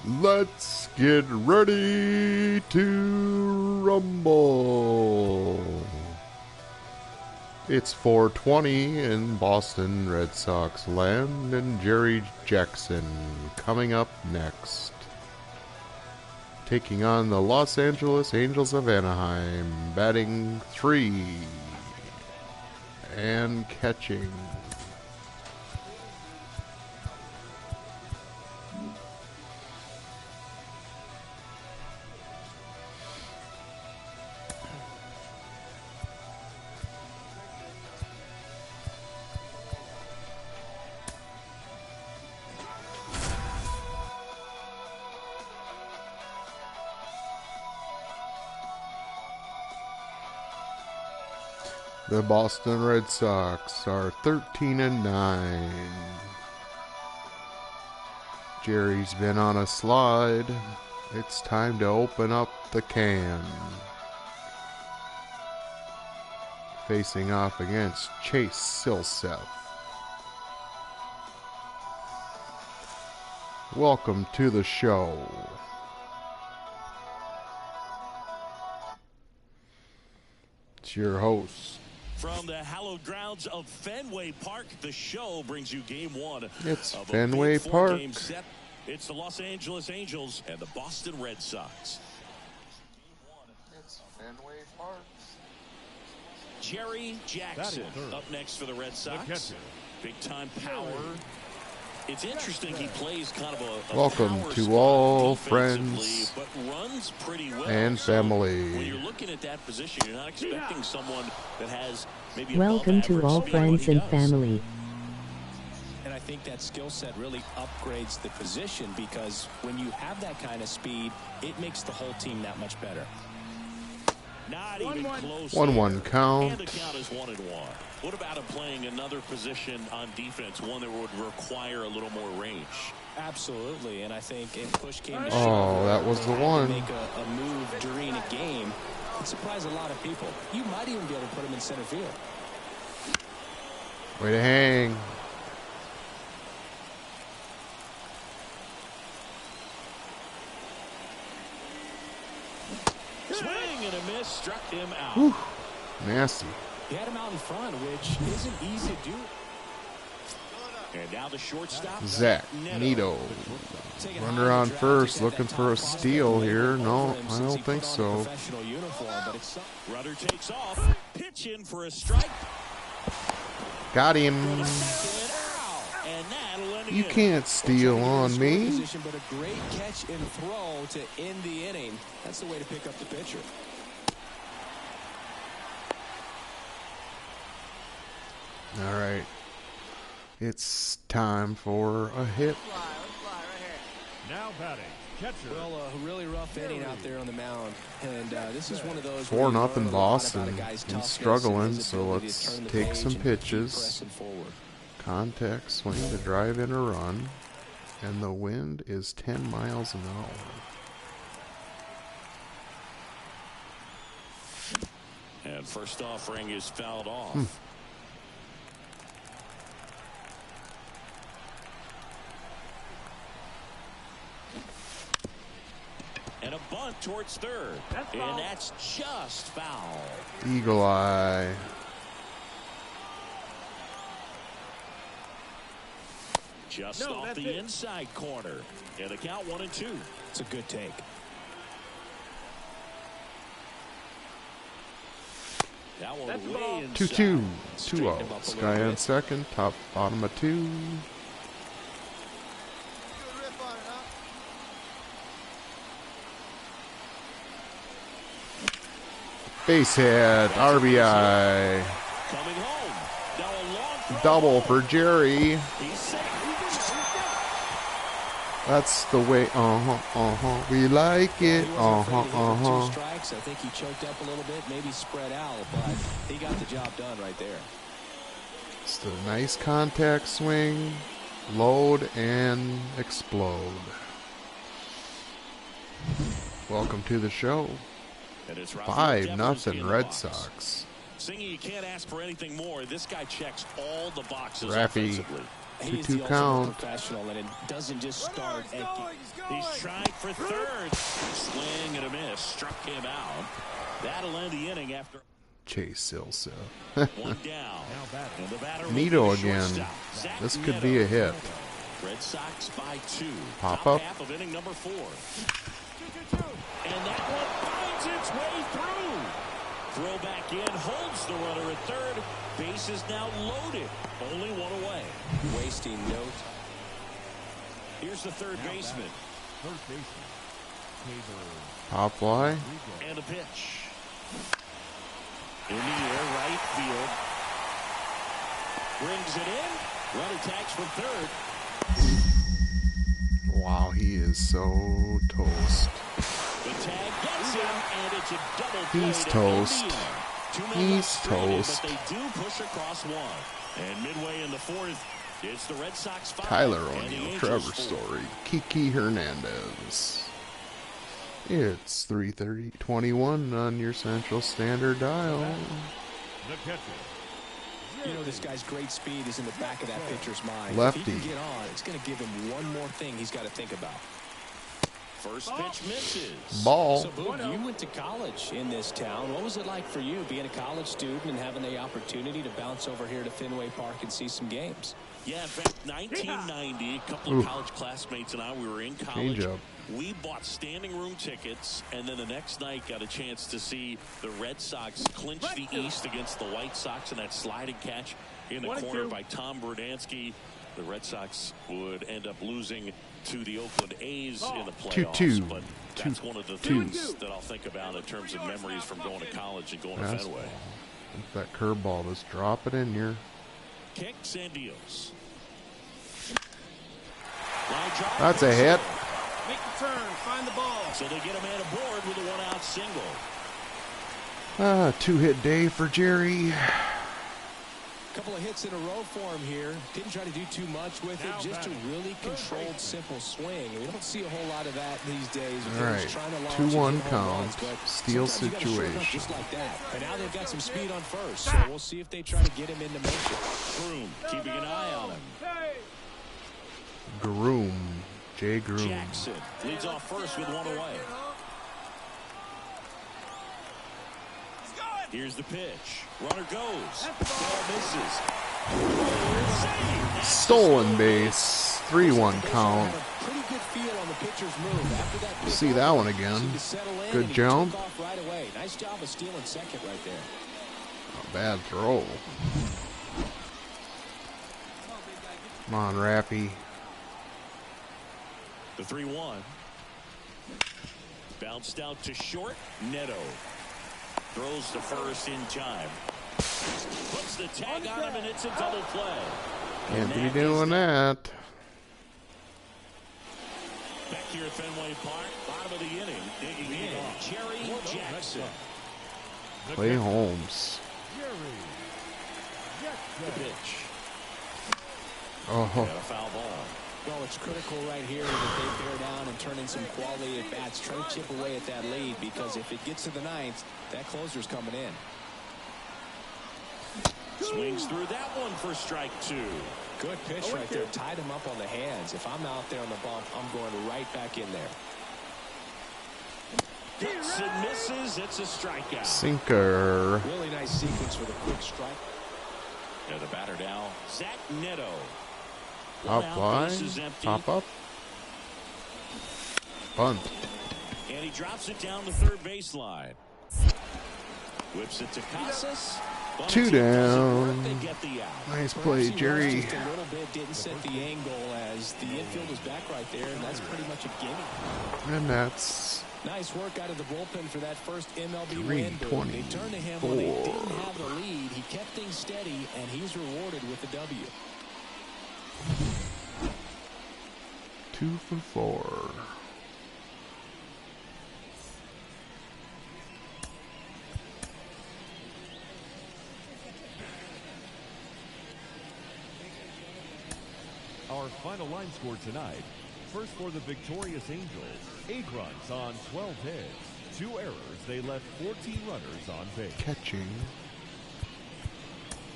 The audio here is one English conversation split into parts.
Let's get ready to rumble. It's 4:20 in Boston Red Sox land, and Jerry Jackson coming up next. Taking on the Los Angeles Angels of Anaheim, batting 3 and catching. The Boston Red Sox are 13-9. Jerry's been on a slide. It's time to open up the can. Facing off against Chase Silseth. Welcome to the show. It's your host. From the hallowed grounds of Fenway Park, the show brings you game one. It's of Fenway Park. Game set. It's the Los Angeles Angels and the Boston Red Sox. It's Fenway Park. Jerry Jackson up next for the Red Sox. Big time power. It's interesting he plays kind of a welcome to all friends but runs pretty well. And family. So when you're looking at that position, you're not expecting someone that has maybe welcome to all friends and family. And I think that skill set really upgrades the position, because when you have that kind of speed, it makes the whole team that much better. Not even close. 1-1 count. And the count is 1-1. What about him playing another position on defense, one that would require a little more range? Absolutely, and I think if push came to shove, that was the one. Make a move during a game, it surprised a lot of people. You might even be able to put him in center field. Way to hang. Swing and a miss, struck him out. Whew. Nasty. He had him out in front, which isn't easy to do. And now the shortstop, Zach Neto. Runner on first, looking for a steal here. No, I don't think so. Runner takes off, pitch in for a strike. Got him. You can't steal on me. But a great catch and throw to end the inning. That's the way to pick up the pitcher. All right. It's time for a hit. Now batting, catcher. Well, a really rough inning out there on the mound, and this is one of those 4-0 Boston. He's struggling, so let's take some pitches. Contact swing to drive in a run, and the wind is 10 miles an hour. And first offering is fouled off. And a bunt towards third. And that's just foul. Eagle eye. Just off the inside corner. And the count 1-2. It's a good take. That one way inside. 2-2. 2-0. Sky on second. Top bottom of 2. Base hit, RBI. Coming home. Now a long Double for Jerry. That's the way, we like it, Two strikes. I think he choked up a little bit, maybe spread out, but he got the job done right there. It's the nice contact swing, load and explode. Welcome to the show. 5-0 Red Sox. Singy, you can't ask for anything more. This guy checks all the boxes Raffy offensively. He is 2-2 the ultimate count. professional, and it doesn't just start at He's trying for third. Swing and a miss. Struck him out. That'll end the inning after Chase Silsa. one down. And the batter Nito moving to again. shortstop. Zach This could be a hit. Red Sox by 2. Pop Top up. half of inning number 4. And that one finds its way through. Throw back in, holds the runner at third. Base is now loaded. Only one away. wasting no time. Here's the third baseman. First baseman. Pop fly. And a pitch. In the air, right field. Brings it in. Runner tags from third. Wow, he is so toast. The tag gets him, and it's a double play. He's to toast. end the inning. Two men He's left stranded, toast. But they do push across one. And midway in the fourth, it's the Red Sox 5. Tyler and the O'Neill, Angels Trevor 4. Story, Kiki Hernandez. It's 3:21 on your Central Standard Dial. The catcher. You know, this guy's great speed is in the back of that pitcher's mind. Lefty. If he can get on, it's going to give him one more thing he's got to think about. First pitch misses. Ball. So, Boog, you went to college in this town. What was it like for you being a college student and having the opportunity to bounce over here to Fenway Park and see some games? Yeah, in fact, 1990, a couple of college classmates and I, we were in college. Change up. We bought standing room tickets, and then the next night got a chance to see the Red Sox clinch the East against the White Sox in that sliding catch in the corner by Tom Verdansky. The Red Sox would end up losing to the Oakland A's in the playoffs. 2-2. But that's one of the things that I'll think about in terms of memories from going to college and going to Fenway. If that curveball, just drop it in here. Kicks and deals. Line drive. That's a hit. Make the turn, find the ball. So they get a man aboard with a one-out single. Two-hit day for Jerry. Couple of hits in a row for him here. Didn't try to do too much with it. Just a really controlled, simple swing. And we don't see a whole lot of that these days. All right, 2-1 count. Steal situation. Just like that. And now they've got some speed on first. So we'll see if they try to get him into motion. Groom keeping an eye on him. Groom. Jay Groom. Jackson leads off first with one away. Here's the pitch. Runner goes. Ball misses. Stolen base. 3-1 count. Pretty good feel on the pitcher's move. After that, See that one again. Good jump. Right away. Nice job of stealing second right there. A bad throw. Come on, Rappy. The 3-1. Bounced out to short. Neto throws to first in time. Puts the tag on him, and it's a double play. Can't be doing that. Back here at Fenway Park, bottom of the inning, digging in, Jerry Jackson. Clay Holmes. The pitch. Oh, And a foul ball. Well, it's critical right here that they bear down and turn in some quality at bats. Try to chip away at that lead, because if it gets to the ninth, that closer's coming in. Swings through that one for strike 2. Good pitch right there. Tied him up on the hands. If I'm out there on the bump, I'm going right back in there. Hits and misses. It's a strikeout. sinker. Really nice sequence with a quick strike. And the batter now, Zach Neto. Pop One out, fly. base is empty. Pop up. Bunt. And he drops it down the third baseline. Whips it to Casas. But Two it doesn't work. down. They get the out. Nice Perhaps play, he Jerry. rushed just a little bit, didn't set the angle as the infield was back right there, and that's pretty much a gimme. And that's Nice work out of the bullpen for that first MLB win. They turned to him when they didn't have the lead. He kept things steady, and he's rewarded with the W. 2 for 4. Our final line score tonight. First for the victorious Angels, 8 runs on 12 hits. 2 errors. They left 14 runners on base. Catching.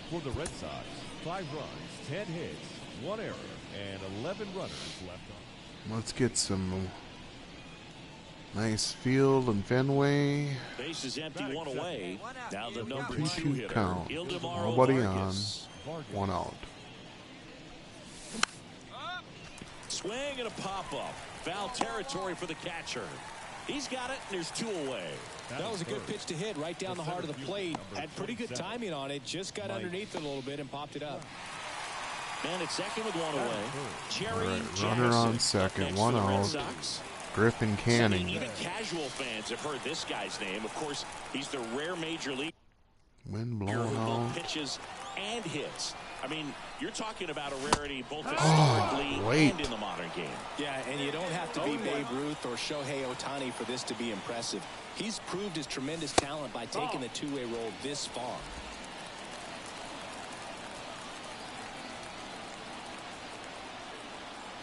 For the Red Sox, 5 runs, 10 hits, 1 error and 11 runners left on. Let's get some nice field and Fenway. Base is empty, 1 away. Now the number 2 2-2 hitter, count. Ildemaro Nobody Vargas. on. 1 out. Swing and a pop-up. Foul territory for the catcher. He's got it, and there's 2 away. That was a good pitch to hit right down the heart of the plate. Had pretty good timing on it. Just got underneath it a little bit and popped it up. Man at second with 1 away. Jerry Right, runner on second, 1 out. Griffin Canning. Even casual fans have heard this guy's name. Of course, he's the rare major league Wind who blown both out. pitches and hits. I mean, you're talking about a rarity both historically and in the modern game. Yeah, and you don't have to be Babe Ruth or Shohei Ohtani for this to be impressive. He's proved his tremendous talent by taking the two-way role this far.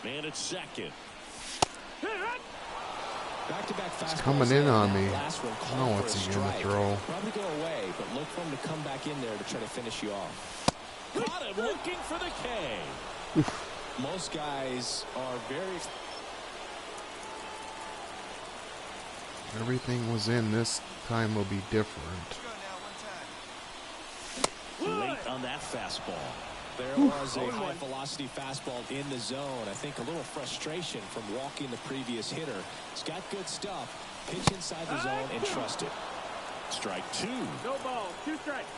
Man at second. Back-to-back fastballs. Coming in on me. Last one I called know for what's a he gonna strike. throw. Probably go away, but look for him to come back in there to try to finish you off. Caught him looking for the K. Most guys are very... Everything was in. This time will be different. Late on that fastball. There was a high-velocity fastball in the zone. I think a little frustration from walking the previous hitter. He's got good stuff. Pitch inside the zone and trust it. Strike 2. No ball. 2 strikes.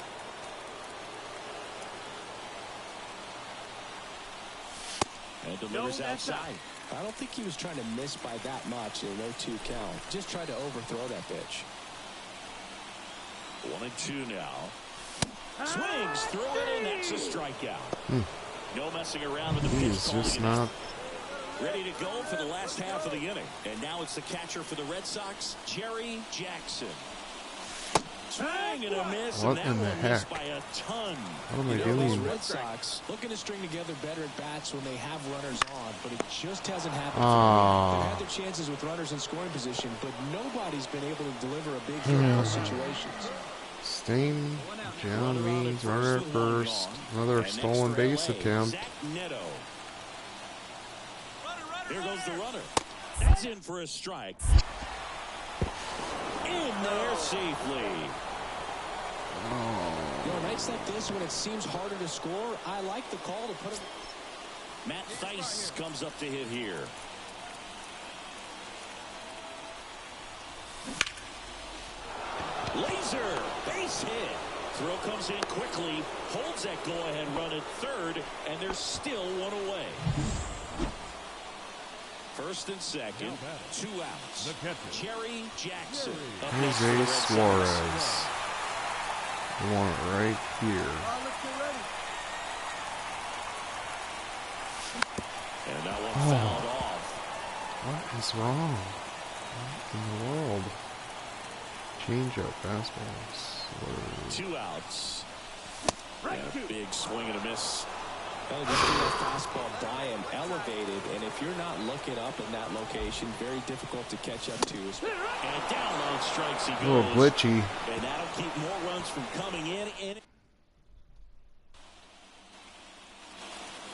And delivers outside. I don't think he was trying to miss by that much in a 0-2 count. Just tried to overthrow that pitch. 1-2 now. Swings through it, and that's a strikeout. No messing around with the pitch. He's just not. Ready to go for the last half of the inning. And now it's the catcher for the Red Sox, Jerry Jackson. Swing and a miss, What and that in the one missed heck? by a ton. What am I Those doing? Red Sox looking to string together better at bats when they have runners on, but it just hasn't happened. They've had their chances with runners in scoring position, but nobody's been able to deliver a big hit in those situations. Stain down means runner at first. Another And next stolen for base LA, attempt. Zach Neto. Here goes the runner. That's in for a strike. In there safely. You know, nights like this when it seems harder to score, I like the call to put him. Matt Theis comes up to hit here. Laser, base hit. Throw comes in quickly, holds that go-ahead run at third, and there's still 1 away. First and second, 2 outs. The catcher, Jerry Jackson. Up next for Jose the Red Sox. Suarez. I want it right here. And that one fouled off. What is wrong? What in the world? Change up fastballs. 2 outs. And a big swing and a miss. Well, just threw that fastball by him, elevated, and if you're not looking up in that location, very difficult to catch up to. And down on strikes he A goes. little glitchy. And that'll keep more runs from coming in.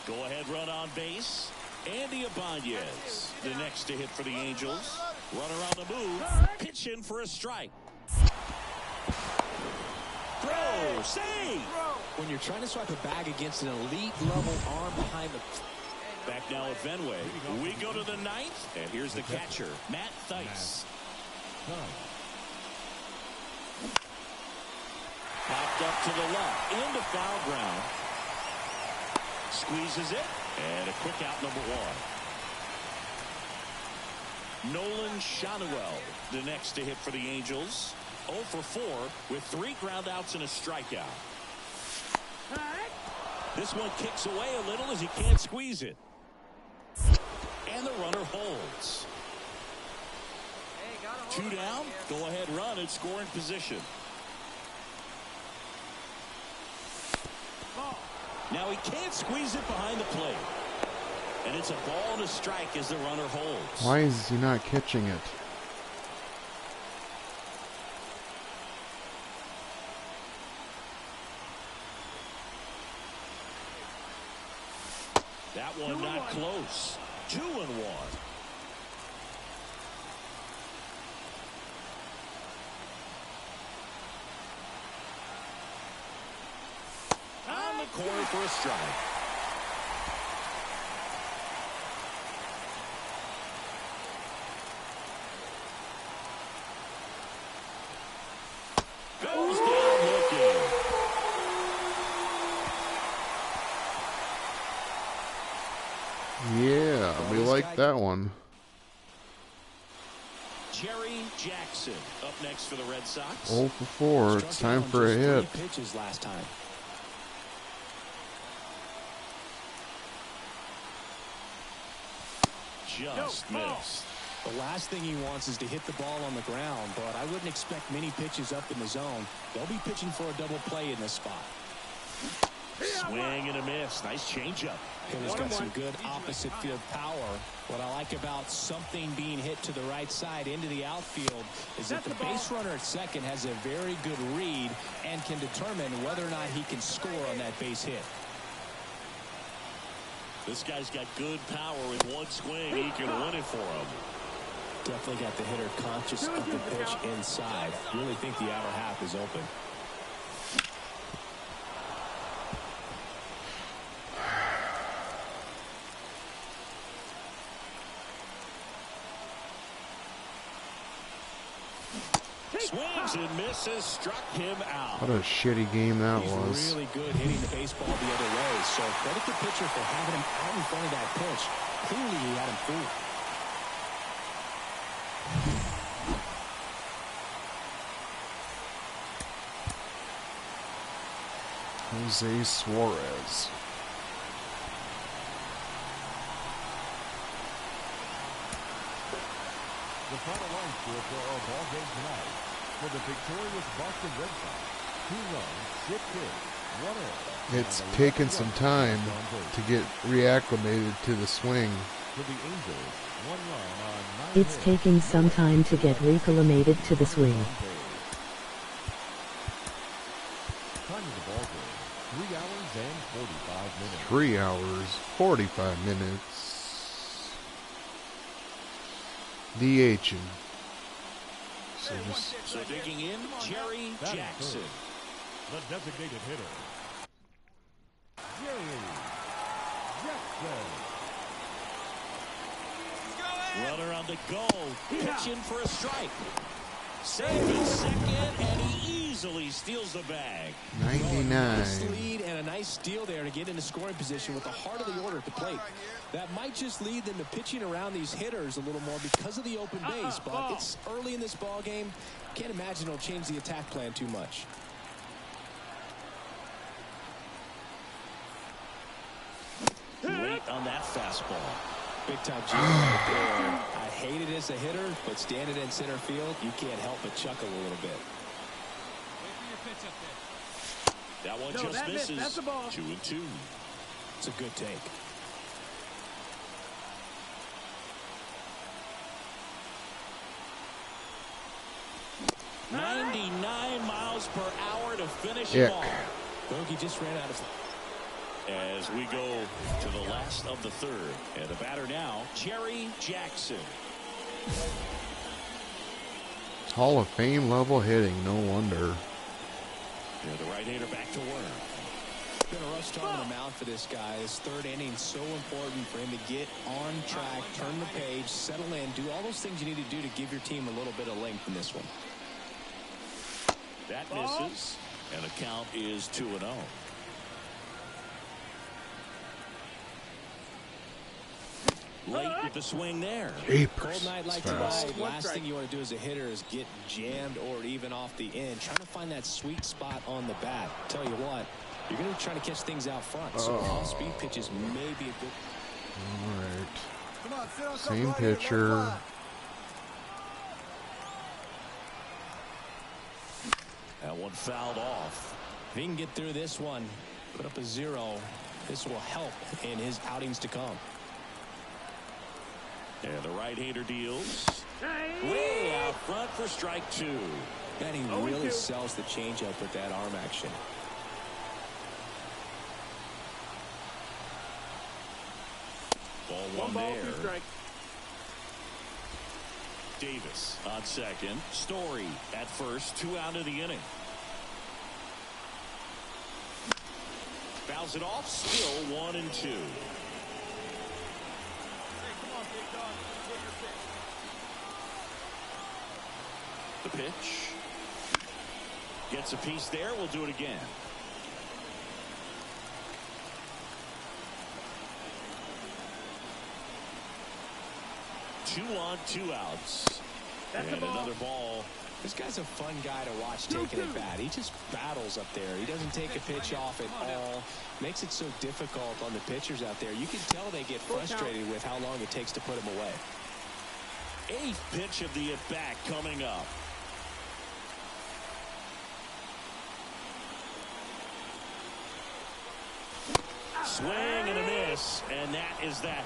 Go ahead run on base. Andy Ibanez, the next to hit for the Angels. Runner on the move. Pitch in for a strike. Throw. Save. When you're trying to swipe a bag against an elite level arm behind the... Back now at Fenway. We go to the 9th. And here's the catcher, Matt Theis. Popped up to the left. Into foul ground. Squeezes it. And a quick out, number 1. Nolan Shanuel, the next to hit for the Angels. 0 for 4 with 3 ground outs and a strikeout. This one kicks away a little as he can't squeeze it. And the runner holds. 2 down. Go ahead run at scoring position. Now he can't squeeze it behind the plate. And it's a ball and a strike as the runner holds. Why is he not catching it? close. 2-1. On the corner for a strike. Goes down looking. Yeah, we like that one. Jerry Jackson up next for the Red Sox. 0 for 4. It's time for a hit. Pitches last time. Just missed. The last thing he wants is to hit the ball on the ground, but I wouldn't expect many pitches up in the zone. They'll be pitching for a double play in this spot. Swing and a miss. Nice changeup. Hitter's got some good opposite field power. What I like about something being hit to the right side into the outfield is that the base runner at second has a very good read and can determine whether or not he can score on that base hit. This guy's got good power. In one swing, he can win it for him. Definitely got the hitter conscious of the pitch inside. Really think the outer half is open. Swings and misses, struck him out. What a shitty game that was. He's really good hitting the baseball the other way, so credit the pitcher for having him out in front of that pitch. Clearly he had him fooled. Jose Suarez. The final line score for our ball game tonight. For the victorious Boston Red Sox, 2 runs, 6 hits, 1 error. It's taken some time to get reacclimated to the swing. For the Angels, 1 run on 9 It's hits. taking some time to get recalibrated to the swing. Time of the ball game, 3 hours and 45 minutes. 3 hours, 45 minutes. DHing. So digging in, Jerry Jackson. The designated hitter, Jerry Jackson. Runner on the go. Pitching for a strike. Saving second, and he easily steals the bag. 99. Nice lead and a nice steal there to get into scoring position with the heart of the order at the plate. That might just lead them to pitching around these hitters a little more because of the open base, but it's early in this ball game. Can't imagine it'll change the attack plan too much. Late on that fastball. Big time G right there. I hate it as a hitter, but standing in center field, you can't help but chuckle a little bit. That one just misses. That's the ball. 2-2. It's a good take. /miles/hour to finish Ick. him off. Bogey just ran out of... As we go to the last of the third. And the batter now, Jerry Jackson. Hall of Fame level hitting, no wonder. And the right-hander back to work. Been a rough start on the mound for this guy. His third inning so important for him to get on track, turn the page, settle in, do all those things you need to do to give your team a little bit of length in this one. That misses. And the count is 2-0. Late with the swing there. Cold night like tonight, last thing you want to do as a hitter is get jammed or even off the end. Trying to find that sweet spot on the bat. Tell you what, you're going to try to catch things out front. So off-speed pitches may be a good... All right. Same pitcher. That one fouled off. If he can get through this one, put up a 0, this will help in his outings to come. And the right-hander deals. Way out front for strike 2. And he really sells the changeup with that arm action. one ball, there. 2 strikes. Davis on second. Story at first. 2 out of the inning. Fouls it off. Still 1 and 2. The pitch. Gets a piece there. We'll do it again. Two on, 2 outs. That's and another ball. This guy's a fun guy to watch taking it bat. He just battles up there. He doesn't take a pitch off at all. Makes it so difficult on the pitchers out there. You can tell they get frustrated with how long it takes to put him away. 8th pitch of the at-bat coming up. Swing and a miss, and that is that.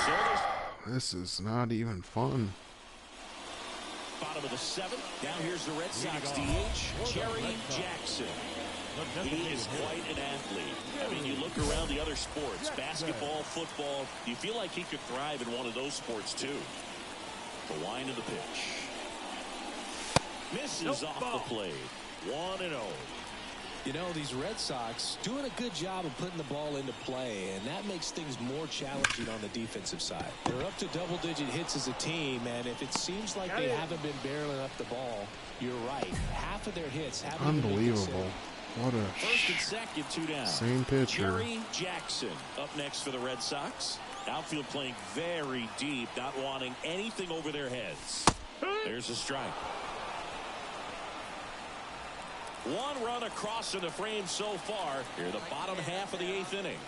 So this is not even fun. bottom of the 7th. Now here's the Red Sox DH, Jerry Jackson. He is quite an athlete. I mean, you look around the other sports, basketball, football, you feel like he could thrive in one of those sports too. The line of the pitch. Misses off the plate. 1-0. You know, these Red Sox doing a good job of putting the ball into play, and that makes things more challenging on the defensive side. They're up to double-digit hits as a team, and if it seems like they haven't been barreling up the ball, you're right. Half of their hits haven't Unbelievable. been What a First and second, 2 down. same pitcher. Jerry Jackson up next for the Red Sox. Outfield playing very deep, not wanting anything over their heads. There's a strike. 1 run across in the frame so far. Here, the bottom half of the 8th inning.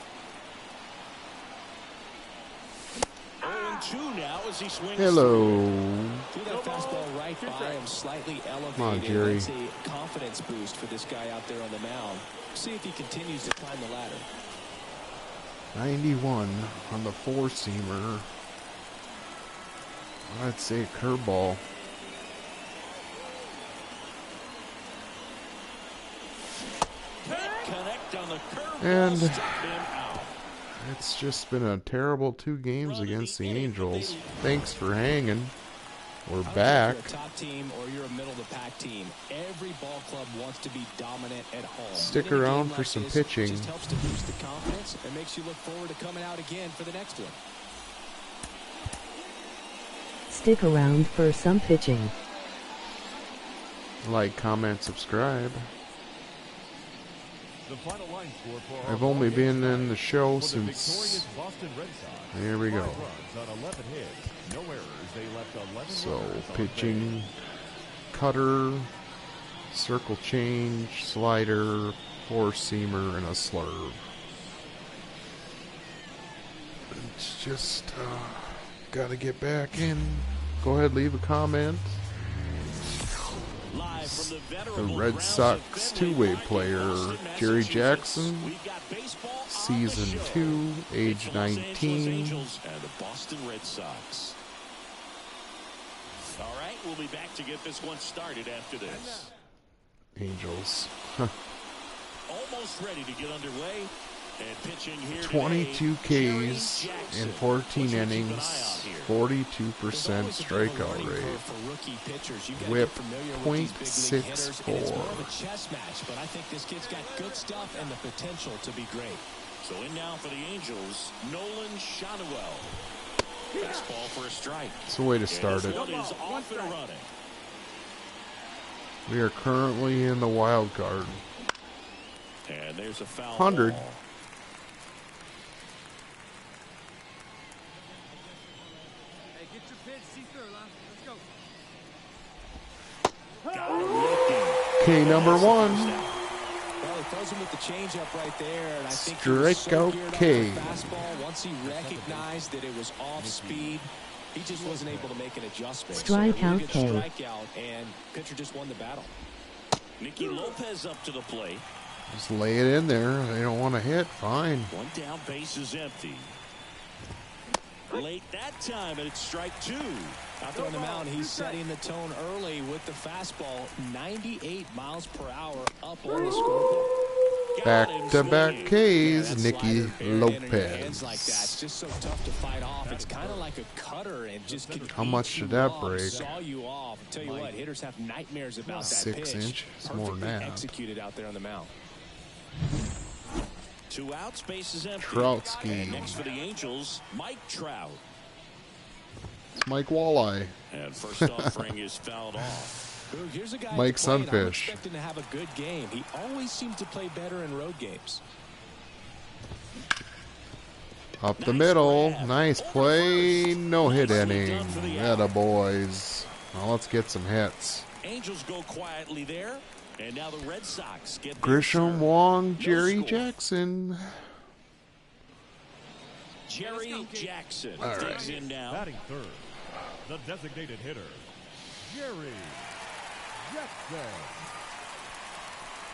0-2 now as he swings. Hello. Threw that fastball right by him, slightly elevated. Come on, Jerry. That's a confidence boost for this guy out there on the mound. See if he continues to climb the ladder. 91 on the 4-seamer. I'd say a curveball. Connect on the curve. And Struck him out. it's just been a terrible 2 games against the Angels. Thanks for hanging. We're back. You're a top team or you're a middle of the pack team. Every ball club wants to be dominant at home. Stick Winning a around game for like some this pitching. Just helps to boost the confidence and makes you look forward to coming out again for the next one. Stick around for some pitching. Like, comment, subscribe. The final line score for our I've only ballgame been tonight. in the show For the victorious since... Boston Red Sox, There we 5 go. runs on 11 hits, no errors. They left 11 So, runners on pitching, base. cutter, circle change, slider, 4-seamer, and a slurve. It's just, gotta get back in. Go ahead, leave a comment. Live from the The venerable Red grounds Sox of Fenway two-way Park in player, Boston, Jerry Massachusetts. Jackson, We've got baseball on the Season show. 2, age It's Los Angeles 19. Angels and the Boston Red Sox. All right, we'll be back to get this one started after this. Angels. Almost ready to get underway. And pitching here 22 today, Ks Jerry Jackson. in 14 What should we keep an eye innings, out here? 42% There's always a bit of a strikeout learning rate. curve for rookie pitchers. You gotta Whip get familiar with these big league hitters, and it's more of a .64. chess match, but I think this kid's got good stuff and the potential to be great. So in now for the Angels, Nolan Shotwell. Fastball for a strike. It's a way to start This it. one is off and running. We are currently in the wild card. And there's a foul 100. ball. Hey, get your pitch, see through, huh? Let's go. Got him looking. K number 1. Well, he throws him with the changeup right there, and I think he was so Strikeout geared up K. for fastball. Once he recognized that it was off speed, he just wasn't able to make an adjustment. Strikeout so K. strikeout, and pitcher just won the battle. Nicky Lopez up to the plate. Just lay it in there. They don't want to hit. Fine. One down, base is empty. Late that time, and it's strike 2. Out there on the mound, he's setting the tone early with the fastball, 98 miles per hour up on the scoreboard. Back-to-back Ks, Nicky Hands Lopez. like that, it's just so tough to fight off. It's kind of like a cutter and just can How much did that break? Saw you off. Tell you what, hitters have nightmares about that 6 pitch. inch. It's more than that. Executed out there on the mound. 2 outs, base is empty. Troutsky. And next for the Angels, Mike Trout. It's Mike Walleye. And first offering is fouled off. Ooh, here's a guy Mike at the plate. I'm Sunfish. expecting to have a good game. He always seems to play better in road games. Up the middle. Nice play. No hit inning. Atta boys. Now let's get some hits. Angels go quietly there. And now the Red Sox get Grisham, Wong, Jerry Jackson. Jerry Jackson All right. digs in now. Batting third, the designated hitter, Jerry Jackson.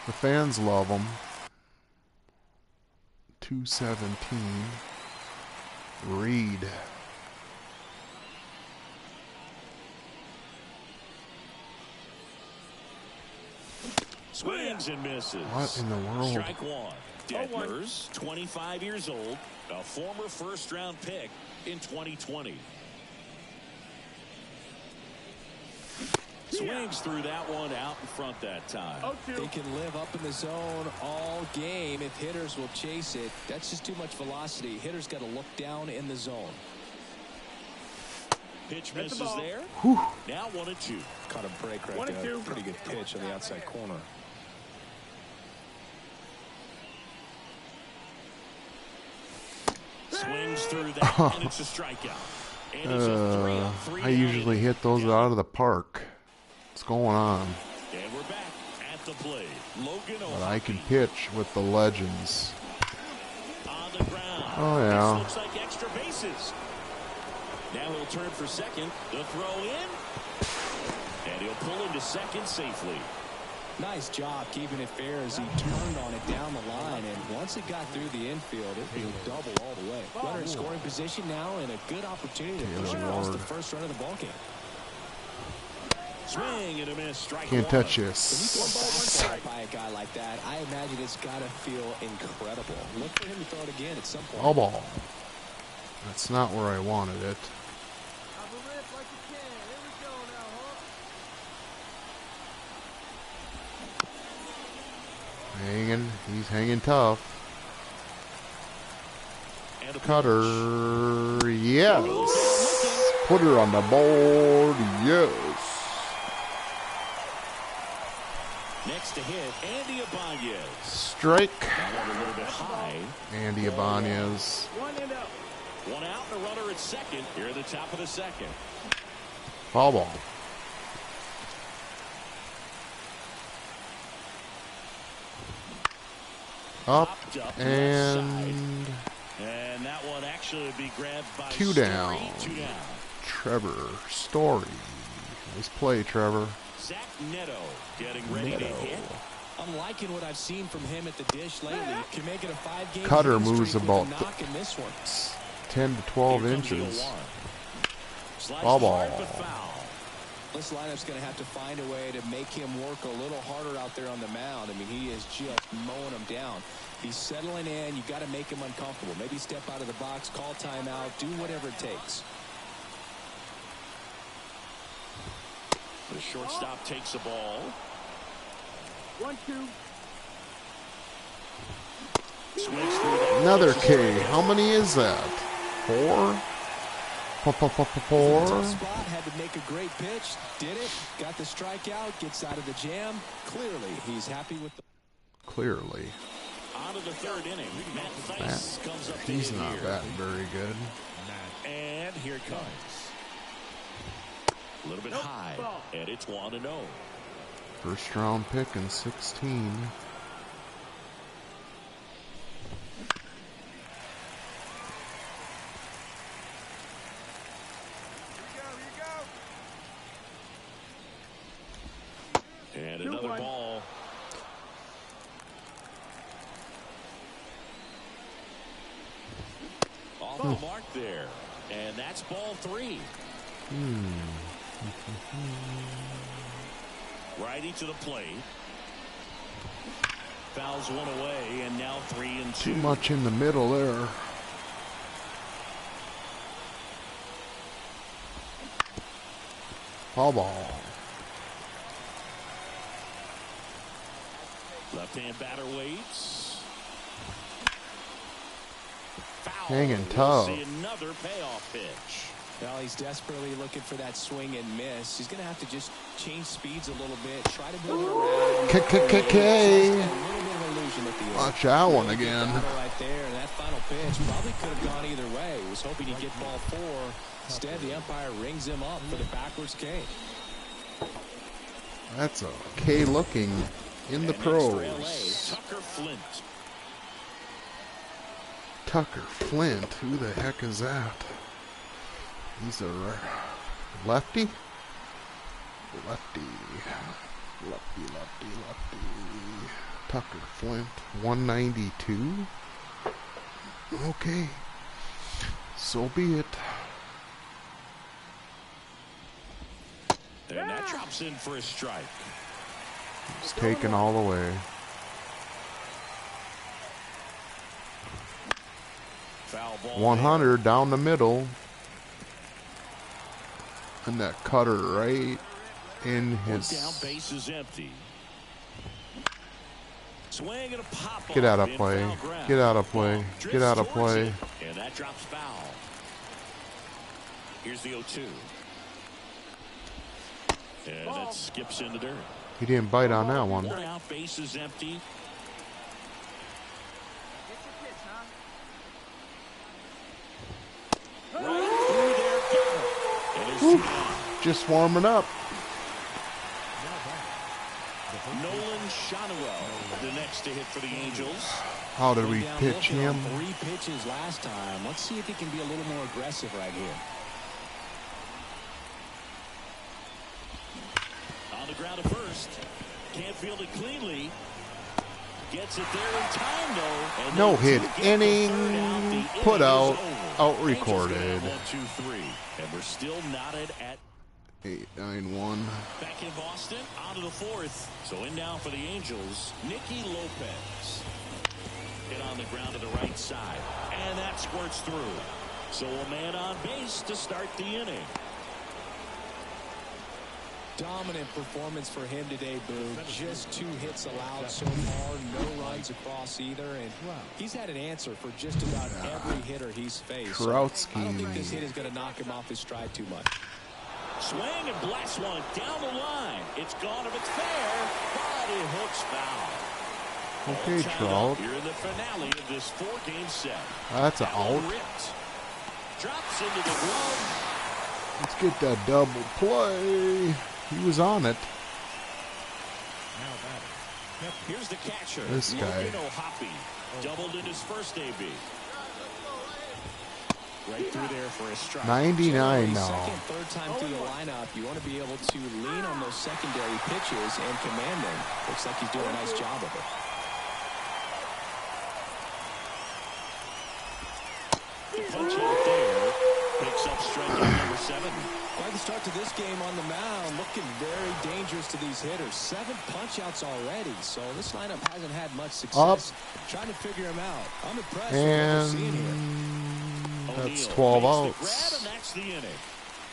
The fans love him. 217. Reed. Swings and misses. What in the world? Strike one. Detmers, 25 years old, a former first-round pick in 2020. Swings through that one out in front that time. They can live up in the zone all game if hitters will chase it. That's just too much velocity. Hitters got to look down in the zone. Pitch misses there. Whew. Now 1-2. Caught a break right there. Pretty good pitch on the outside corner. Swings through that, and it's a strikeout. And it's a 3-on-3 I usually hit those out of the park. What's going on? And we're back at the plate. Logan But I can pitch with the legends. on the ground. Oh, yeah. This looks like extra bases. Now he'll turn for second. The throw in. And he'll pull into second safely. Nice job keeping it fair as he turned on it down the line, and once it got through the infield, it was double all the way. Runner in scoring position now, and a good opportunity to push across the first run of the ballgame. Swing and a miss. Strike Can't one. touch When you this. throw a fastball by a guy like that, I imagine it's got to feel incredible. Look for him to throw it again at some point. All ball. That's not where I wanted it. Have a rip like you can. Here we go now, huh? Hanging. He's hanging tough. And a Cutter. Yes. Put her on the board. Yes. next to hit, Andy Ibanez. Strike. That one a little bit high. Andy Ibanez. One out and a runner at second here at the top of the second. Foul ball. Up and that one actually would be grabbed by two Story. down. 2 down. Trevor Story. Nice play, Trevor. Zach Neto getting ready to hit. I'm liking what I've seen from him at the dish lately. Can make it a 5-game Cutter hitting moves streak about with a knock in this one. 10 to 12 Here comes the inches. 0-1. Slices Ball ball. hard, but foul. This lineup's going to have to find a way to make him work a little harder out there on the mound. I mean, he is just mowing him down. He's settling in. You got to make him uncomfortable. Maybe step out of the box, call timeout, do whatever it takes. The shortstop takes the ball. 1-2. Swings through that. Another K. How many is that? 4? Four. Tough spot, had to make a great pitch, did it, got the strikeout, gets out of the jam. Clearly, he's happy with the... Clearly. On to the third inning. Matt Theis comes up to He's hit not here. batting very good. And here it comes. A little bit high, and it's 1-0. First round pick in 16. And another ball. Off the mark there. And that's ball 3. Righty to the plate. Fouls one away, and now 3-2. Too much in the middle there. Foul ball. Left-hand batter waits. Foul. Hanging tough. We'll see another payoff pitch. Well, he's desperately looking for that swing and miss. He's going to have to just change speeds a little bit, try to build it around. K-K-K-K. A little bit of illusion at the end. Watch that one again. Right there, and that final pitch probably could have gone either way. He was hoping he'd get ball 4. Instead, the umpire rings him up for the backwards K. That's a K looking in the pros. Tucker Flint. Tucker Flint? Who the heck is that? He's a lefty? Lefty. Tucker Flint. 192? Okay. So be it. And that drops in for a strike. It's taken all the way. Foul ball. 100 down the middle. And that cutter right in his... Down, base is empty. Swing and a pop. Get out of play. Get out of play. Get out of play. And that drops foul. Here's the 0-2. And that skips in the dirt. He didn't bite on that one. One out, base is empty. Right through there, and there's 2 down. Just warming up. Nolan Shotwell, the next to hit for the Angels. How did we pitch him? 3 pitches last time. Let's see if he can be a little more aggressive right here. On the ground at first. Can't field it cleanly. Gets it there in time, though. And No hit inning. Put out. Out Angels recorded. 1, 2, 3. And we're still knotted at 8-9-1. back in Boston. On to the 4th. So in now for the Angels, Nicky Lopez. Hit on the ground to the right side. And that squirts through. So a man on base to start the inning. Dominant performance for him today, Boo. Just 2 hits allowed so far, no runs across either, and he's had an answer for just about every hitter he's faced. Trotsky. I don't think this hit is going to knock him off his stride too much. Swing and blast one down the line. It's gone if it's fair, but it hooks foul. Okay, Trout. You're in the finale of this 4-game set. That's an out. Ripped. Drops into the glove. Let's get that double play. He was on it. Here's the catcher. This guy. Logan O'Hoppe. Doubled in his first AB. Right through there for a strike. 99 now. Second, third time through the lineup, you want to be able to lean on those secondary pitches and command them. Looks like he's doing a nice job of it. The punch out there. Picks up strikeout number 7. Quite the start to this game on the mound. Looking very dangerous to these hitters. 7 punch-outs already. So this lineup hasn't had much success. Trying to figure him out. I'm impressed with what we're seeing here. That's O'Neal 12 makes the outs. grab, and that's the inning.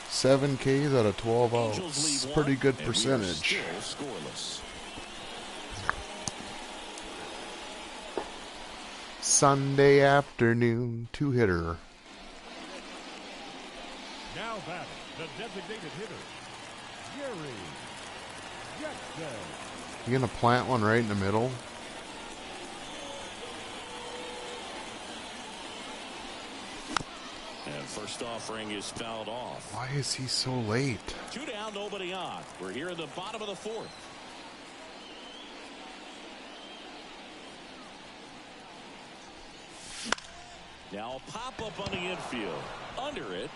7 Ks out of 12 Angels outs. lead Pretty 1, good and we are percentage. still scoreless. Sunday afternoon 2-hitter. Now batting, the designated hitter, Jerry Jackson. You gonna plant one right in the middle? And first offering is fouled off. Why is he so late? 2 down, nobody on. We're here in the bottom of the 4th. Now a pop-up on the infield. Under it.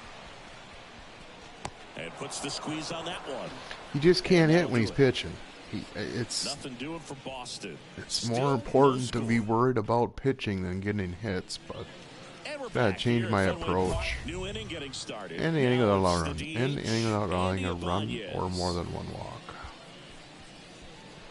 And puts the squeeze on that one. He just can't hit when he's pitching. It's Nothing doing for Boston. more important to be worried about pitching than getting hits, but gotta change my approach. New inning getting started. Any inning without allowing It's the any DH, inning without allowing a Andy run Ibanez. or more than 1 walk.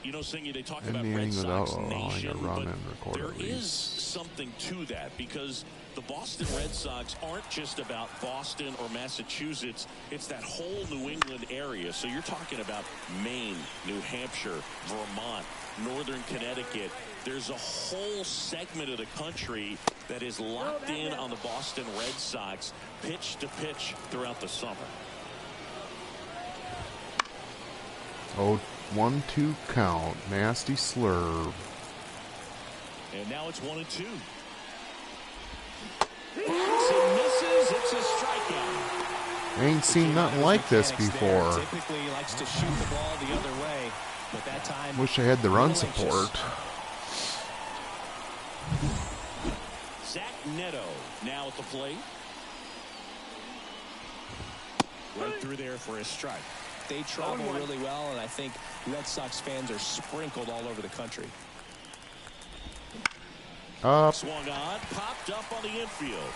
You know, Singy, they talk in about the Red inning without Sox allowing a Nation, run but and record there at is least. something to that because the Boston Red Sox aren't just about Boston or Massachusetts. It's that whole New England area. So you're talking about Maine, New Hampshire, Vermont, Northern Connecticut. There's a whole segment of the country that is locked in on the Boston Red Sox pitch to pitch throughout the summer. Oh, 1-2 count. Nasty slurve. And now it's 1-2. It misses. It's a strikeout. I ain't seen nothing like this before. Typically likes to shoot the ball the other way, but that time Wish I had the run support. Zach Neto now at the plate. Right through there for a strike. They travel really well, and I think Red Sox fans are sprinkled all over the country. Up. Swung on, popped up on the infield.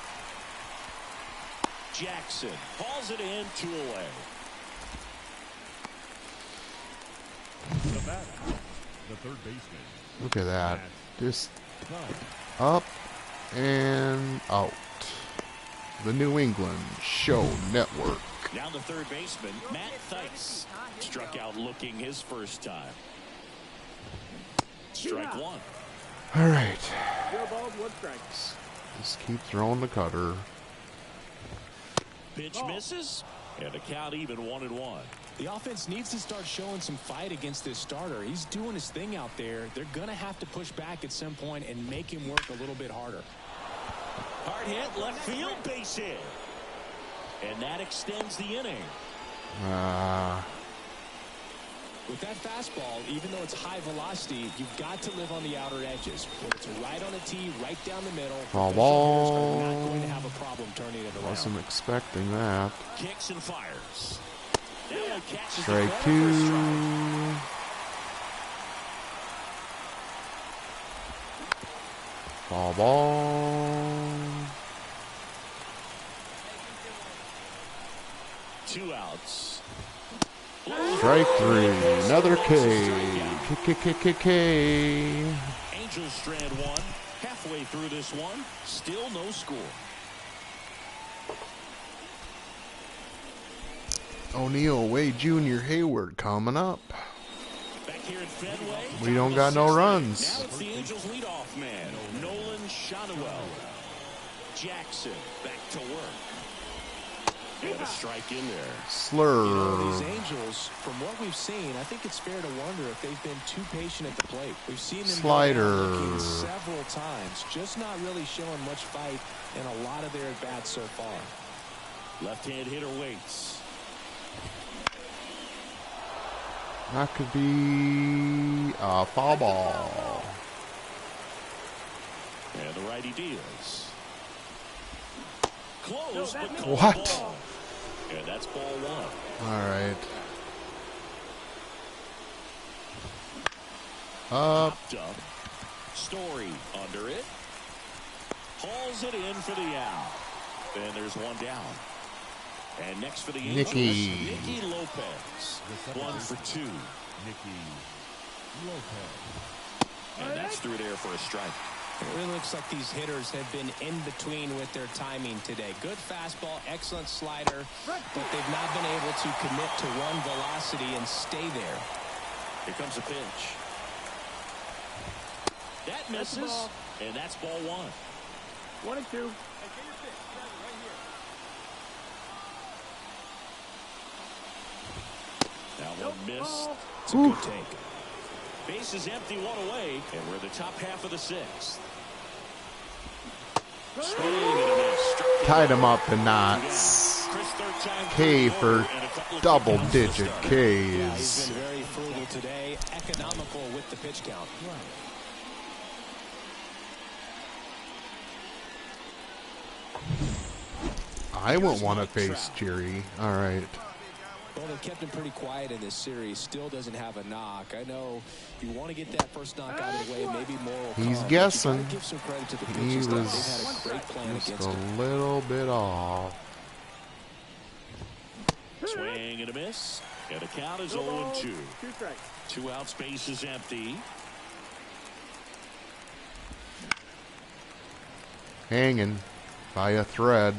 Jackson hauls it in, 2 away. The batter, the third baseman. Look at that. Just up and out. The New England Show Network. Now the third baseman, Matt Theis, struck out looking his first time. Strike one. All right. 0 balls, 1 strikes. Just keep throwing the cutter. Pitch misses, and the count even 1-1. The offense needs to start showing some fight against this starter. He's doing his thing out there. They're going to have to push back at some point and make him work a little bit harder. Hard hit, left field, base hit. And that extends the inning. With that fastball, even though it's high velocity, you've got to live on the outer edges. When it's right on a tee, right down the middle, Foul ball. ball. Are not going to have a problem turning it around. Wasn't expecting that. Kicks and fires. That one catches Strike the corner for a 2. strike. Foul ball. 2 outs. Strike 3. Another K. K. Angels strand 1. Halfway through this one, still no score. O'Neill, Wade Jr., Hayward coming up. Back here in Fenway. We don't got no runs. Now it's the Angels leadoff man, Nolan Shotwell. Jackson back to work. And a strike in there. Slurve. You know, these Angels, from what we've seen, I think it's fair to wonder if they've been too patient at the plate. We've seen them Slider several times, just not really showing much fight in a lot of their at-bats so far. Left-hand hitter waits. That could be a foul ball. And the righty deals. Close, but what? Ball. And that's ball 1. All right. Up. Popped up. Story under it. Hauls it in for the out. And there's 1 down. And next for the Angels, Nicky Lopez. 1 for 2. Nicky Lopez. And that's through there for a strike. It really looks like these hitters have been in between with their timing today. Good fastball, excellent slider, but they've not been able to commit to one velocity and stay there. Here comes a pitch. That misses, and that's ball 1. 1-2. Now one missed. It's a good take. Base is empty, 1 away, and we're in the top half of the 6th. Swing and a miss. Tied him up in knots. K for double-digit Ks. Yeah, he's been very frugal today, economical with the pitch count. I wouldn't want to face Jerry. All right. Well, they've kept him pretty quiet in this series. Still doesn't have a knock. I know you want to get that first knock out of the way. Maybe more will He's come. guessing. You gotta give some credit to the He pitching staff. was They've had a great plan just against a him. little bit off. Swing and a miss. And the count is 0-2. 2 outs, base is empty. Hanging by a thread.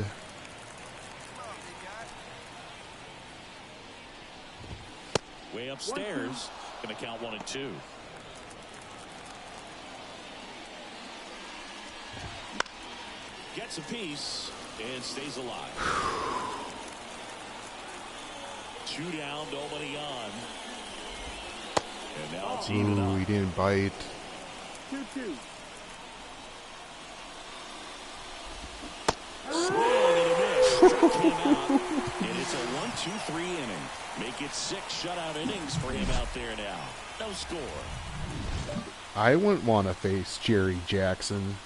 Way upstairs. Going to count 1-2. Gets a piece and stays alive. 2 down, nobody on. And now it's even up. Ooh, he didn't bite. 2-2. Swing and a miss. Strike him out. And it's a 1-2-3 inning. Make it 6 shutout innings for him out there now. No score. I wouldn't want to face Jerry Jackson.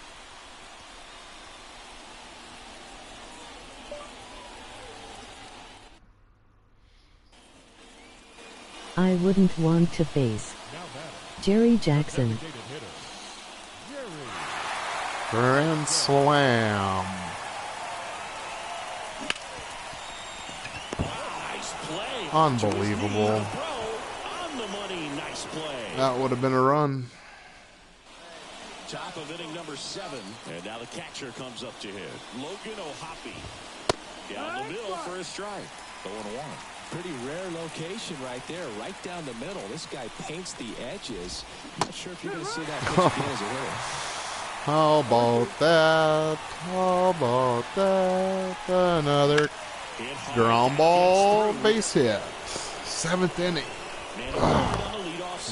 I wouldn't want to face Jerry Jackson. Grand slam. Nice play. Unbelievable. On the money. Nice play. That would have been a run. Top of inning number 7. And now the catcher comes up to hit. Logan O'Hoppe. Down the middle for a strike. 0-1. Pretty rare location right there, right down the middle. This guy paints the edges. Not sure if you're going to see that pitch again as a hitter. How about that? How about that? Another ground ball base hit. 7th inning.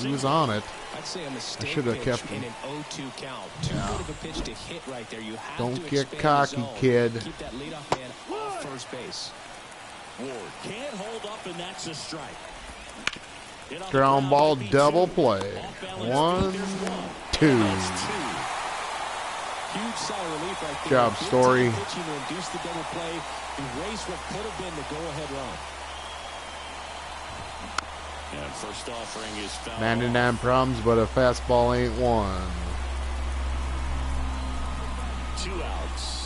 He was on it. I'd say a mistake should have pitch kept in him. an 0-2 count. Too good of a pitch to hit right there. You have Don't to get expand cocky, the zone. kid. Keep that leadoff man off first base. Ward can't hold up, and that's a strike. Ground ball double play. 1, 2. Huge sigh of relief right there. Job, Story. Pitching to induce the double play, erase what could have been the go-ahead run. And first offering is foul. 99 problems, but a fastball ain't one. 2 outs.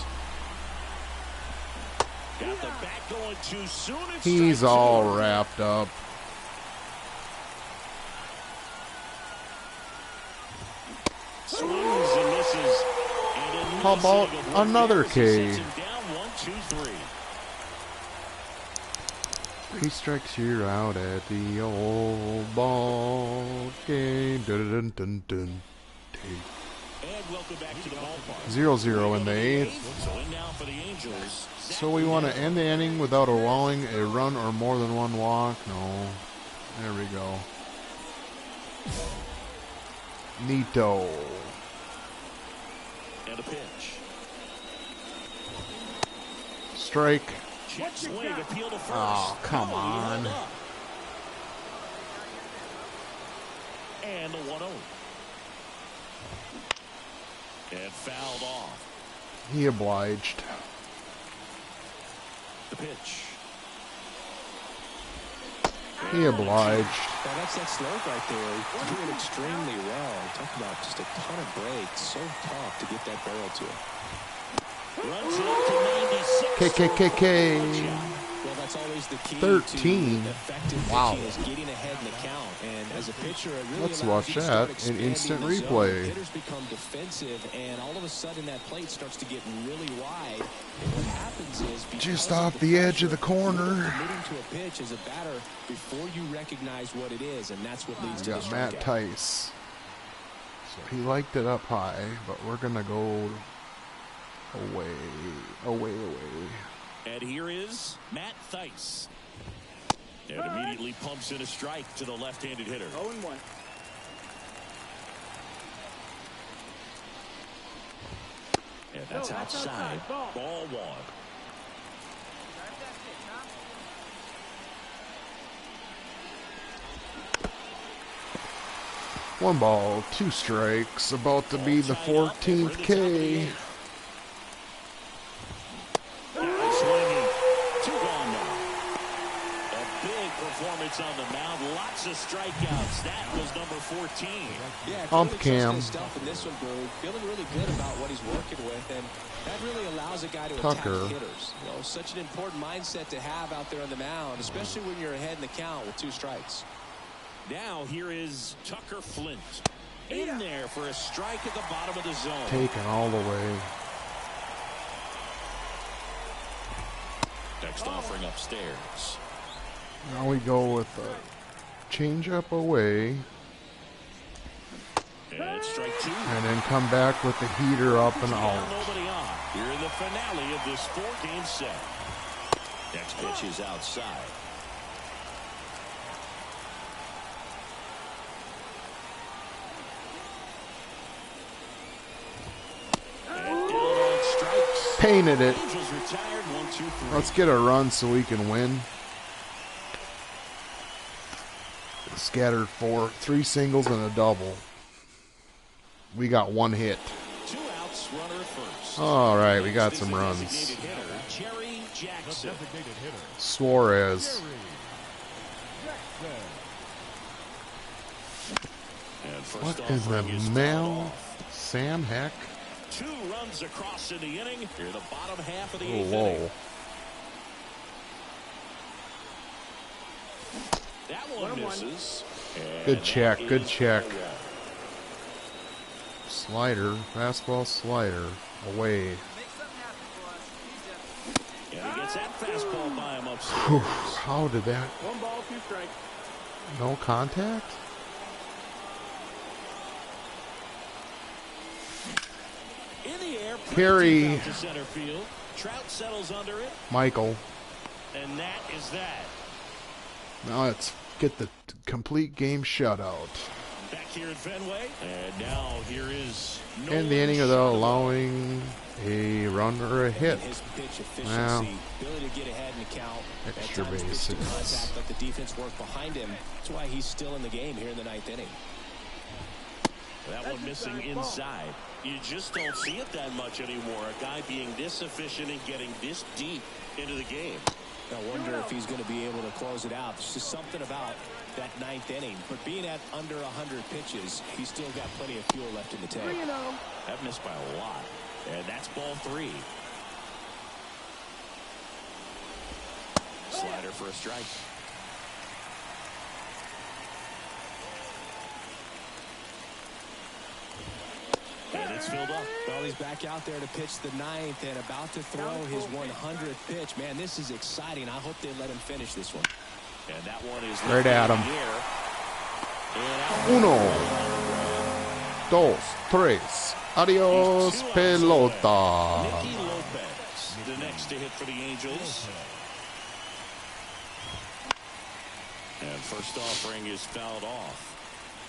Got the bat going too soon. It's He's strike all 2. wrapped up. Swings and misses. And How about another K? Sets him down 1-2-3. 3 strikes, you're out at the old ball game. Dun, dun, dun, dun. And welcome back to the ballpark. 0-0 in the 8th. So in now for the Angels. So we want to end the inning without allowing a run or more than 1 walk? No. There we go. Neato. And a pitch. Strike. Check swing, appeal to first. Oh, come he on. held up. And the 1-0. And fouled off. He obliged. The pitch. He obliged. Now that's that slope right there. He's doing extremely well. Talk about just a ton of breaks. So tough to get that barrel to. Runs it up to 96. KKKK. Well, that's always the key 13. to effective Wow. pitching is getting ahead in the count. And as a pitcher, it really Let's allows watch you to start that in expanding instant the zone. replay. Hitters become defensive, and all of a sudden that plate starts to get really wide. And what happens is Just because off of the edge of the pressure, you're corner. committing to a pitch as a batter before you recognize what it is, and that's what leads We to the got Matt strikeout. Tice. So he liked it up high, but we're going to go away. And here is Matt Thice. And immediately pumps in a strike to the left-handed hitter. 0-1. And that's outside. Ball 1. 1 ball, 2 strikes. About to be the 14th K. Swinging. 2 gone now. A big performance on the mound. Lots of strikeouts. That was number 14. Yeah, Hump cam. Stuff in this one, Boog. Feeling really good about what he's working with, and that really allows a guy to Tucker. attack hitters. You know, such an important mindset to have out there on the mound, especially when you're ahead in the count with 2 strikes. Now here is Tucker Flint. In there for a strike at the bottom of the zone. Taken all the way. Next offering upstairs. Now we go with the changeup away. And strike 2. And then come back with the heater up and out. Nobody on. Here in the finale of this 4-game set. Next pitch is outside. Painted it. Angels retired. 1, 2, 3. Let's get a run so we can win. Scattered 3 singles and a double. We got 1 hit. 2 outs, runner at first. All right, we got some runs. Jerry Jackson. Suarez. And first What is the offering is mail? Sam Heck? 2 runs across in the inning. Here the bottom half of the Oh, 8th whoa. inning. That one misses. Good check, good check. Slider, fastball slider, away. Make something happen for us. Easy. And he gets that fastball by him Whew, upstairs. how did that? 1 ball, 2 strikes. No contact? In the air, Carry. deep out to center field. Trout settles under it, Michael. and that is that. Now let's get the complete game shutout. Back here at Fenway, and now here is In the inning without allowing a run or a hit. His pitch efficiency, Wow. ability to get ahead in the count. Extra At times, pitch base to hits. contact, let the defense work behind him. That's why he's still in the game here in the 9th inning. that one missing inside. You just don't see it that much anymore. A guy being this efficient and getting this deep into the game. I wonder if he's going to be able to close it out. There's just something about that 9th inning. But being at under 100 pitches, he's still got plenty of fuel left in the tank. That missed by a lot. And that's ball 3. Slider for a strike. And it's filled up. Well, he's back out there to pitch the 9th and about to throw his 100th pitch. Man, this is exciting. I hope they let him finish this one. And that one is Right at him. Uno, dos, tres. Adios, pelota. Nicky Lopez, the next to hit for the Angels. And first offering is fouled off.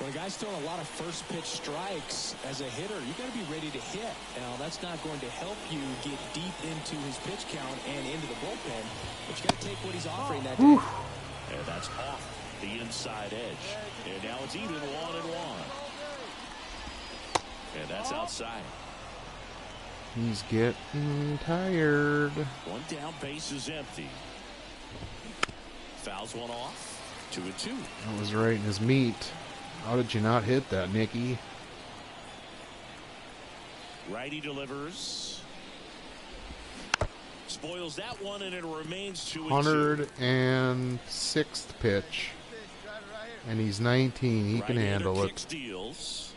When a guy's throwing a lot of first pitch strikes as a hitter, you got to be ready to hit. Now, that's not going to help you get deep into his pitch count and into the bullpen, but you got to take what he's offering that day. And that's off the inside edge. And now it's even 1-1. And that's outside. He's getting tired. One down, base is empty. Fouls one off. 2-2. That was right in his meat. How did you not hit that, Nicky? Righty delivers. Spoils that one, and it remains 2-2. 106th pitch. And he's 19. He can handle it. Steals.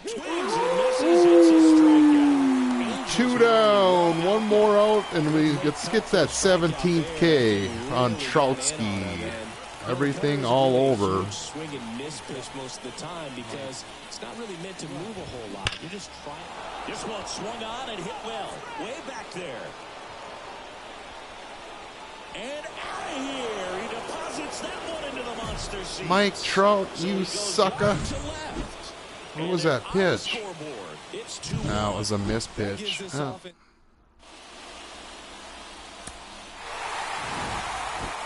Swings and misses. It's a strikeout. 2 down. 1 more out, and we gets that 17th K on Trotsky. Everything all over. Swing and miss pitch most of the time because it's not really meant to move a whole lot. You're just trying. This one swung on and hit well. Way back there. And out of here. He deposits that one into the monster seat. Mike Trout, So you he goes sucker. yard to left. What was And that on the pitch? scoreboard, it's 2-1. That was a missed That pitch. gives this Oh. offense-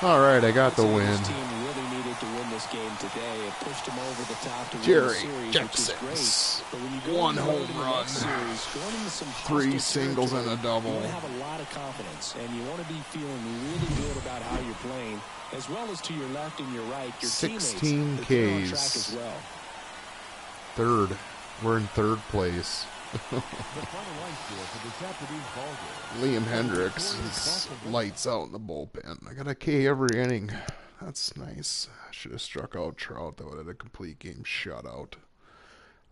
All right, I got the win. This team really needed to win this this game today. It pushed him over the top to win the Jerry series, Jackson. which is great. But when you go 1 on the road home in the run, next series, going into some 3 hostile singles and a territory, double. you want to have a lot of confidence, and you want to be feeling really good about how you're playing, as well as to your left and your right, your 16 teammates, they're on track Ks. as well. Third. We're in third place. The final line score for this afternoon's ball game. Liam Hendricks is lights out in the bullpen. I got a K every inning. That's nice. I should have struck out Trout. That would have had a complete game shutout.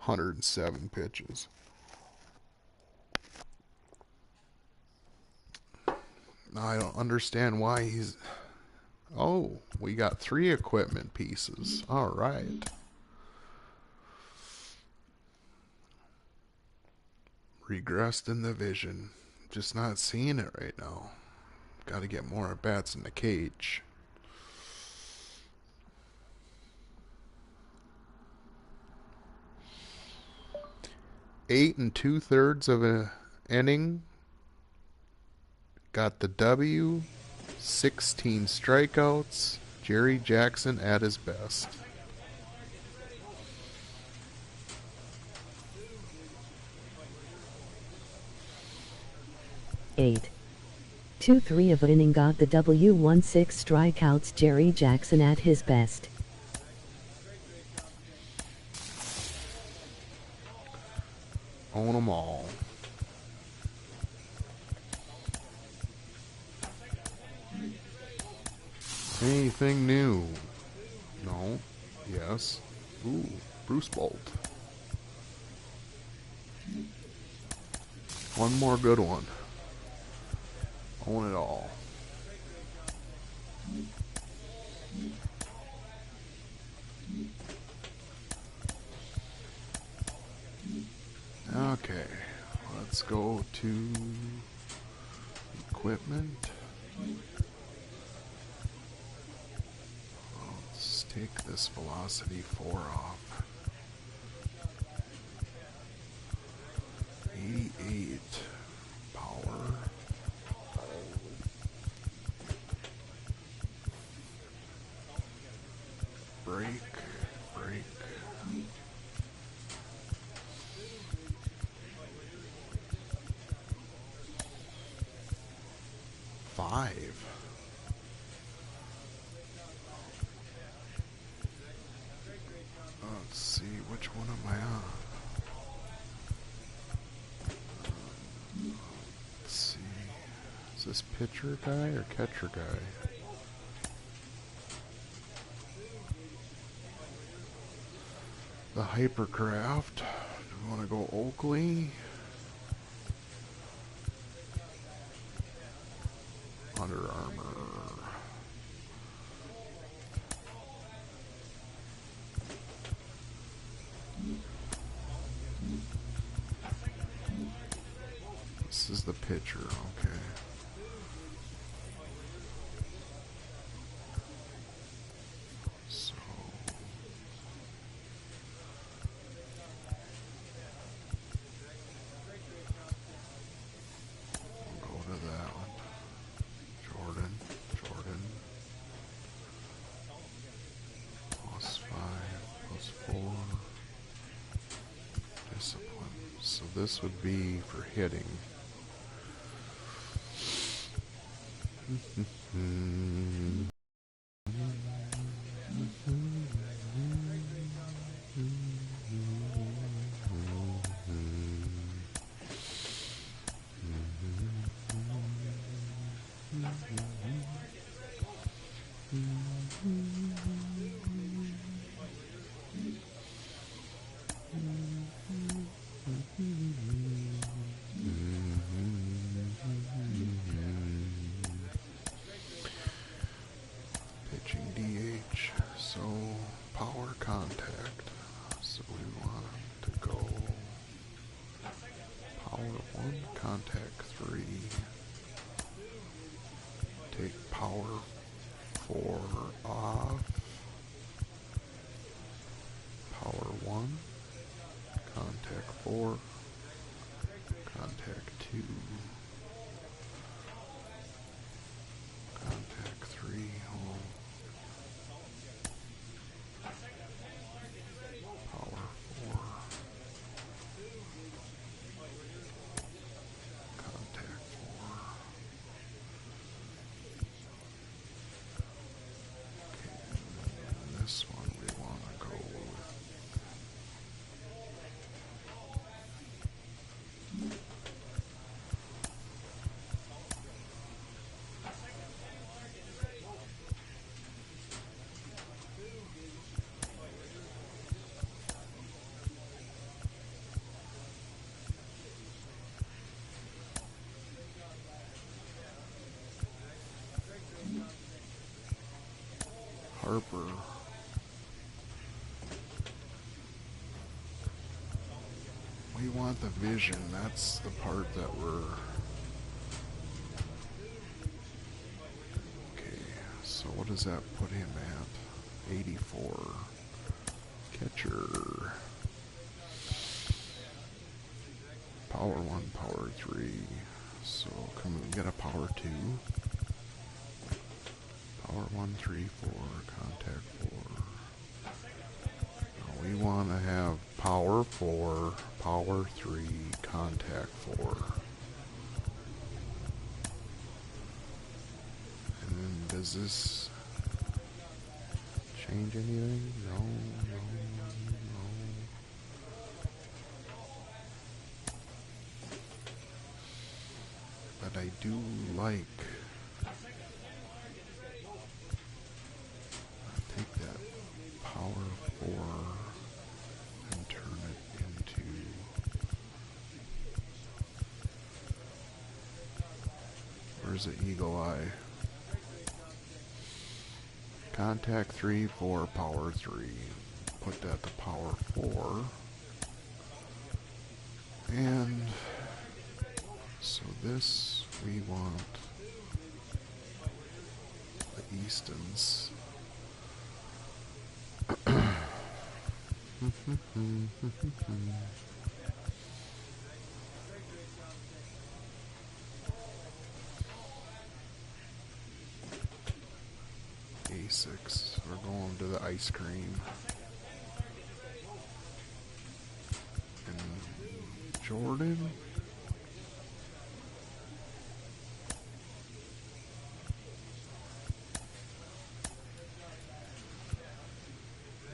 107 pitches. Now I don't understand why he's... Oh, we got 3 equipment pieces. All right. Regressed in the vision. Just not seeing it right now. Got to get more at bats in the cage. Eight and 2/3 of an inning. Got the W. 16 strikeouts. Jerry Jackson at his best. Eight. 2-3 of an inning got the W. 1-6 strikeouts. Jerry Jackson at his best. Own them all. Anything new? No. Yes. Ooh, Bruce Bolt. One more good one. Own it all. Okay, let's go to equipment. Let's take this velocity 4 off. 88 power. Break. 5. Let's see, which one am I on? Let's see. Is this pitcher guy or catcher guy? The Hypercraft. Do we want to go Oakley? Under Armour. This is the pitcher, okay. So we'll go to that one. Jordan. +5, +4. Discipline. So this would be for hitting. Pitching DH, so power contact. So we want to go power 1, contact 3. Take power 4 off. Power 1, contact 4, contact 2. Contact 3 home. sharper. We want the vision. That's the part that we're... Okay, so what does that put him at? 84. Catcher. Power 1, power 3. So can we get a power 2? Power 1, 3, 4, contact 4. Now we want to have power 4, power 3, contact 4. And then does this change anything? No, no, no. But I do like... take that power 4 and turn it into... Where's the eagle eye? Contact 3, 4, power 3. Put that to power 4. And so this we want the Eastons. A6. We're going to the ice cream. And Jordan.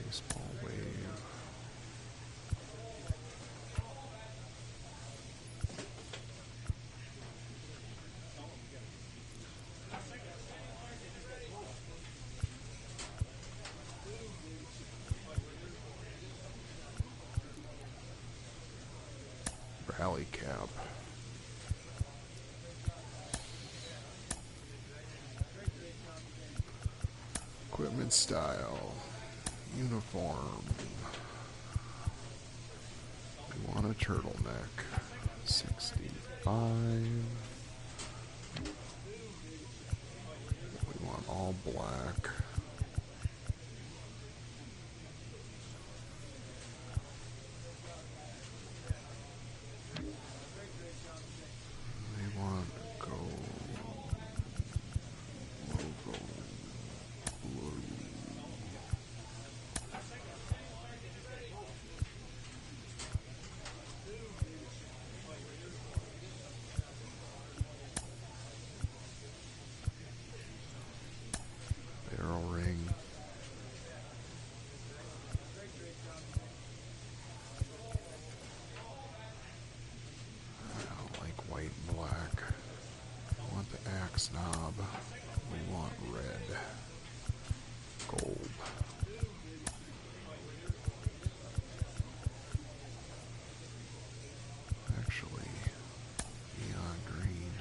Baseball wave. Rally cap. Equipment style. Uniform. We want a turtleneck. 65. We want all black. They want gold. Logo. Blue. Barrel ring. I don't like white and black. I want the axe knob. We want red. Gold. Actually, neon green.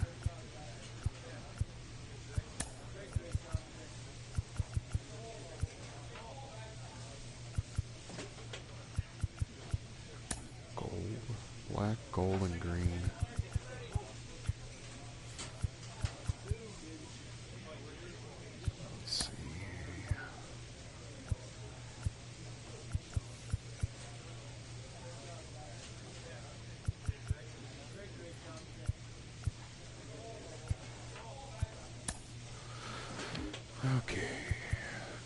Gold, black, gold, and green. Let's see. Okay,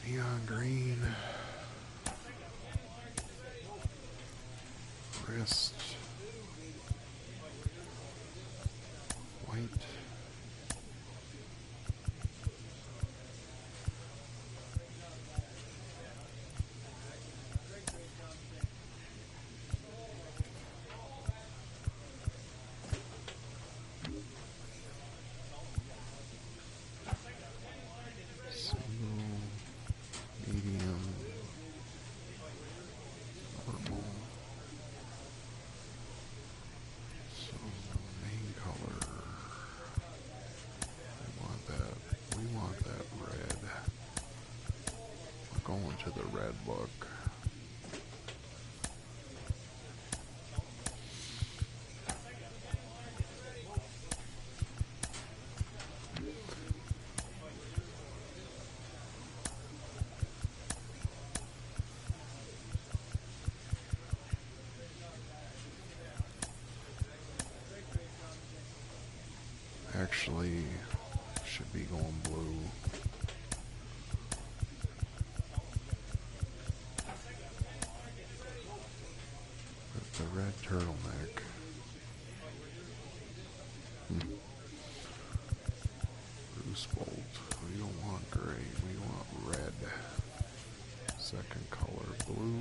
neon green. Wrist. White. Single, medium, normal. going to the red book. Actually, should be going blue. With the red turtleneck. Bruce Bolt. We don't want gray, we want red. Second color, blue.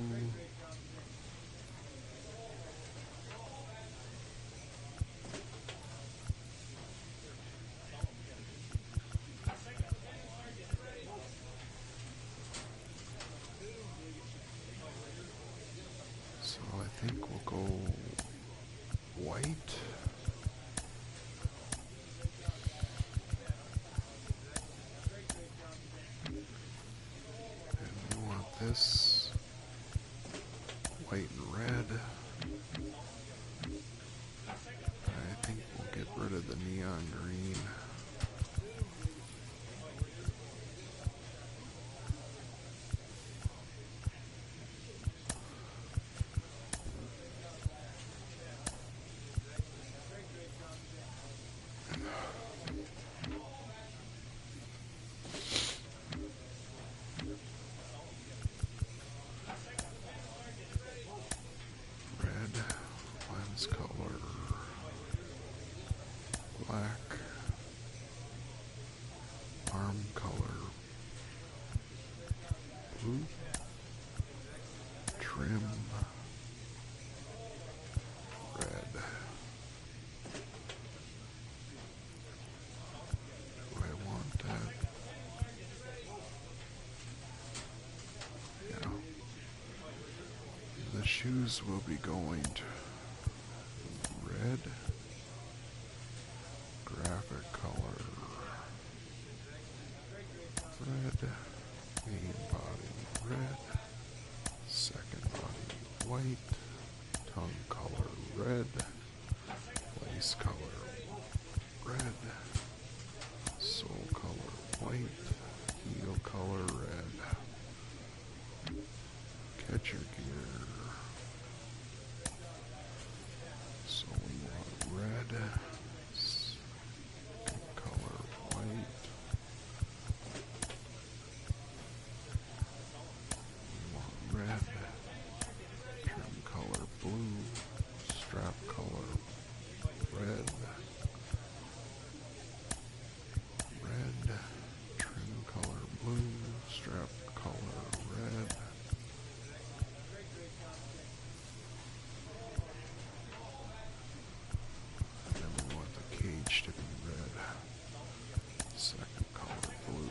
So I think we'll go white. And we want this white and red. I think we'll get rid of the neon green. Red, lens color, black, arm color, blue, trim, red. Do I want that? Yeah. The shoes will be going to red, graphic color, red, main body red, second body white, tongue color red, lace color red, sole color white, heel color red, catcher gear. So we want red, color white. We want red, trim color blue, strap color red, red, trim color blue, strap color red. Then we want the cage to be red. Second color blue.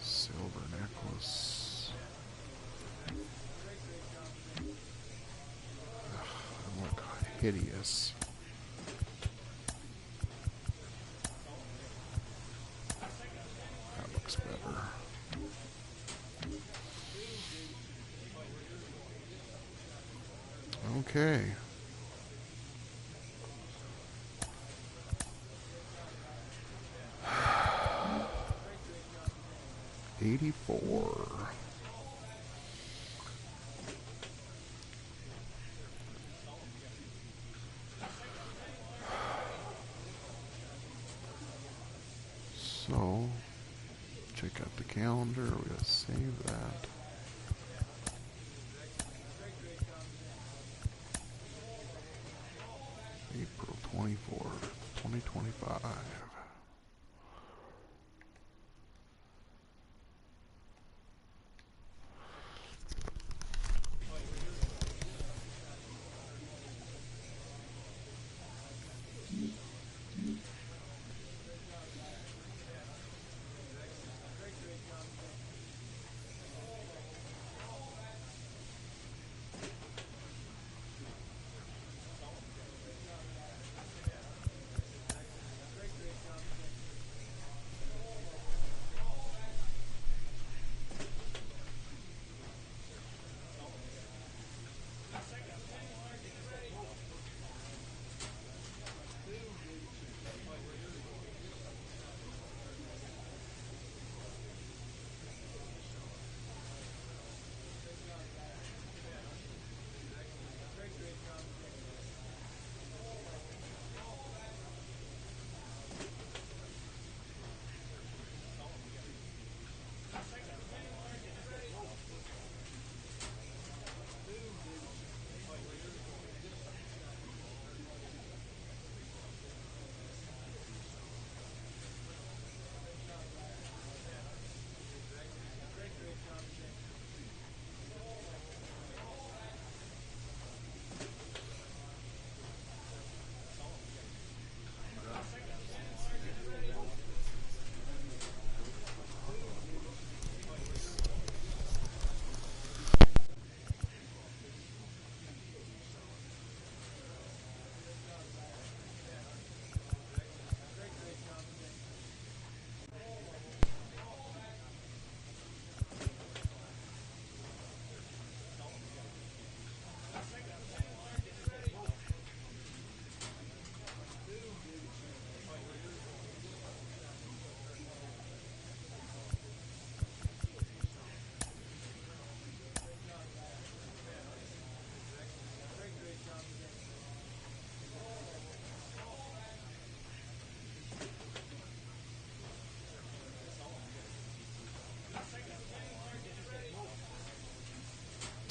Silver necklace. Ugh, I look hideous. That looks better. Okay. '84. So, check out the calendar. We gotta save that. April 24th, 2025.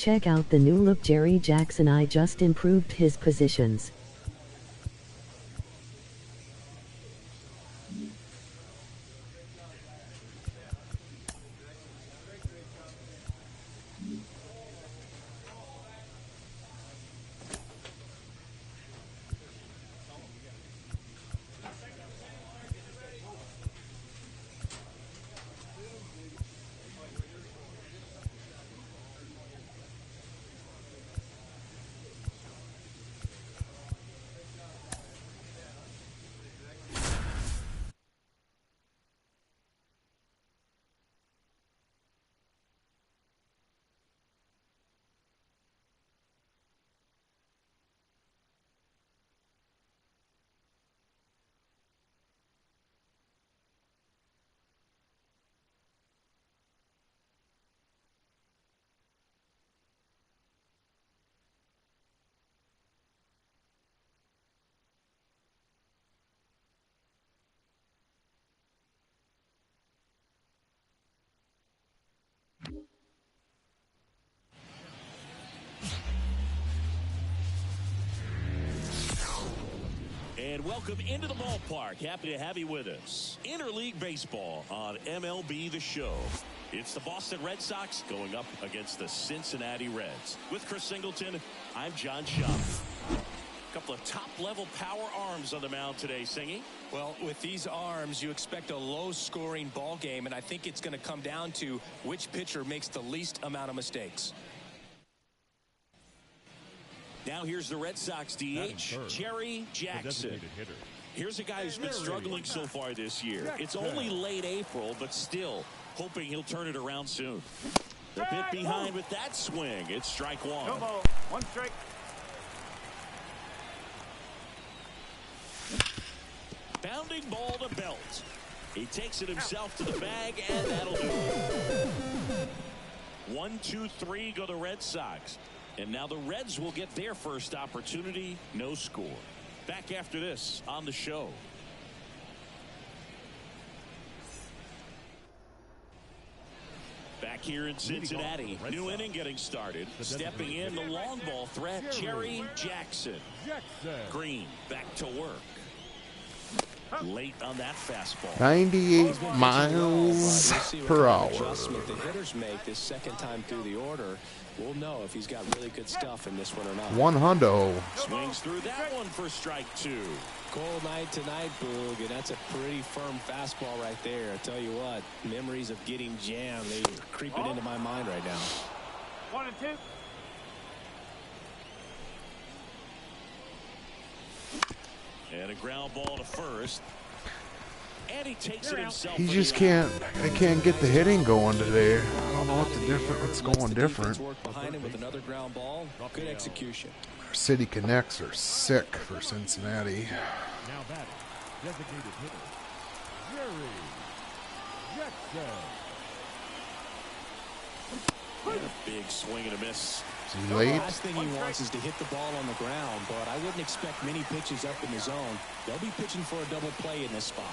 Check out the new look Jerry Jackson. I just improved his positions. And welcome into the ballpark. Happy to have you with us. Interleague Baseball on MLB The Show. It's the Boston Red Sox going up against the Cincinnati Reds. With Chris Singleton, I'm John Schaub. A couple of top-level power arms on the mound today, Singy. Well, with these arms, you expect a low-scoring ball game, and I think it's going to come down to which pitcher makes the least amount of mistakes. Now here's the Red Sox DH, Jerry Jackson. Here's a guy who's been struggling so far this year. It's only late April, but still hoping he'll turn it around soon. The bit behind with that swing. It's strike one. One strike. Bounding ball to Belt. He takes it himself to the bag, and that'll do it. 1-2-3 go the Red Sox. And now the Reds will get their first opportunity. No score. Back after this on the show. Back here in Cincinnati. New inning getting started. Stepping in the long ball threat, Jerry Jackson. Green back to work. Late on that fastball. 98 miles per hour. Adjustment the hitters make this second time through the order. We'll know if he's got really good stuff in this one or not. One hundo. Swings through that one for strike two. Cold night tonight, Boog, and that's a pretty firm fastball right there. I tell you what, memories of getting jammed, they're creeping into my mind right now. 1-2. And a ground ball to first. And he takes it himself. He just can't. I can't get the hitting going today. I don't know what's going different. Work behind him with another ground ball. Good execution. Our City Connects are sick for Cincinnati. Now batting, designated hitter, Jerry Jackson. And a big swing and a miss. Is he late? The last thing he wants is to hit the ball on the ground, but I wouldn't expect many pitches up in the zone. They'll be pitching for a double play in this spot.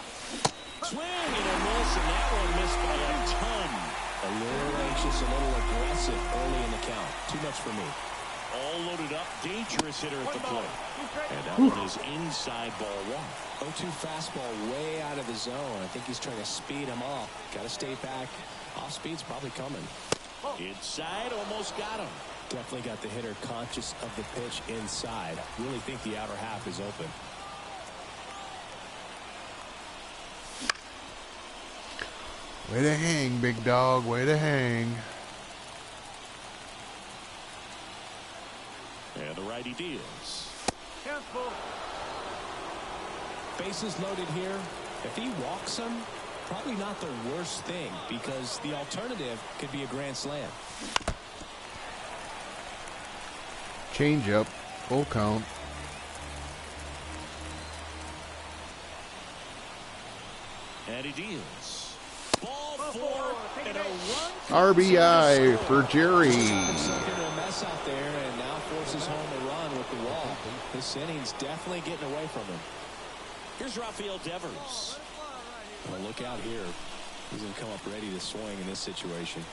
Swing and a miss, and that one missed by a ton. A little anxious, a little aggressive early in the count. Too much for me. All loaded up, dangerous hitter at the plate. And that one is inside ball one. 0-2 fastball way out of the zone. I think he's trying to speed him off. Got to stay back. Off speed's probably coming. Inside, almost got him. Definitely got the hitter conscious of the pitch inside. Really think the outer half is open. Way to hang, big dog. Way to hang. And the righty deals. Cancel. Bases loaded here. If he walks him, probably not the worst thing, because the alternative could be a grand slam. Change up. Full count. And he deals. Ball four and a run. RBI for Jerry. Himself into a mess out there and now forces home a run with the wall. This inning's definitely getting away from him. Here's Rafael Devers. Well, look out here. He's going to come up ready to swing in this situation.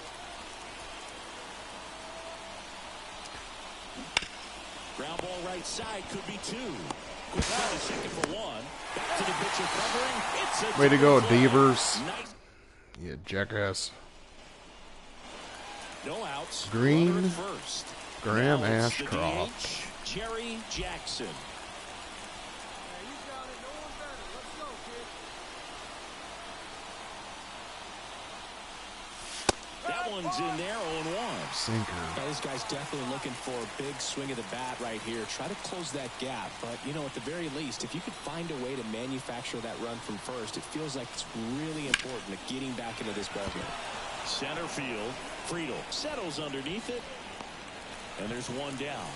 right side could be two. Quick run, second for one. Back to the pitcher covering. It's a Way to go, double play. Devers. Nice. You jackass. No outs. Green, Runner at first. Graham Now it's the Ashcroft. DH, Jerry Jackson. Yeah, you got it. No one better. Let's go, kid. That one's in there, 0-1. Sinker. Now, this guy's definitely looking for a big swing of the bat right here. Try to close that gap. But, you know, at the very least, if you could find a way to manufacture that run from first, it feels like it's really important to getting back into this ballgame. Center field. Friedel settles underneath it. And there's one down.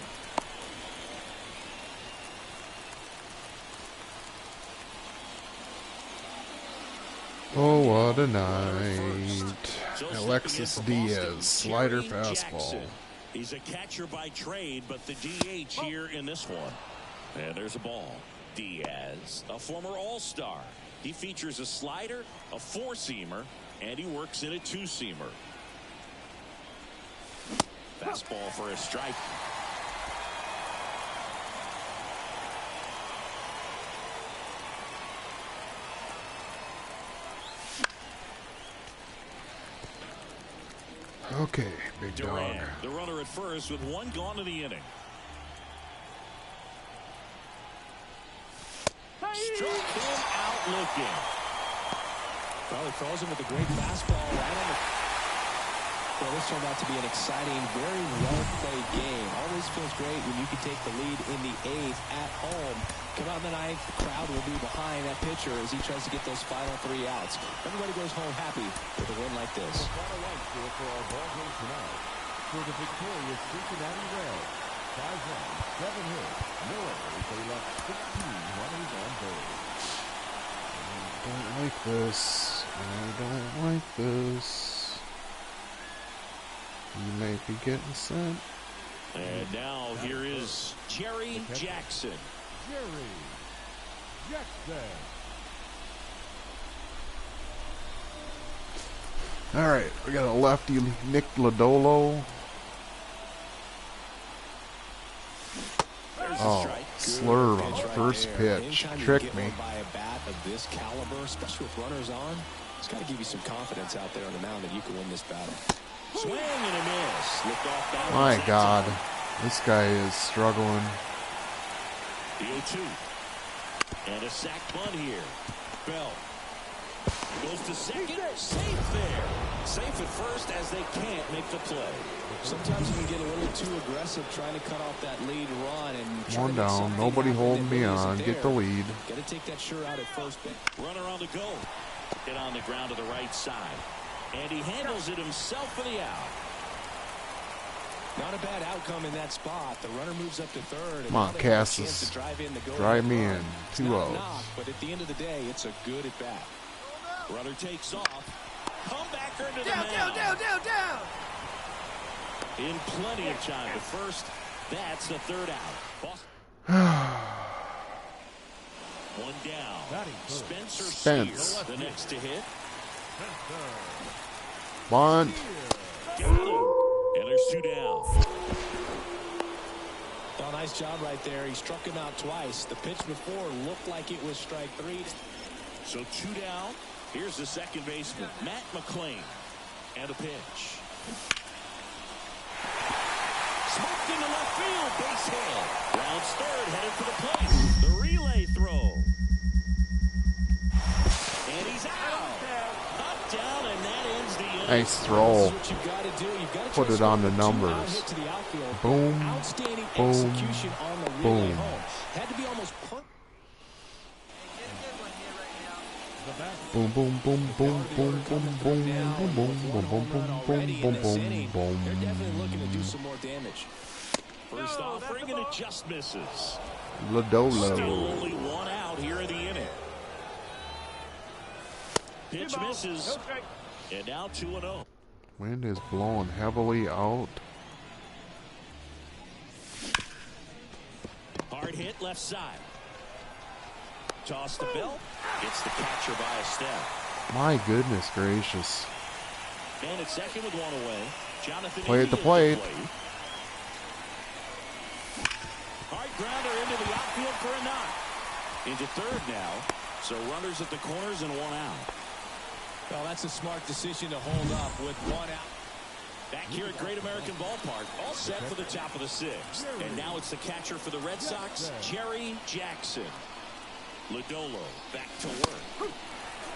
Oh, what a night. Alexis Diaz, slider fastball. He's a catcher by trade, but the DH here in this one. And there's a ball. Diaz, a former All-Star. He features a slider, a four-seamer, and he works in a two-seamer. Fastball for a strike. Okay, big dog. Duran, the runner at first with one gone in the inning. Struck him out looking. Well, he throws him with a great fastball right on the... Well, this turned out to be an exciting, very well-played game. Always feels great when you can take the lead in the eighth at home. Come out in the ninth, the crowd will be behind that pitcher as he tries to get those final 3 outs. Everybody goes home happy with a win like this. Final right score for our ball game tonight. For the victorious Cincinnati Reds, 5 runs, 7 hits, no errors. They left 16 runners on base. I don't like this. I don't like this. You might be getting sent. And now here is Jerry Jackson. Jerry Jackson. All right, we got a lefty, Nick Lodolo. Oh, slurve on the first pitch. Tricked me. By a bat of this caliber, especially with runners on, it's got to give you some confidence out there on the mound that you can win this battle. Swing and a miss. Lift off balance. My God, this guy is struggling. The 0-2. And a sac bunt here. Bell goes to second. Safe there. Safe at first as they can't make the play. Sometimes you can get a little too aggressive trying to cut off that lead run and One down, nobody holding me on. Get the lead. Got to take that sure out at first base. Runner on the go. Hit on the ground to the right side. And he handles it himself for the out. Not a bad outcome in that spot. The runner moves up to third. Come on, Cassis. Drive me in. 2-0. But at the end of the day, it's a good at bat. Runner takes off. Comebacker into the Down, mound. down. In plenty of time to first. That's the third out. One down. Spencer Steer, the next to hit. Bunt. Got him. And there's 2 down. Well, nice job right there. He struck him out twice. The pitch before looked like it was strike 3. So 2 down. Here's the second baseman, Matt McClain. And a pitch. Smoked into left field. Base hit. Rounds third, headed for the plate. The relay throw. And he's out. Up, down, and that ends the inning. Nice throw. Put it on the numbers. Boom, boom, boom. Had to be almost perfect. Boom, boom, boom, boom, boom, boom, boom, boom, boom, boom, boom, boom, boom, boom, boom, boom. They're definitely looking to do some more damage. First offering, and it just misses. Still Lodolo. only 1 out here in the inning. Pitch misses. And now 2-0. Wind is blowing heavily out. Hard hit left side. Toss the belt. Gets the catcher by a step. My goodness gracious. And at second with 1 away. Jonathan Play at the India plate. Hard grounder into the outfield for a knock. Into third now. So runners at the corners and one out. Well, that's a smart decision to hold up with one out. Back here at Great American Ballpark, all set for the top of the sixth. And now it's the catcher for the Red Sox, Jerry Jackson. Lodolo back to work.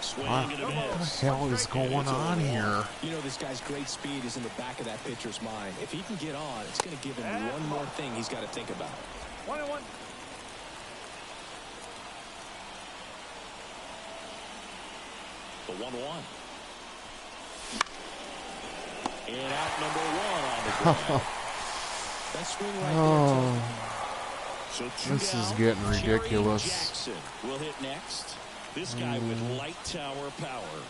Swing and a miss. What the hell is going on here? You know, this guy's great speed is in the back of that pitcher's mind. If he can get on, it's going to give him one more thing he's got to think about. 1-1. The 1-1. And out number one on the ground. That swing right there. So This is getting ridiculous. Jerry Jackson will hit next. This guy with light tower power.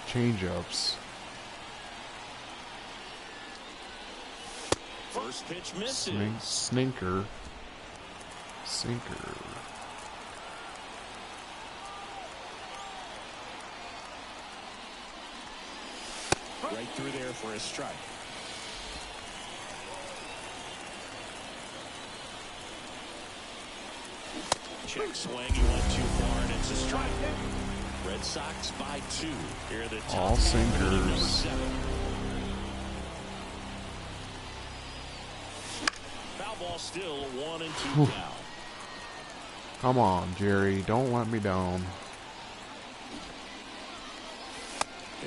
Change-ups. First pitch misses. Sinker. Right through there for a strike. Check swing. He went too far, and it's a strike. Red Sox by 2. Here are the top All sinkers. 7. Foul ball still 1-2 down. Come on, Jerry. Don't let me down.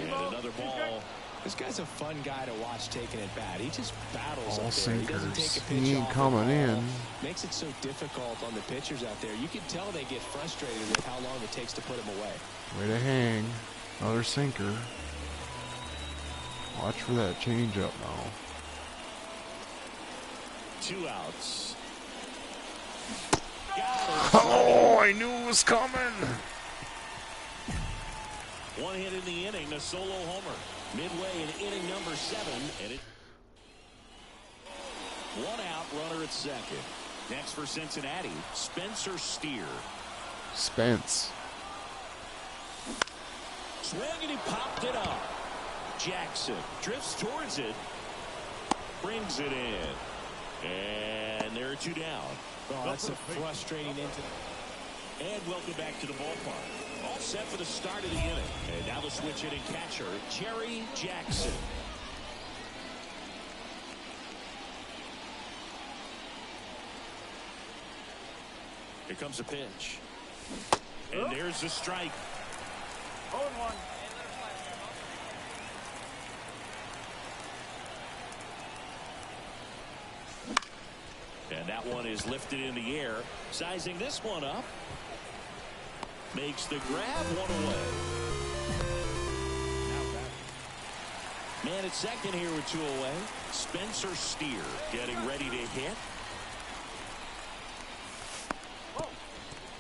And another ball. This guy's a fun guy to watch taking at bat. He just battles All up there. He doesn't sinkers. take a pitch He ain't off coming the ball. in. Makes it so difficult on the pitchers out there. You can tell they get frustrated with how long it takes to put him away. Way to hang. Another sinker. Watch for that change-up now. 2 outs. Oh, I knew it was coming. 1 hit in the inning, a solo homer. Midway in inning number 7, and it 1 out, runner at second. Next for Cincinnati, Spencer Steer. Spence. Swing and he popped it up. Jackson drifts towards it, brings it in, and there are 2 down. Oh, that's a frustrating inning. And welcome back to the ballpark. All set for the start of the inning. And now the switch hitting catcher, Jerry Jackson. Here comes a pitch. And there's the strike. 0-1. And that one is lifted in the air. Sizing this one up. Makes the grab, 1 away. Man at second here with 2 away. Spencer Steer getting ready to hit.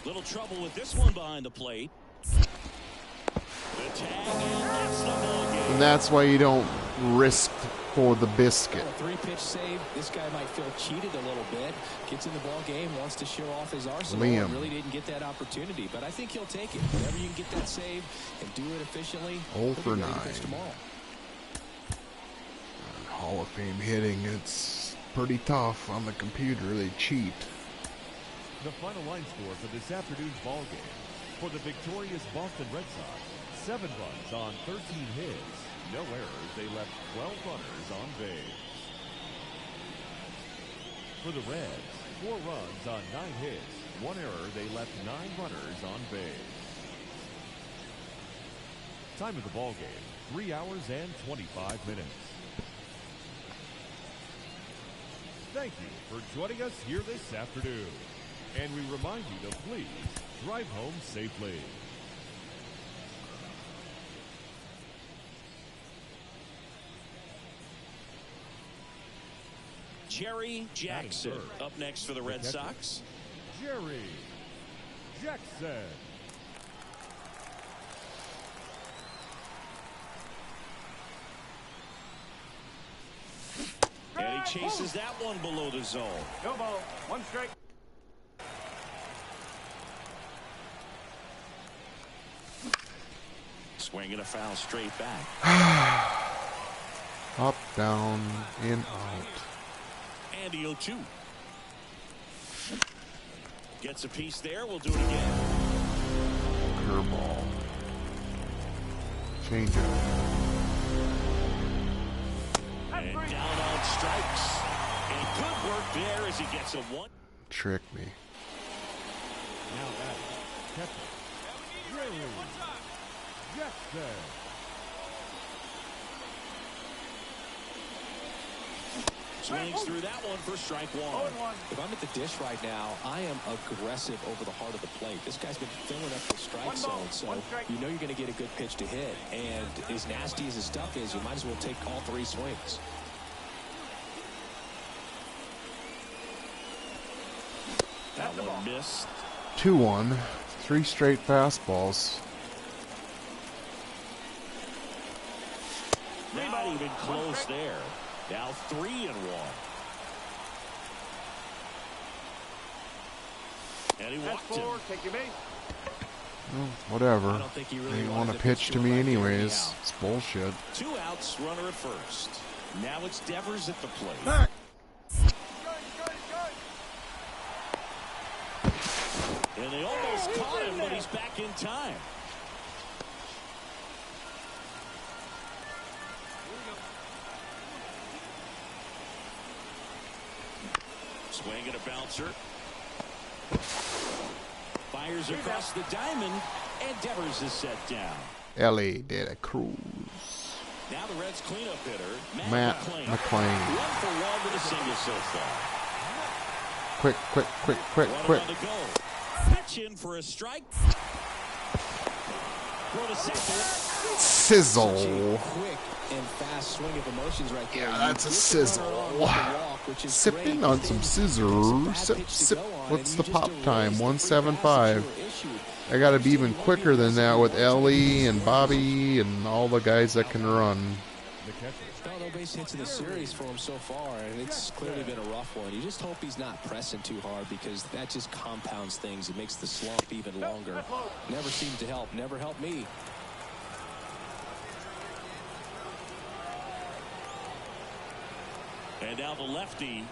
Little trouble with this one behind the plate. The tag, and that's the ball game. And that's why you don't risk for the biscuit. A 3-pitch save. This guy might feel cheated a little bit. Gets in the ball game, wants to show off his arsenal. Liam. Really didn't get that opportunity, but I think he'll take it. Whenever you can get that save and do it efficiently, 0 for 9. Tomorrow. Hall of Fame hitting, it's pretty tough on the computer. They cheat. The final line score for this afternoon's ball game. For the victorious Boston Red Sox, 7 runs on 13 hits. No errors. They left 12 runners on base. For the Reds, 4 runs on 9 hits. 1 error. They left 9 runners on base. Time of the ball game, 3 hours and 25 minutes. Thank you for joining us here this afternoon. And we remind you to please drive home safely. Jerry Jackson up next for the Red Sox. Jerry Jackson. And he chases that one below the zone. No ball. 1 strike. Swinging a foul straight back. Up, down, in, out. And the 0-2. Gets a piece there. We'll do it again. Curveball. Change it. And down on strikes. And good work there as he gets a one. Trick me. Now that catcher. Jackson. Swings through that one for strike one. If I'm at the dish right now, I am aggressive over the heart of the plate. This guy's been filling up the strike zone, so you know you're going to get a good pitch to hit. And as nasty as his stuff is, you might as well take all three swings. That one missed. 2-1. 3 straight fastballs. Not even close there. Now 3-1. And he walked him. Well, whatever. I don't think he really They wanted want to to pitch to me right here anyways. anyhow. It's bullshit. 2 outs, runner at first. Now it's Devers at the plate. And they almost caught him, but he's back in time. Swing and a bouncer. Fires across the diamond, and Devers is set down. Ellie did a cruise. Now the Reds cleanup hitter, Matt McClain. McClain. 1-for-1 with a single so far. Quick. One on the go. Pitch in for a strike. Throw to second. Sizzle. Quick and fast swing of emotions right there. Yeah, that's a You get the sizzle. runner on with the walk, which is Sipping great, on but some then scissors. it's a Sip, bad pitch to sip. go on, What's and the you pop just time? erase the free pass that 175. you were issued. I gotta be even quicker than that with Ellie and Bobby and all the guys that can run. The catcher. No base hits in the series for him so far, and it's clearly been a rough one. You just hope he's not pressing too hard because that just compounds things. It makes the slump even longer. Never seemed to help. Never helped me. And now the lefty.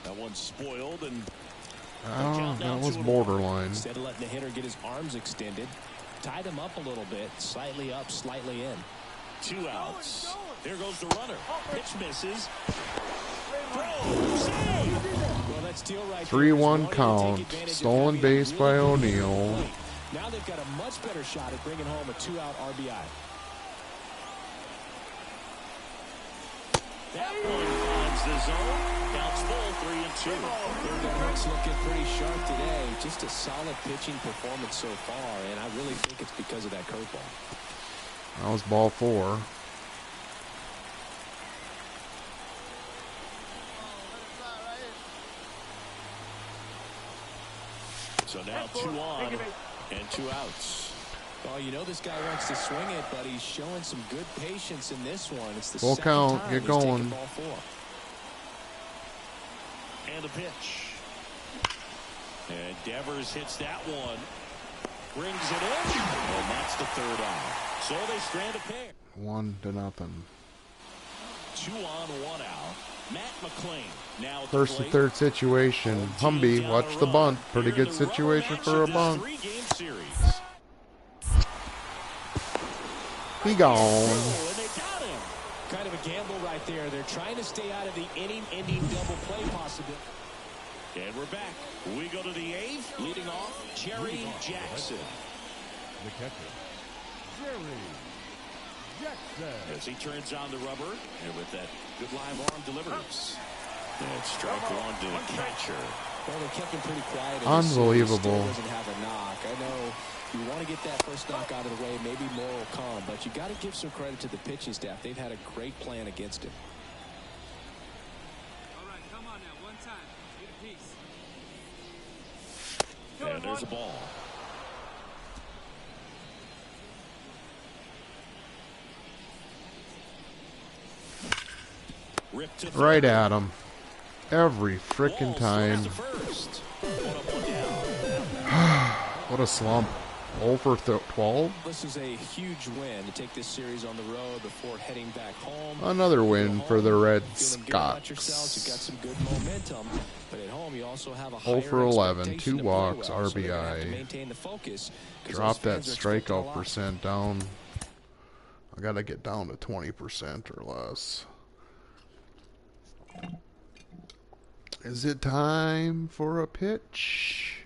That one's spoiled, and Oh, that was borderline. Instead of letting the hitter get his arms extended, tied him up a little bit, slightly up, slightly in. 2 outs. There goes the runner. Pitch misses. Throw. Save. Well, that steal right 3-1 count. Stolen base by O'Neill. Now they've got a much better shot at bringing home a 2-out RBI. That one finds the zone. Counts full, 3-2. That hook's looking pretty sharp today. Just a solid pitching performance so far, and I really think it's because of that curveball. That was ball 4. So now 2 on and 2 outs. Oh, you know this guy wants to swing it, but he's showing some good patience in this one. It's the Full second count. time Get he's taken going. ball 4. And a pitch. And Devers hits that one. Brings it in. And that's the 3rd out. So they strand a pair. 1-0. 2 on, 1 out. Matt McClain now at the First and plate. third situation. Humby, watch the bunt. Pretty good situation for a bunt. 3-game series. He gone. Oh, and they got him. Kind of a gamble right there. They're trying to stay out of the inning-ending double play possibility. And we're back. We go to the 8th. Leading off, Jerry Jackson. The catcher. Jerry Jackson. As he turns on the rubber, and with that good live arm delivers. And strike 1 to the catcher. Well, they kept him pretty quiet. Unbelievable. Still doesn't have a knock. I know you want to get that first knock out of the way. Maybe more will come, but you got to give some credit to the pitching staff. They've had a great plan against him. All right, come on now, one time. Get a piece. And there's a ball. Ripped to third. Right at him. Every frickin' time. What a slump. 0 for 12. This is a huge win to take this series on the road before heading back home. Another win for the Red Feeling good about yourselves. Sox. You got some good momentum, but at home you also have a 0 for higher 11, expectation 2 to play walks, well, so they're gonna have to RBI. maintain the focus, 'cause Drop those that fans are expecting a strikeout lot. percent down. I gotta get down to 20% or less. Is it time for a pitch?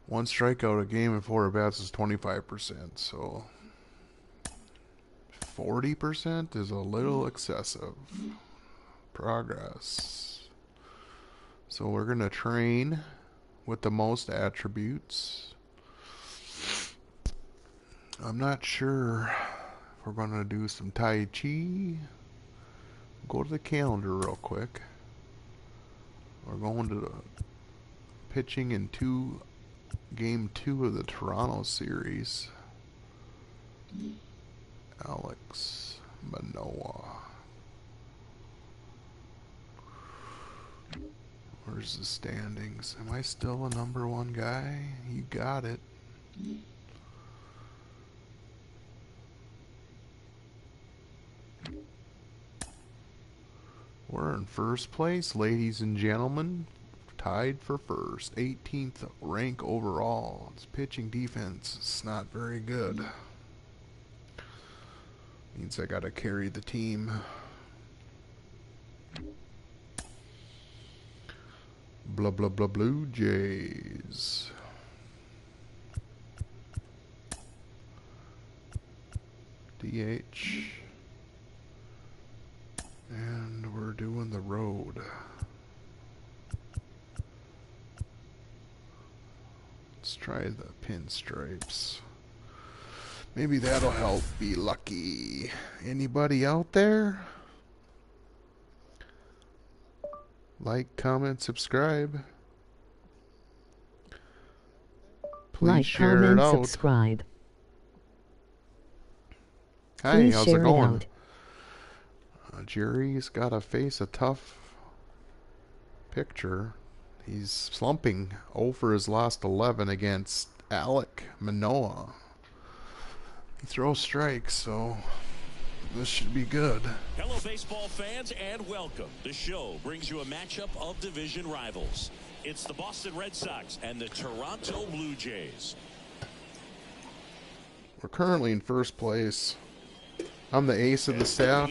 1 strikeout a game and 4 at-bats is 25%, so 40% is a little excessive. Progress. So we're going to train with the most attributes. I'm not sure if we're going to do some Tai Chi. Go to the calendar real quick. We're going to the pitching in game 2 of the Toronto series. Alex Manoah. Where's the standings? Am I still a #1 guy? You got it. We're in first place, ladies and gentlemen. Tied for first. 18th rank overall. Its pitching defense is not very good. Means I gotta carry the team. Blah blah blah Blue Jays. DH. And we're doing the road. Let's try the pinstripes. Maybe that'll help be lucky. Anybody out there? Like, comment, subscribe. Please Like, share comment, it out. subscribe. Hi, Please how's it share it going? out. Jerry's got to face a tough picture. He's slumping 0 for his last 11 against Alek Manoah. He throws strikes, so this should be good. Hello, baseball fans, and welcome. The show brings you a matchup of division rivals. It's the Boston Red Sox and the Toronto Blue Jays. We're currently in first place. I'm the ace of the staff,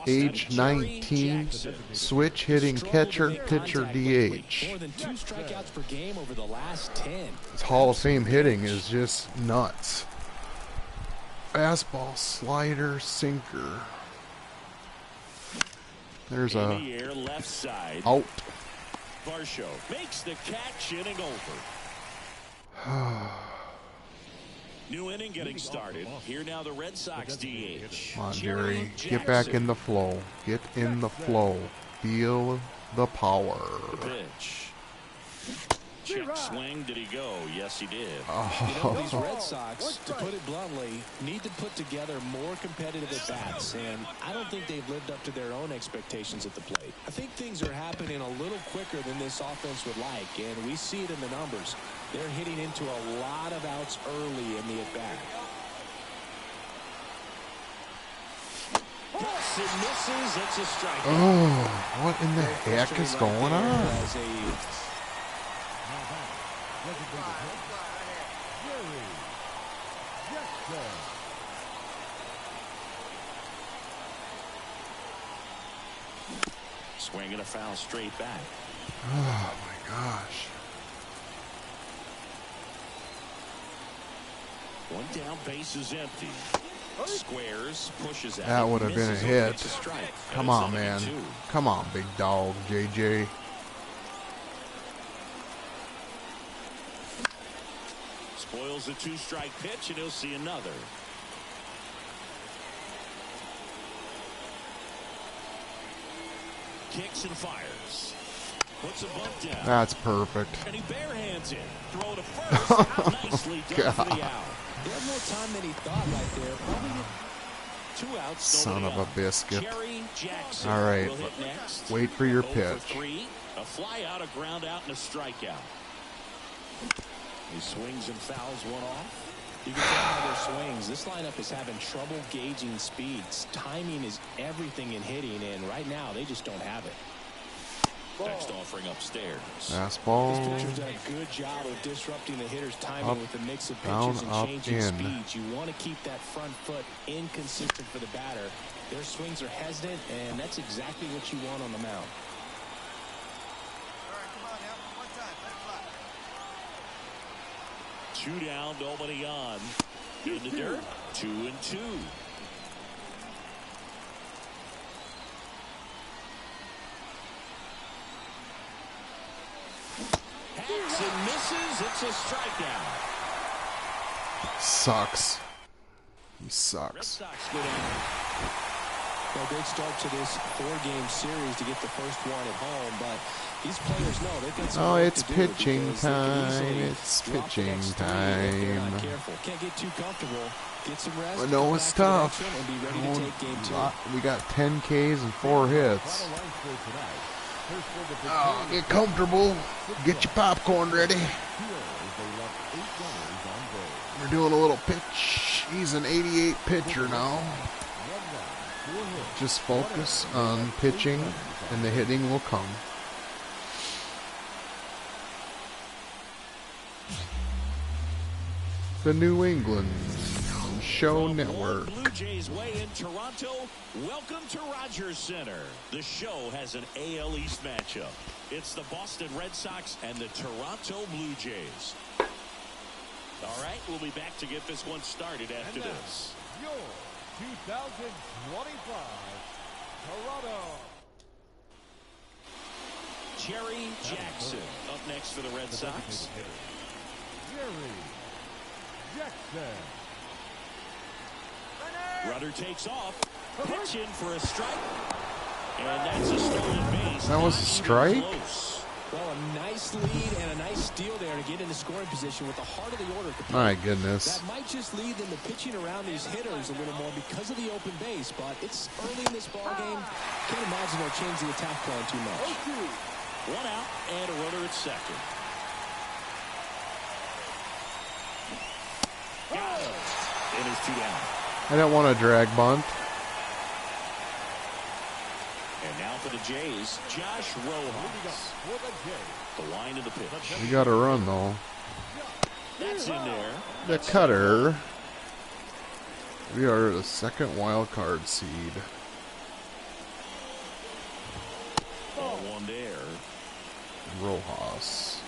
age 19, switch hitting catcher, pitcher DH. More than 2 strikeouts per game over the last 10. His Hall of Fame hitting is just nuts. Fastball, slider, sinker. There's In a the air, left side. out. Varsho makes the catch, inning over. New inning getting started. Here now the Red Sox DH. Come on, Jerry. Get back in the flow. Get in the flow. Feel the power. Pitch. Check swing. Did he go? Yes, he did. You know, these Red Sox, to put it bluntly, need to put together more competitive at-bats, and I don't think they've lived up to their own expectations at the plate. I think things are happening a little quicker than this offense would like, and we see it in the numbers. They're hitting into a lot of outs early in the at-bat. Yes, it misses. It's a strikeout. Oh, what in the heck is going on? Swing and a foul straight back. Oh my gosh. One down, base is empty. Squares, pushes out. That would have been a hit. Takes a strike. Come on, man. Come on, big dog, JJ. Spoils a 2-strike pitch, and he'll see another. Kicks and fires. Puts a bunt down. That's perfect. And he barehands it. Throw to first. Nicely done for the out. They have more time than he thought right there. Probably 2 outs. Son of a biscuit. Jerry Jackson. All right, will hit next. wait for your 0 pitch. for 3, a fly out, a ground out, and a strikeout. He swings and fouls one off. You can tell by their swings, this lineup is having trouble gauging speeds. Timing is everything in hitting, and right now they just don't have it. Next offering upstairs. Fastball. This pitcher's done a good job of disrupting the hitter's timing Up, with the mix of down, pitches and up, changing in. speeds. You want to keep that front foot inconsistent for the batter. Their swings are hesitant, and that's exactly what you want on the mound. All right, come on now. One time. Let it fly. 2 down, nobody on. In the dirt, 2-2. Hacks and misses. It's a strikeout. Sucks. He Red sucks. Sox go down. Well, great start to this 4-game series to get the first one at home, but these players know they've got some Oh, work it's to do pitching because they can easily time. It's drop the pitching next 3 if they're not time. careful. Can't get too comfortable. Get some rest. I know come it's back to the tough. next one and be ready to take game 2. We got 10 Ks and 4 hits. Final line score tonight. First for the Oh, victorious get comfortable. Get your popcorn ready. Steelers, they left 8 runners on base. We're doing a little pitch. He's an 88 pitcher now. 1 run, 4 hits. Just focus on pitching, and the hitting will come. The New England Show From Network. Blue Jays way in Toronto, welcome to Rogers Center. The show has an AL East matchup. It's the Boston Red Sox and the Toronto Blue Jays. All right, we'll be back to get this one started after And now, this. your 2025 Toronto. Jerry Jackson up next for the Red Sox. Jerry Jackson. Rudder takes off, pitch in for a strike, and that's a stolen base. That was a Not even strike? close. Well, a nice lead and a nice steal there to get into scoring position with the heart of the order. My goodness. That might just lead them to pitching around these hitters a little more because of the open base, but it's early in this ball game. Can't imagine they'll change the attack plan too much. 1 out and a runner at second. Got him. And it's 2 down. I don't want to drag bunt. And now for the Jays, Josh Rojas. For the Jays. The line of the pitch. We got to run, though. That's in there. The cutter. We are the second wild card seed. Ball 1 there. Rojas.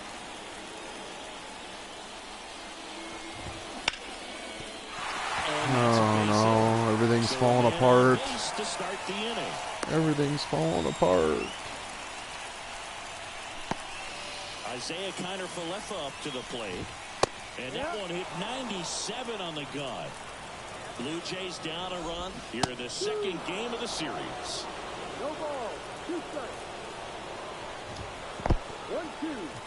And that's a Oh base hit. no, everything's So falling again, apart. base to start the inning. Everything's falling apart. Isaiah Kiner-Falefa up to the plate. And that one hit 97 on the gun. Blue Jays down a run here in the second game of the series. No ball. 2 strikes.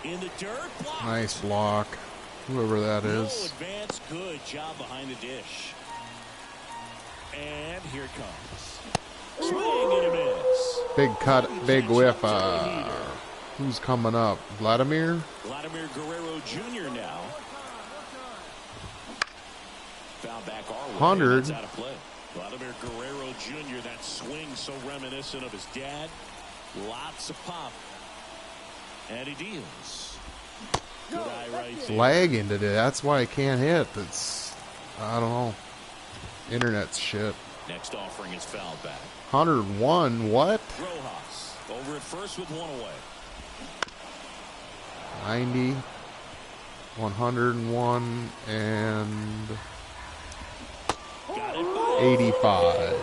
1-2. In the dirt, blocked. Nice block. Whoever that No is. advance, good job behind the dish. And here it comes. Swing and a miss. Big cut, big whiff. Joey Heater. Who's coming up? Vladimir? Vladimir Guerrero Jr. now. Foul back our way. 100. That's out of play. Vladimir Guerrero Jr. That swing so reminiscent of his dad. Lots of pop. And he deals. Good eye right there. Lagging today. That's why I can't hit. It's, I don't know. Internet's shit. Next offering is fouled back. 101. What? Rojas over at first with 1 away. 90. 101. And Got it by 85.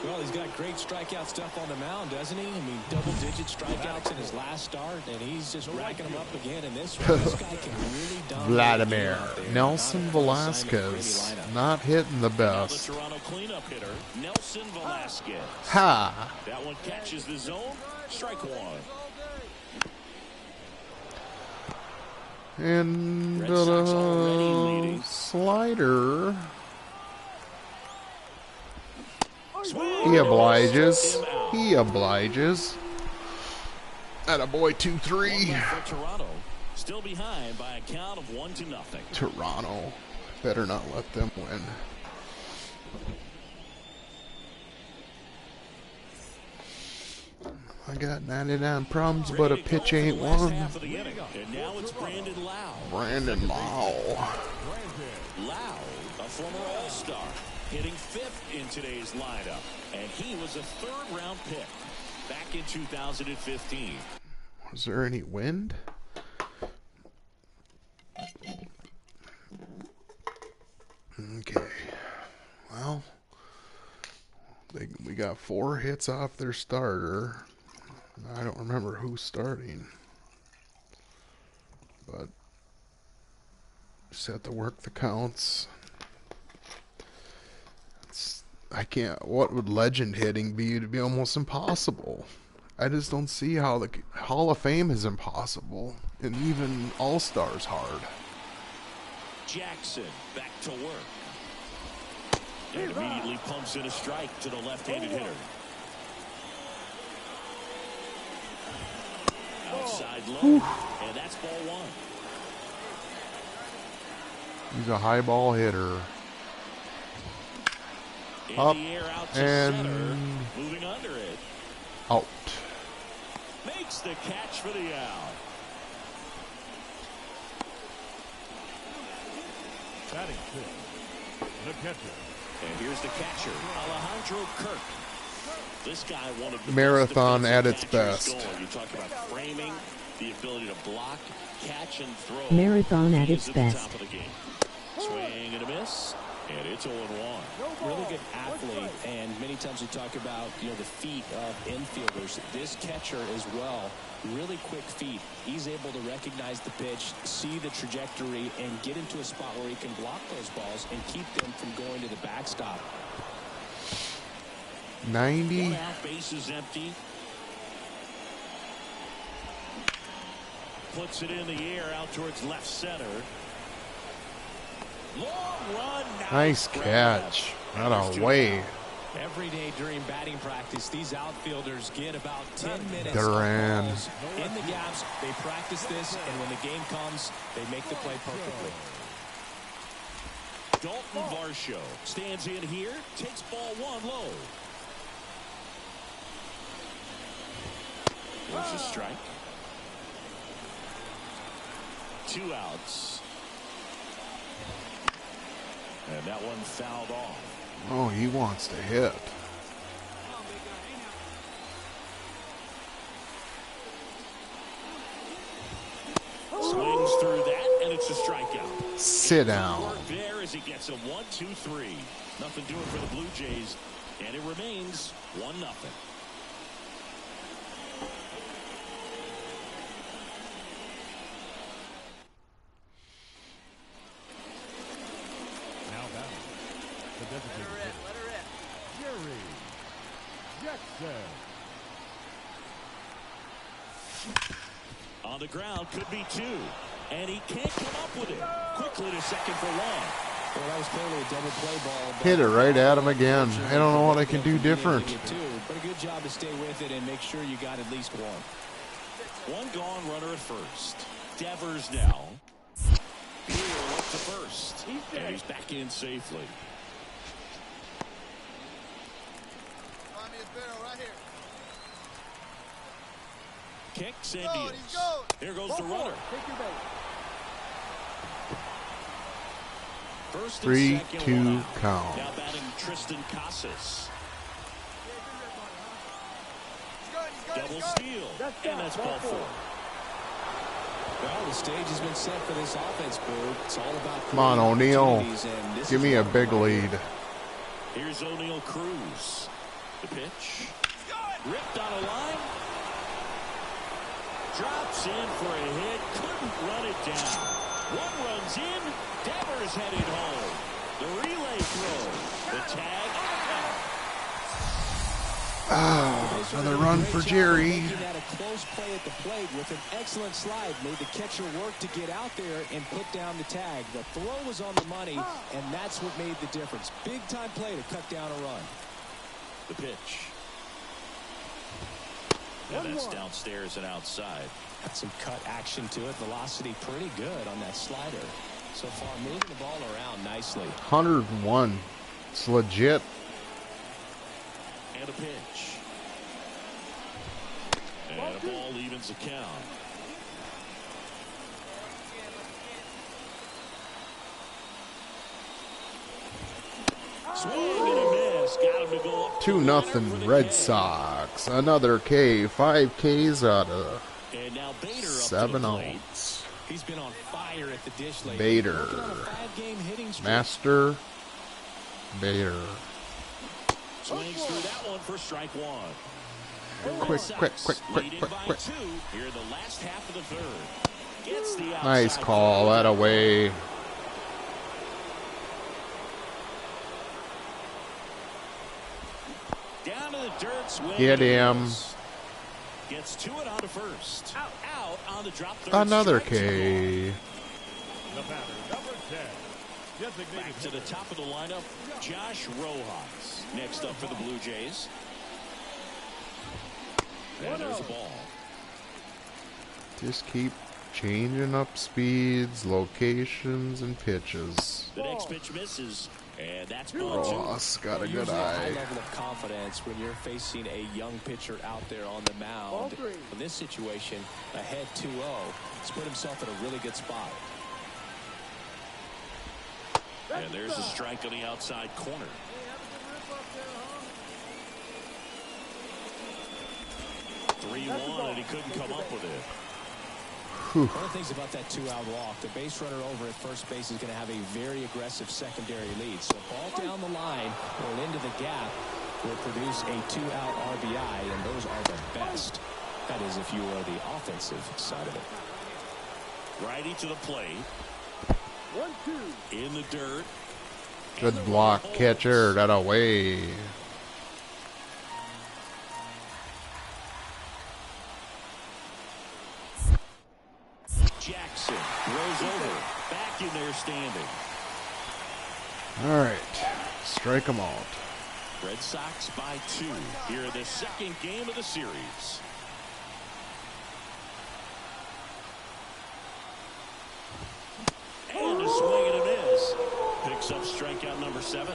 Well, he's got great strikeout stuff on the mound, doesn't he? I mean, double-digit strikeouts in his last start, and he's just racking them up again in this one. This guy can really dominate Vladimir. out there. Nelson Not a full assignment for any Velasquez. lineup. Not hitting the now the best. Toronto cleanup hitter, Nelson Velasquez. Ha! That one catches the zone. Strike 1. And Red Sox already leading. slider. He obliges. He obliges. Attaboy, 2-3. For Toronto, still behind by a count of 1-0. Toronto. Better not let them win. I got 99 problems, but a pitch ain't one. And now it's Brandon Lau. Brandon Lau. Lau, a former All-Star, hitting 5th in today's lineup. And he was a 3rd-round pick back in 2015. Was there any wind? Okay. Well, we got 4 hits off their starter. I don't remember who's starting, but set to work the counts. I can't. What would legend hitting be? It'd be almost impossible. I just don't see how the Hall of Fame is impossible, and even All-Stars hard. Jackson back to work. And immediately pumps in a strike to the left-handed hitter. Outside low, and that's ball 1. He's a high ball hitter. In Up the air out to and center, moving under it. out. Makes the catch for the out. Batting 6, the catcher. And here's the catcher, Alejandro Kirk. This guy wanted the Marathon best at its catchers best. going. You talk about framing, the ability to block, catch, and throw. Marathon at He its is the best. top of the game. Swing and a miss, and it's 0-1. Really good athlete, and many times we talk about the feet of infielders. This catcher as well, really quick feet. He's able to recognize the pitch, see the trajectory, and get into a spot where he can block those balls and keep them from going to the backstop. 90. 1 out, base is empty. Puts it in the air out towards left center. Long run. Nice catch. Not a way. Every day during batting practice, these outfielders get about 10 minutes Duran. of balls in the gaps. They practice this, and when the game comes, they make the play perfectly. Dalton Varsho stands in here, takes ball 1 low. There's a strike. 2 outs. And that one fouled off. Oh, he wants to hit. Swings through that, and it's a strikeout. Sit down. Work there as he gets a 1-2-3. Nothing doing for the Blue Jays, and it remains 1-0. Now batting, the designated hitter, Jerry Jackson. On the ground, could be 2. And he can't come up with it. Quickly to second for 1. Well, that was clearly a double play ball. Hit it right at him again. I don't know what I can do different. But a good job to stay with it and make sure you got at least 1. 1 gone, runner at first. Devers now. Here up to first. And he's back in safely. Kicks and deals. Here goes the runner. First and 3-2 second, 1 out. count. Now batting Tristan Casas. Double steal. And that's ball 4. Well, the stage has been set for this offense, Boo. It's all about Come on, O'Neal. Give Give me a big lead. Here's O'Neal Cruz. The pitch. Ripped on a line. Drops in for a hit. Couldn't run it down. 1 runs in. Devers headed home. The relay throw. The tag. Oh, another run for Jerry. Making that a close play at the plate with an excellent slide. Made the catcher work to get out there and put down the tag. The throw was on the money, and that's what made the difference. Big time play to cut down a run. The pitch. And that's downstairs and outside. Got some cut action to it. Velocity pretty good on that slider. So far, moving the ball around nicely. 101. It's legit. And a pitch. And a ball evens the count. Swing and a miss. Got him to go up. 2-0 Red Sox. Another K. 5 Ks out of And now Bader 7 up to the outs. He's been on fire at the dish lately. Bader. Working on a 5-game hitting streak. Master Bader. Swings through that one for strike one. Quick. Here in the last half of the third. Gets the Nice outside call. corner. That away. Down to the dirt. Swing. Get him. Gets to it on the first. Out on the drop third. Another Strike two. K. The batter, number 10. Designated Back to the top of the lineup, Josh Rojas. Next up for the Blue Jays. And there's a ball. Just keep changing up speeds, locations, and pitches. The next pitch misses, and that's ball two. Ross got a good Usually a high eye. level of confidence when you're facing a young pitcher out there on the mound. In this situation, ahead 2-0, he's put himself in a really good spot. And there's a strike on the outside corner. 3-1, and he couldn't come up with it. One of the things about that 2-out walk, the base runner over at first base is going to have a very aggressive secondary lead. So ball down the line or into the gap will produce a 2-out RBI, and those are the best. That is if you are the offensive side of it. Righty to the plate. 1-2. In the dirt. Good block, catcher. That away. Jackson throws over. Back in there standing. All right. Strike him out. Red Sox by 2 here in the second game of the series. And a swing and a miss. Picks up strikeout number 7.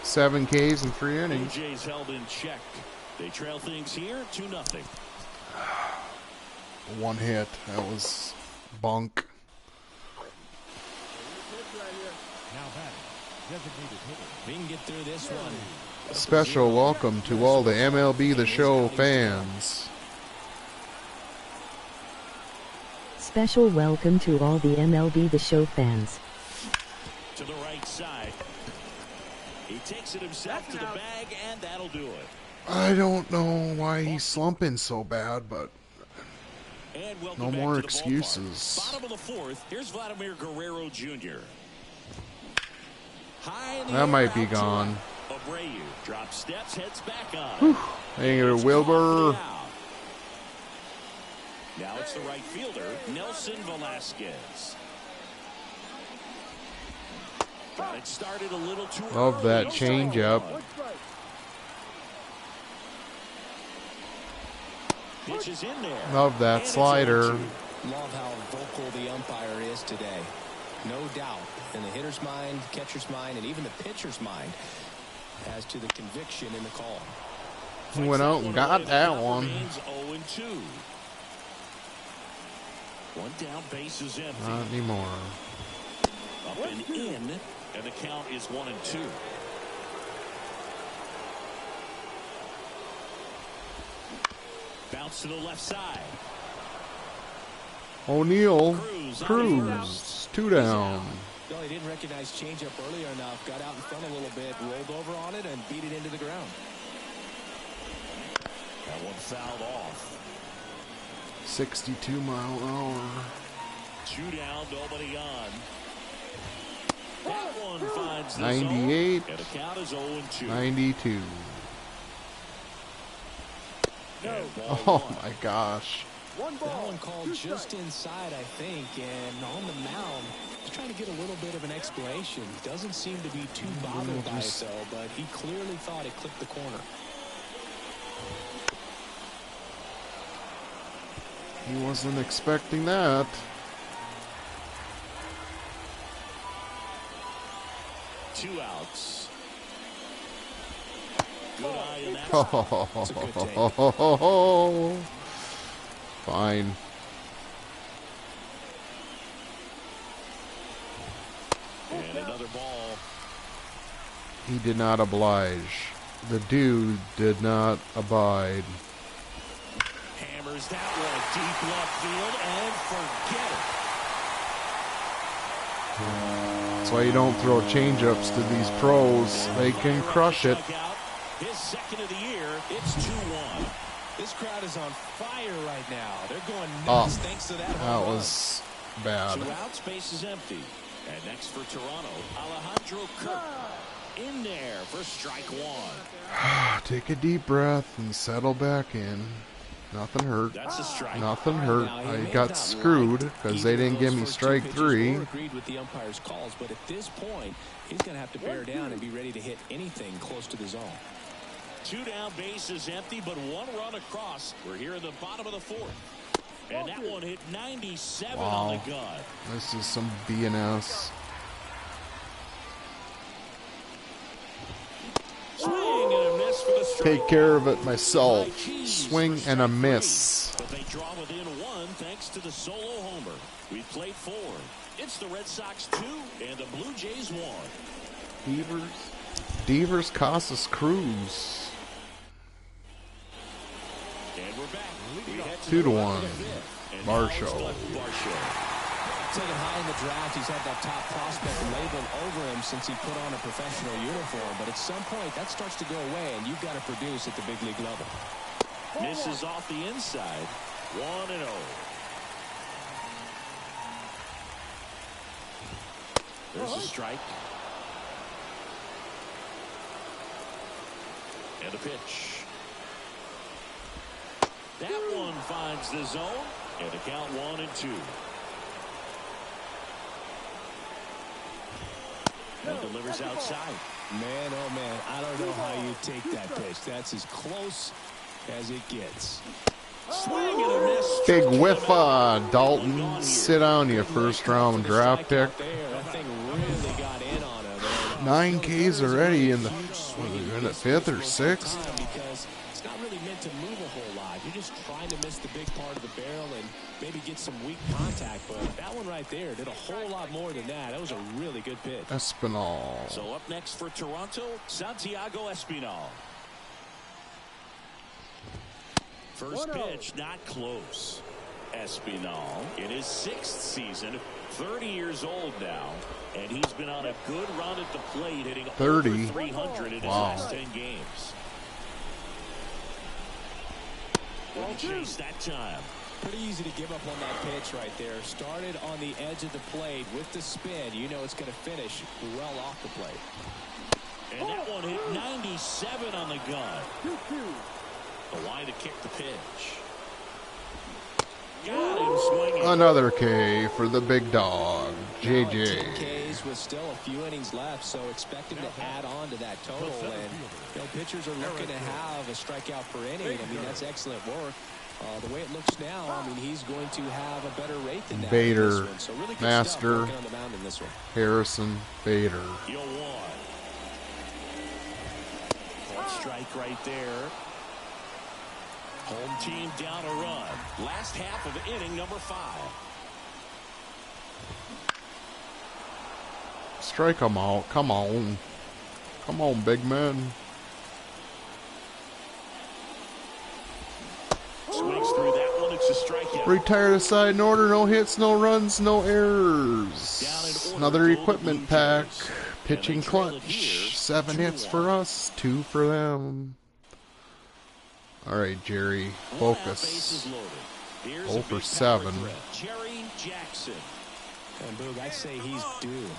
7 Ks in 3 Blue innings. Jays held in check. They trail things here 2-0. One hit. That was bunk. Now batting, designated hitter. We can get through this one. Special welcome to all the MLB The Show fans. Special welcome to all the MLB The Show fans. To the right side. He takes it himself to the bag, and that'll do it. I don't know why he's slumping so bad, but And welcome no back more to the excuses. ballpark. Bottom of the fourth, here's Vladimir Guerrero Jr. High in the That air, might be out to gone. right. Abreu drops steps, heads back on. Hang it, It's Wilbur. caught for the out. Now it's the right fielder, Nelson Velasquez. Got it started a little too Love early. that No changeup. strike one. Pitch is in there. Love that And it's slider. 0-2. Love how vocal the umpire is today. No doubt in the hitter's mind, catcher's mind, and even the pitcher's mind as to the conviction in the call. He went out and got that one. 0-2. One down, base is empty. Not anymore. Up and in, and the count is 1-2. Bounce to the left side. O'Neal. Cruz. Cruz. 2 down. No, he didn't recognize changeup earlier enough. Got out in front a little bit, rolled over on it, and beat it into the ground. That one fouled off. 62-mile-an-hour. 2 down, nobody on. That one finds the 98. zone, and the count is 0-2. 92. And ball Oh one. my gosh. That one called just inside, I think, and on the mound, he's trying to get a little bit of an explanation. Doesn't seem to be too bothered by it, though, but he clearly thought it clipped the corner. He wasn't expecting that. Two outs. Good eye in that. It's a good take. Fine. And another ball. He did not oblige. The dude did not abide. Hammers that one deep left field and forget it. That's why you don't throw changeups to these pros. They can crush it. His second of the year. It's 2-1. This crowd is on fire right now. They're going nuts thanks to that home That run. was bad. 2 outs, base is empty. And next for Toronto, Alejandro Kirk in there for strike one. Take a deep breath and settle back in. Nothing hurt. That's a strike. Nothing hurt. Now, he I may got not screwed like because either they of didn't give those me first two strike pitches 3. or agreed with the umpire's calls, but at this point, he's going to have to bear down and be ready to hit anything close to the zone. 2 down, base is empty, but 1 run across. We're here in the bottom of the 4th. And that one hit 97 on the gun. This is some BS. Swing and a miss for the strike. Take care of it myself. Swing and a miss. But they draw within 1 thanks to the solo homer. We've played 4. It's the Red Sox 2 and the Blue Jays 1. Devers Casas Cruz. And we're back. We head to 2-1. And Barshow. now it's Barshow. Taken high in the draft, he's had that top prospect labeled over him since he put on a professional uniform. But at some point, that starts to go away, and you've got to produce at the big league level. Misses off the inside. 1-0. There's a strike. And a pitch. That one finds the zone. And the count 1-2. And delivers outside. Man, oh man, I don't know how you take that pitch. That's as close as it gets. Swing and a miss. Big whiff, Dalton. Sit down, you first round draft pick. That thing really got in on him. 9 Ks already in the 5th or 6th. Because it's not really meant to move a whole lot. You're just trying to miss the big part of the barrel and maybe get some weak contact. But that one right there did a whole lot more than that. That was a really good pitch. Espinal. So up next for Toronto, Santiago Espinal. First pitch, not close. Espinal in his 6th season, 30 years old now, and he's been on a good run at the plate, hitting 30. over 300 in his last 10 games. Wouldn't chase that time. Pretty easy to give up on that pitch right there. Started on the edge of the plate with the spin. You know it's going to finish well off the plate. And that one hit 97 on the gun. The line to kick the pitch. Got him swinging. Another K for the big dog, Now, 10 JJ. Ks with still a few innings left, so expect him to add on to that total. And pitchers are looking to have a strikeout per inning. I mean, that's excellent work. The way it looks now, I mean, he's going to have a better rate than that. Bader, in this one. So really good Master, stuff working on the mound in this one. Harrison, Bader. You'll want. One strike right there. Home team down a run. Last half of inning number 5. Strike him out. Come on. Come on, big man. Swings through that one. It's a strikeout. Retired aside in order. No hits, no runs, no errors. Down in order Another go the equipment Blue pack. Jays. Pitching And they trail it clutch. here, 7 hits 2-1. for us, 2 for them. All right, Jerry. One out, Focus. bases loaded. Here's 0 a for big 7. power threat. Jerry Jackson. And Boog, I'd say he's due.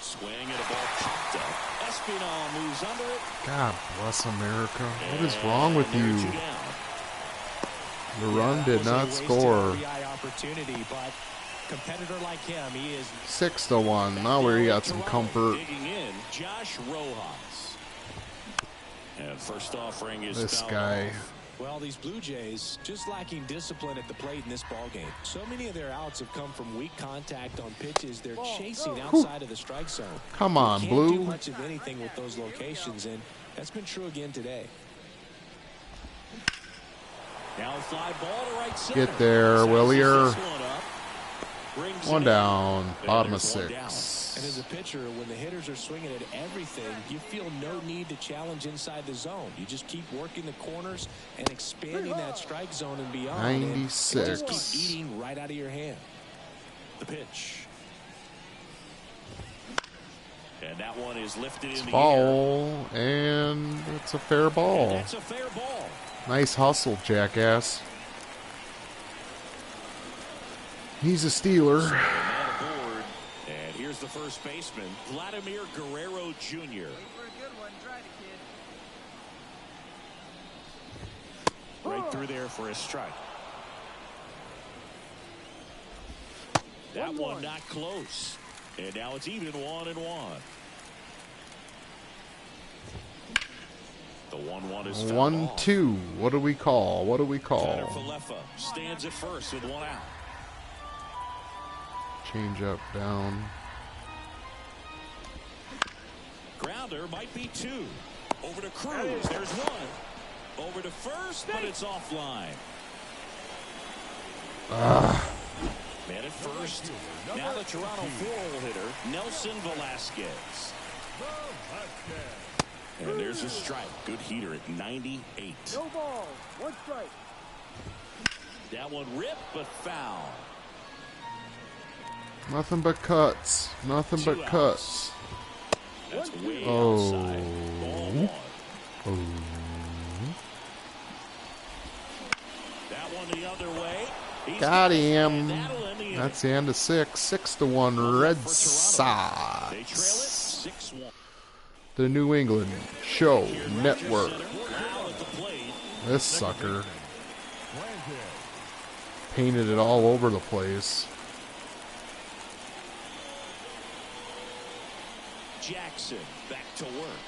Swing and a ball popped up. Espinal moves under it. God bless America. What is wrong with And you? they're 2 down. The run did not score. Opportunity, but competitor like him, he is 6-1. Now we got some comfort. Digging in, Josh Rojas. And first offering is This fouled guy. off. Well, these Blue Jays just lacking discipline at the plate in this ballgame. So many of their outs have come from weak contact on pitches they're chasing outside of the strike zone. Come on, they can't do Blue. much of anything with those locations, and that's been true again today. Now a fly ball to right center. Get there, Willier. One down, And bottom of there's one 6. And as a pitcher, when the hitters are swinging at everything, you feel no need to challenge inside the zone. You just keep working the corners and expanding that strike zone and beyond. 96. And just keep eating right out of your hand. The pitch. And that one is lifted in the air. Foul, and it's a fair And ball. that's a fair ball. Nice hustle, jackass. He's a Steeler. So, man aboard. And here's the first baseman, Vladimir Guerrero Jr. For a good one, try it, kid. Right through there for a strike. That one not close. And now it's even 1-1. The 1-1 is fouled off. 1-2. What do we call? What do we Tyler call? Falefa stands at first with one out. Change up, down. Grounder might be 2. Over to Cruz. There's 1. Over to first, but it's offline. Man at first. Now the Toronto 4-hole hitter, Nelson Velasquez. And there's a strike. Good heater at 98. No ball. One strike. That one ripped, but foul. Nothing but cuts. Nothing Two but outs. cuts. That's way Oh. outside. Ball 1. That one the other way. He's Got and him. that'll end the inning. That's the end of 6. 6-1 Red They trail it Sox. 6-1. The New England Show Network. Loud at the plate. This sucker painted it all over the place. Jackson back to work.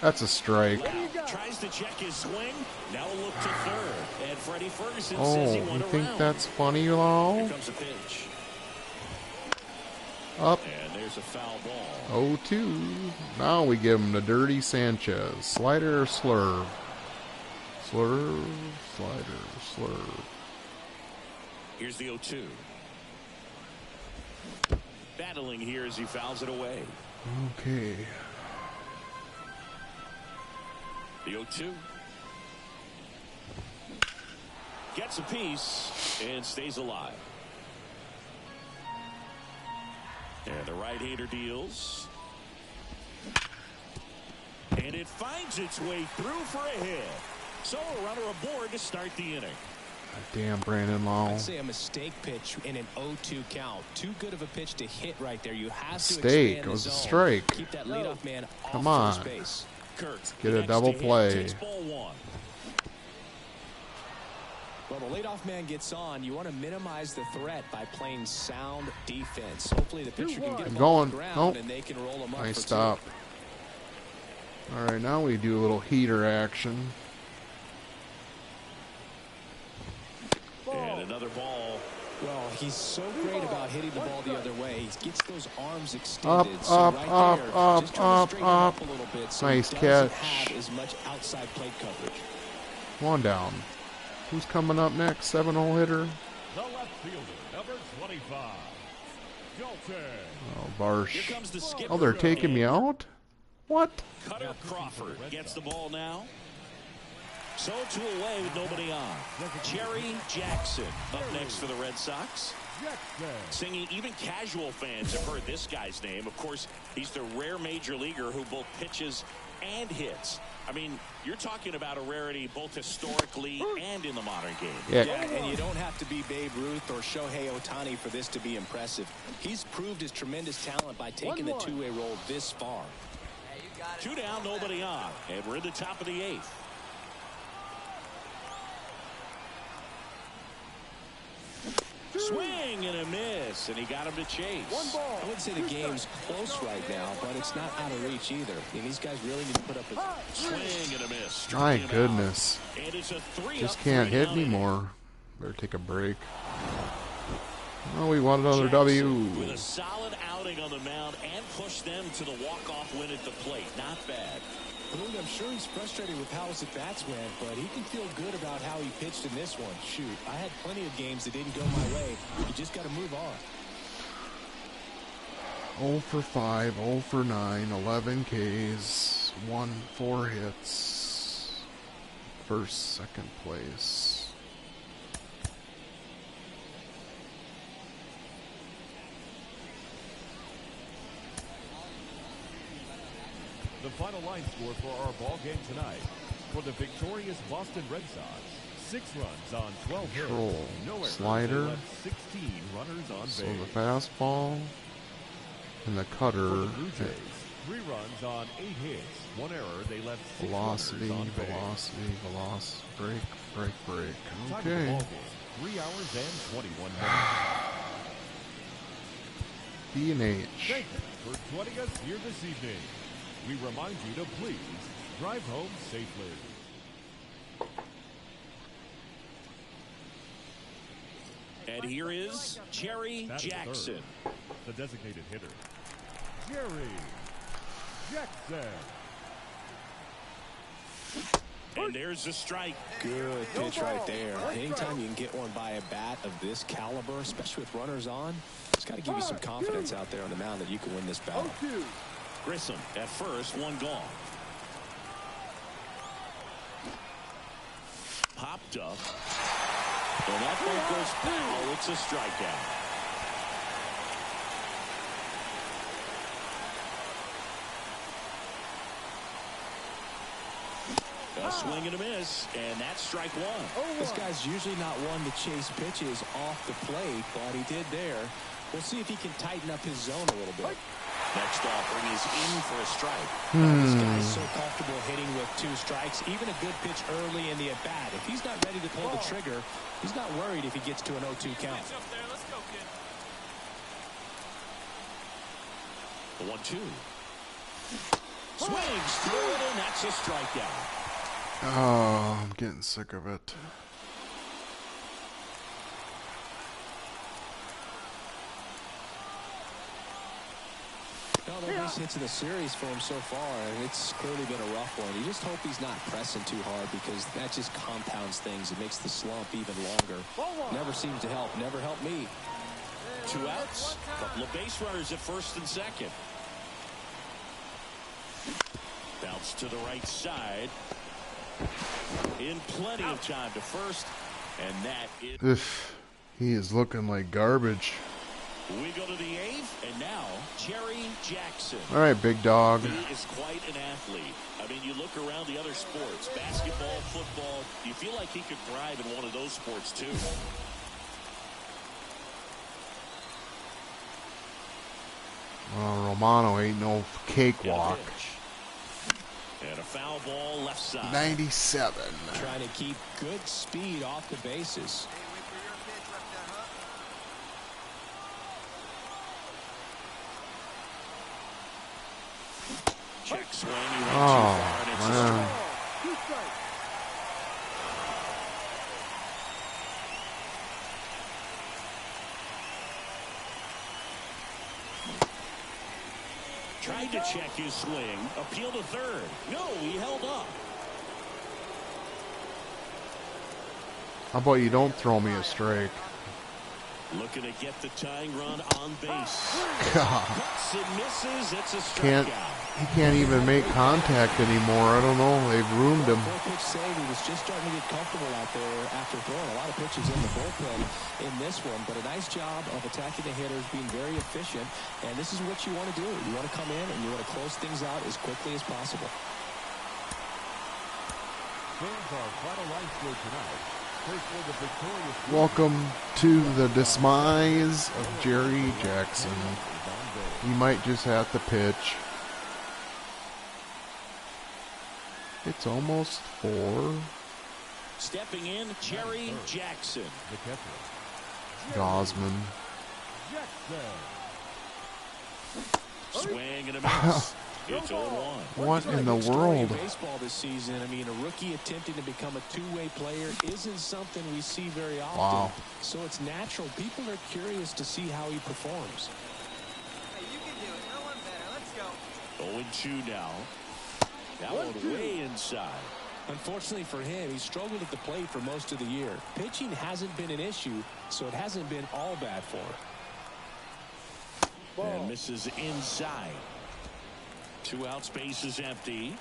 That's a strike. Tries to check his swing. Now a look to third. And Freddie Ferguson says Oh, he you went think around. that's funny, Here Law? comes a pitch. Up. And there's a foul ball. 0-2. Now we give him the dirty Sanchez. Slider or slurve? Slurve, slider, slurve. Here's the 0-2. Battling here as he fouls it away. Okay. The 0-2. Gets a piece and stays alive. And the right-hander deals. And it finds its way through for a hit. So a runner aboard to start the inning. Damn, Brandon Law. I'd say a mistake pitch in an 0-2 count. Too good of a pitch to hit right there. You have to Mistake. expand It was the a zone. strike. Keep that leadoff man Come off on. first base. Kurt, Get the a next double to hit, play. takes ball 1. Well, the leadoff man gets on. You want to minimize the threat by playing sound defense. Hopefully the pitcher can get I'm him off the going. ground Nope. and they can roll him up Nice for stop. All right, now we do a little heater action. And another ball. Well, he's so great about hitting the ball the other way. He gets those arms Up, extended. So up, right up, there, up, just trying up, to straighten him up. up a little bit so Nice he doesn't catch. have as much outside plate coverage. One down. Who's coming up next? 7-hole hitter. The left fielder, number 25, Dalton. Oh, Barsh. Here comes the skipper. Oh, they're taking me out? What? Cutter Crawford gets the ball now. So 2 away with nobody on. Jerry Jackson up next for the Red Sox. Singing, even casual fans have heard this guy's name. Of course, he's the rare major leaguer who both pitches and hits. I mean, you're talking about a rarity both historically and in the modern game. Yeah. Yeah, and you don't have to be Babe Ruth or Shohei Ohtani for this to be impressive. He's proved his tremendous talent by taking the two-way role this far. 2 down, nobody on. And we're in the top of the 8th. Swing and a miss. miss, and he got him to chase. I wouldn't say the game's close right now, but it's not out of reach either. I mean, these guys really need to put up a swing and a miss. My goodness. And it's a Just can't hit anymore. Better take a break. Oh, we want another W. With a solid outing on the mound and push them to the walk-off win at the plate. Not bad. I'm sure he's frustrated with how his at-bats went, but he can feel good about how he pitched in this one. Shoot, I had plenty of games that didn't go my way. You just got to move on. 0 for 5, 0 for 9, 11 Ks, 4 hits. First, second place. The final line score for our ball game tonight. For the victorious Boston Red Sox, 6 runs on 12 hits. No errors. Slider. 16 runners on base. So the fastball and the cutter. For the Blue Jays, 3 runs on 8 hits. 1 error. They left 6 velocity, runners on base. velocity, break. Time of the Okay. ball game, 3 hours and 21 minutes. D&H. Thank you for joining us here this evening. We remind you to please drive home safely. And here is Jerry That is Jackson. third. The designated hitter, Jerry Jackson. And there's the strike. Good pitch right there. Anytime you can get one by a bat of this caliber, especially with runners on, it's got to give you some confidence out there on the mound that you can win this battle. Grissom at first, 1 gone. Popped up. And that ball goes foul. It's a strikeout. A swing and a miss, and that's strike 1. This guy's usually not one to chase pitches off the plate, but he did there. We'll see if he can tighten up his zone a little bit. Next offering is in for a strike. This guy's so comfortable hitting with 2 strikes. Even a good pitch early in the at-bat. If he's not ready to pull the trigger, he's not worried if he gets to an 0-2 count. The 1-2. Swings through it, and that's a strikeout. Oh, I'm getting sick of it. No, they're nice hits in the series for him so far, and it's clearly been a rough one. You just hope he's not pressing too hard because that just compounds things. It makes the slump even longer. Never seems to help. Never helped me. 2 outs. Couple of base runners at first and second. Bounce to the right side. In plenty of time to first, and that is. He is looking like garbage. We go to the 8th, and now Jerry Jackson. All right, big dog. He is quite an athlete. I mean, you look around the other sports, basketball, football, you feel like he could thrive in one of those sports too. Well, Romano ain't no cakewalk. And a foul ball left side. 97. Trying to keep good speed off the bases. Check swing. He went Oh, too far, and it's a man. strike. Tried to check his swing. Appeal to third. No, he held up. How about you don't throw me a strike? Looking to get the tying run on base. God. Cuts and misses. It's a Can't, strikeout. he can't even make contact anymore. I don't know. They've ruined him. 4-pitch save. He was just starting to get comfortable out there after throwing a lot of pitches in the bullpen in this one. But a nice job of attacking the hitters, being very efficient. And this is what you want to do. You want to come in and you want to close things out as quickly as possible. Fans, our final line score tonight. First for the victorious. Welcome to the demise of Jerry Jackson. He might just have to pitch. It's almost 4. Stepping in, Jerry Jackson. The catcher, Gosman. Swing and a miss. It's 0-1. What in the world? Baseball this season. I mean, a rookie attempting to become a two-way player isn't something we see very often. Wow. So it's natural. People are curious to see how he performs. Hey, you can do it. No one better. Let's go. 0-2 now. That one way inside. Unfortunately for him, he struggled at the plate for most of the year. Pitching hasn't been an issue, so it hasn't been all bad for him. And misses inside. 2 out, space is empty.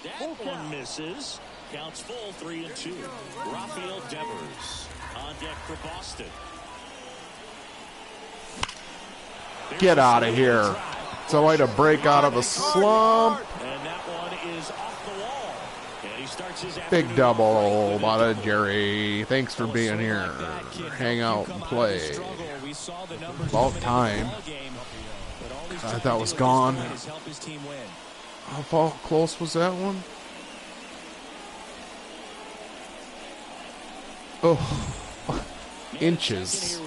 That one misses. Counts full, 3-2. Rafael Devers on deck for Boston. Get out of here. It's a way to break out of a slump. And that one is off the wall. And he starts his Big double by Jerry. Thanks for being here. Hang out and play. About time. I thought it was gone. How far close was that one? Oh, inches.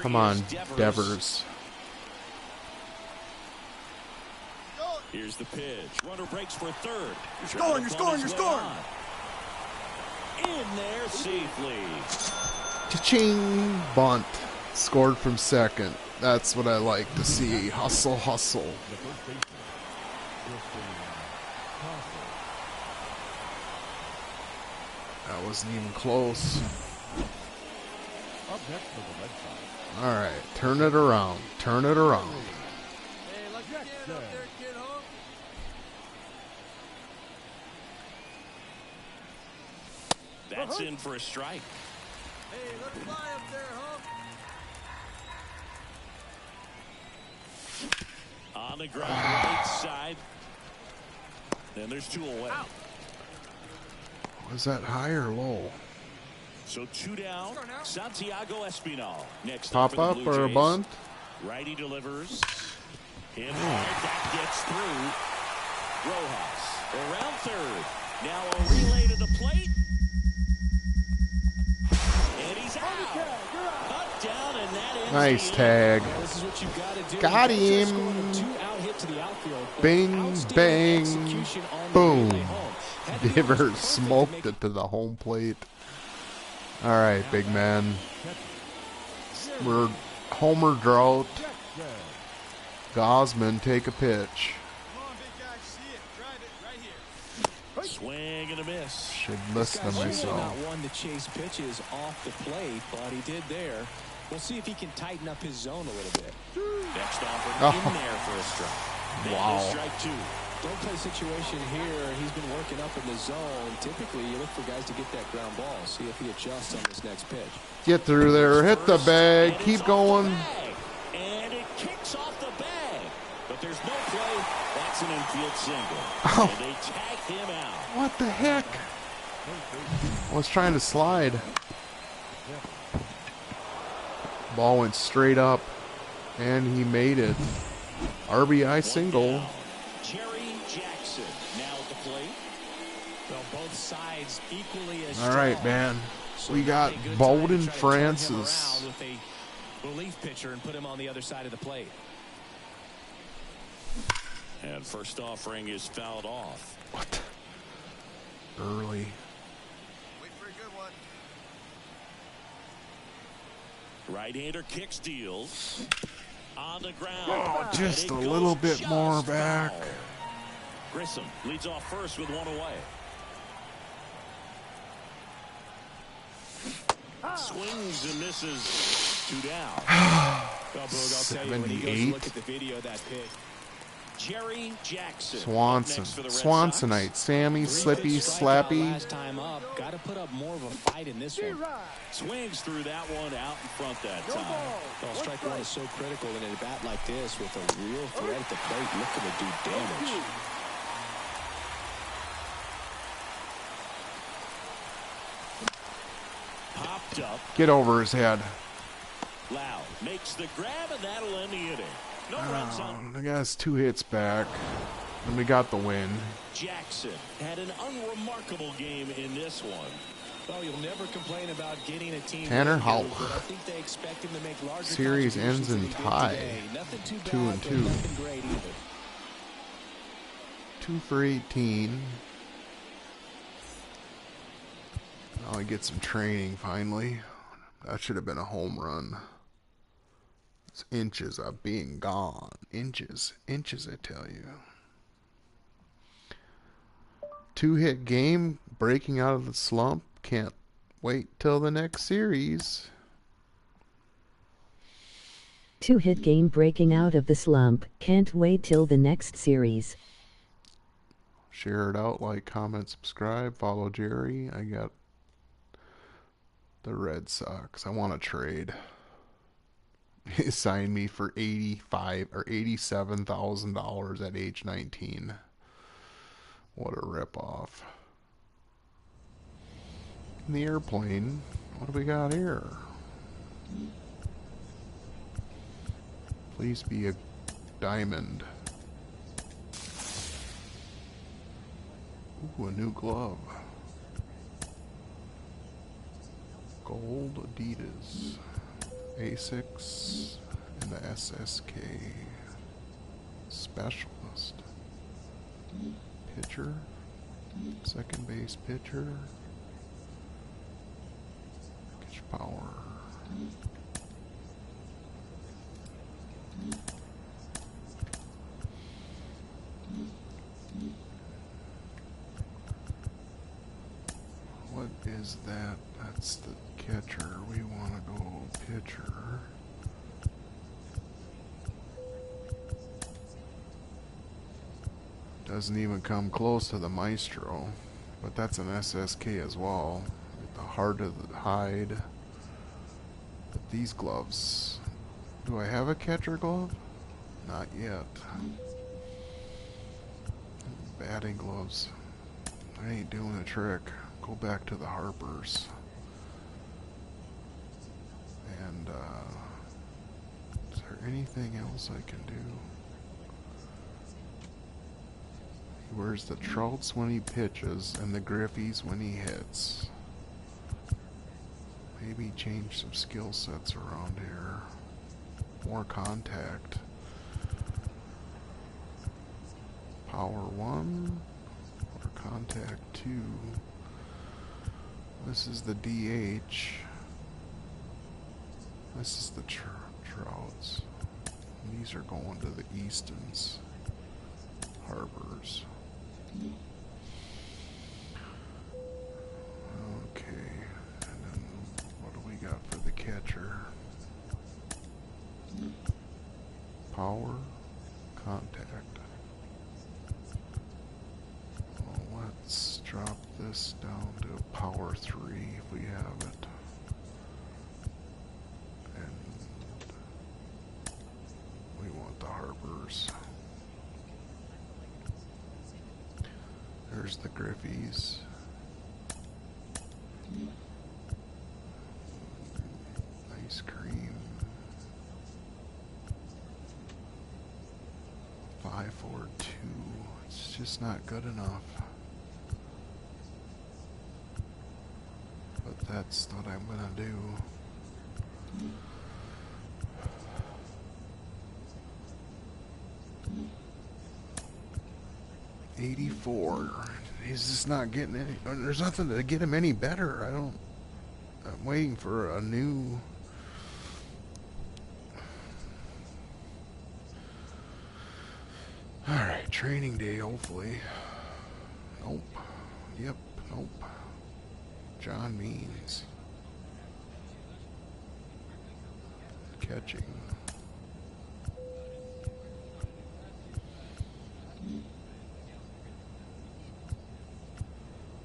Come on, Devers. Here's the pitch. Runner breaks for third. You're scoring. In there safely. Cha-ching! Bunt. Scored from second. That's what I like to see. Hustle, hustle. That wasn't even close. All right, turn it around. Turn it around. Hey, lucky again up there, kid, huh? That's in for a strike. Hey, let's fly up there, huh? On the ground, right side. And there's 2 away. Was that high or low? So 2 down. Santiago Espinal next. Pop up or a bunt? Righty delivers. In hard, that gets through. Rojas around third. Now a relay to the plate. And he's out. Cut down, and that ends Nice the tag. This is what you've got to do. Got You him. can't just score a 2-out hit to the outfield. Bing, Outstanding bang, execution on the boom. relay home. Had to be Devers perfect to smoked make it to the home plate. All right, big man. We're Homer drought. Gosman, take a pitch. Come on, big guy, see it. Drive it right here. Swing and a miss. Should listen to Guy's usually myself. not one to chase pitches off the plate, but he did there. We'll see if he can tighten up his zone a little bit. Next offer Oh. in there for a strike. That Wow. is strike 2. Don't play situation here. He's been working up in the zone. Typically, you look for guys to get that ground ball. See if he adjusts on this next pitch. Get through there. Hit the bag. And Keep it's off the going. bag. And it kicks off the bag. But there's no play. That's an infield single. Oh. And they tag him out. What the heck? I was trying to slide. Ball went straight up, and he made it. RBI single. Jerry Jackson now at the plate. Well, both sides equally as All right, strong. man. So We got a good time to Bowden try to turn him Francis. around with a relief pitcher and put him on the other side of the plate. And first offering is fouled off. What? Early. Wait for a good one. Right-hander kicks, deals. On the ground. Oh, just And a it little goes bit more just back. foul. Grissom leads off first with 1 away. Swings and misses. 2 down. Well, Boog, I'll tell you, when he goes to 78. look at the video of that pitch, Jerry Jackson. Swanson. Next for the Red Swansonite. Sammy, Slippy, Slappy. last time up. Got to put up more of a fight in this one. Sox. Swings through that one out in front that No time. ball. Well, strike one is so critical in a bat like this with a real threat at the plate looking to do damage. Popped up. Get over his head. Loud makes the grab, and that'll end the inning. No runs on. The guy's 2 hits back, and we got the win. Jackson had an unremarkable game in this one. Well, you'll never complain about getting a team Tanner win, Houck. but I think they expect him to make larger Series ends contributions than in he did tie. today. Nothing too 2 bad, and but 2. nothing great either. 2 for 18. Now I get some training finally. That should have been a home run. It's inches of being gone. Inches. Inches, I tell you. 2-hit game, breaking out of the slump. Can't wait till the next series. 2-hit game, breaking out of the slump. Can't wait till the next series. Share it out, like, comment, subscribe, follow Jerry. I got the Red Sox. I want to trade. He signed me for $85 or $87,000 at age 19. What a ripoff. In the airplane, what do we got here? Please be a diamond. Ooh, a new glove. Gold Adidas. A6 and the SSK. Specialist. Pitcher. Second base pitcher. Pitch power. What is that? That's the catcher. We want to go pitcher. Doesn't even come close to the Maestro, but that's an SSK as well. The heart of the hide. But these gloves. Do I have a catcher glove? Not yet. Batting gloves. I ain't doing a trick. Go back to the Harpers. And, is there anything else I can do? He wears the Trouts when he pitches and the Griffies when he hits. Maybe change some skill sets around here. More contact. Power 1 or contact 2. This is the DH. This is the Trouts. These are going to the Eastons. Harbors. Okay. And then what do we got for the catcher? Power. Contact. Well, let's drop this down to power 3 if we have it. And we want the Harbors. There's the Griffies. Ice cream. 542. It's just not good enough. But that's what I'm gonna do. $84. He's just not getting any. There's nothing to get him any better. I'm waiting for a new. Alright, training day, hopefully. Nope. Yep, nope. John Means. Catching.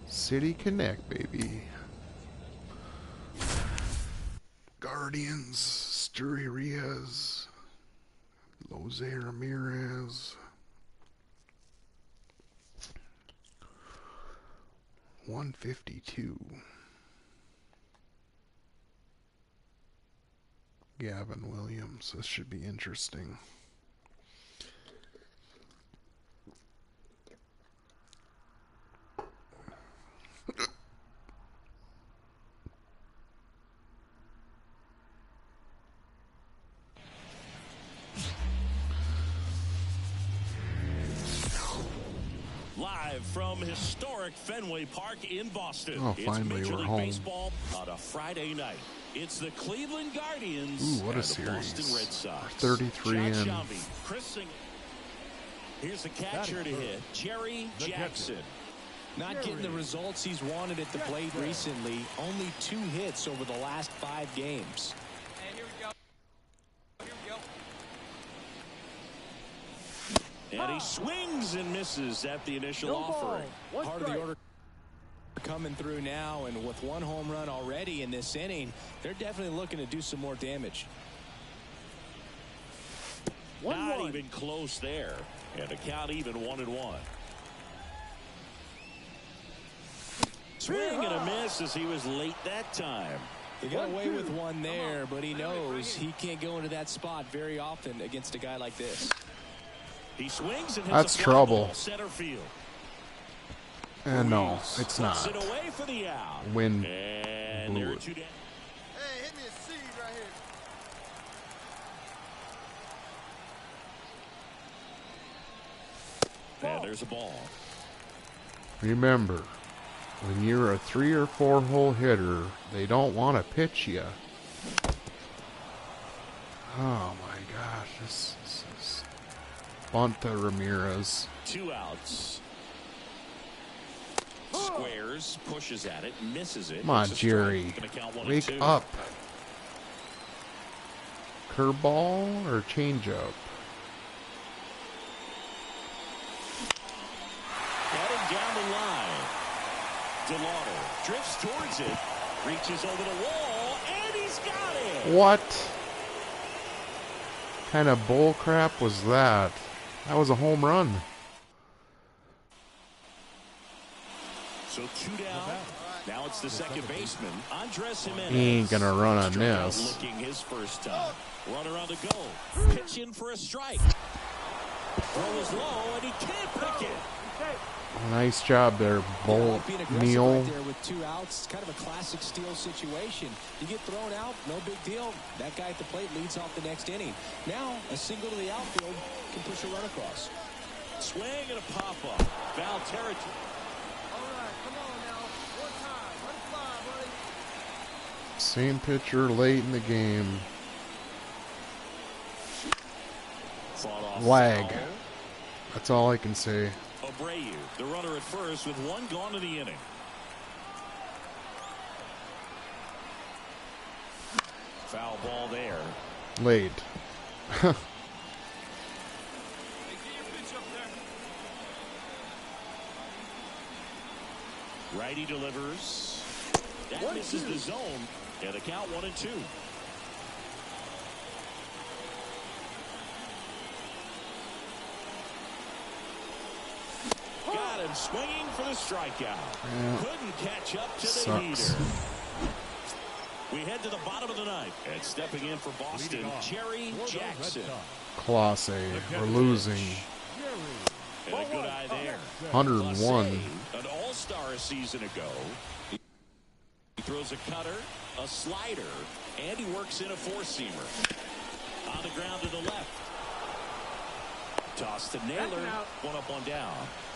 City Connect, baby. Guardians, Sturi Riaz, Jose Ramirez. 152. Gavin Williams. This should be interesting. Live from historic Fenway Park in Boston. Oh, It's finally Major we're League home. Baseball on a Friday night. It's the Cleveland Guardians Ooh, what a and the series. Boston Red Sox. 33 in. Here's the catcher to hit, Jerry Jackson. Not getting the results he's wanted at the plate recently. Only 2 hits over the last 5 games. And here we go. Here we go. And he swings and misses at the initial No offering. ball. One Part of the strike. order coming through now, and with 1 home run already in this inning, they're definitely looking to do some more damage. Not 1-1. even close there. And the count even 1-1. Swing and a miss as he was late that time. He got away with one there, but he knows he can't go into that spot very often against a guy like this. He swings and hits That's a fly trouble. ball center field. And no, Ruiz it's puts not. it away for the out. Wind And blew there are it. 2 down. Hey, hit me a seed right here. And there's a ball. Remember, when you're a 3 or 4 hole hitter, they don't want to pitch you. Oh my gosh, this is bunt to Ramirez. 2 outs. Squares, pushes at it, misses it. Come on, It's a strike. Jerry. Gonna count 1 and Wake 2. up. Curveball or changeup? Heading down the line. DeLauder drifts towards it, reaches over the wall, and he's got it. What kind of bull crap was that? That was a home run. So 2 down. Now it's the second baseman, Andres Jimenez. He ain't gonna run on Strikeout this. looking his first time. Runner on the go. Pitch in for a strike. Throw is low, and he can't pick it. Nice job there, Bull Being aggressive Neal. right there with 2 outs. It's kind of a classic steal situation. You get thrown out, no big deal. That guy at the plate leads off the next inning. Now, a single to the outfield can push a run across. Swing and a pop-up. Foul territory. All right, come on now. One time. Let it fly, buddy. Same pitcher late in the game. Fought off Lag. foul. That's all I can say. Abreu, the runner at first with 1 gone in the inning. Foul ball there. Late. Hey, get your pitch up there. Righty delivers. That misses the zone. And the count 1 and 2. Got him swinging for the strikeout. Yeah. Couldn't catch up to the Sucks. heater. We head to the bottom of the ninth. And stepping in for Boston, Leading off Jerry for the Red Jackson. Sox, Clase. We're losing. Jerry And a good eye there. 101. Clase, an all-star a season ago. He throws a cutter, a slider, and he works in a 4-seamer. On the ground to the left. Toss to Naylor. 1 up, 1 down.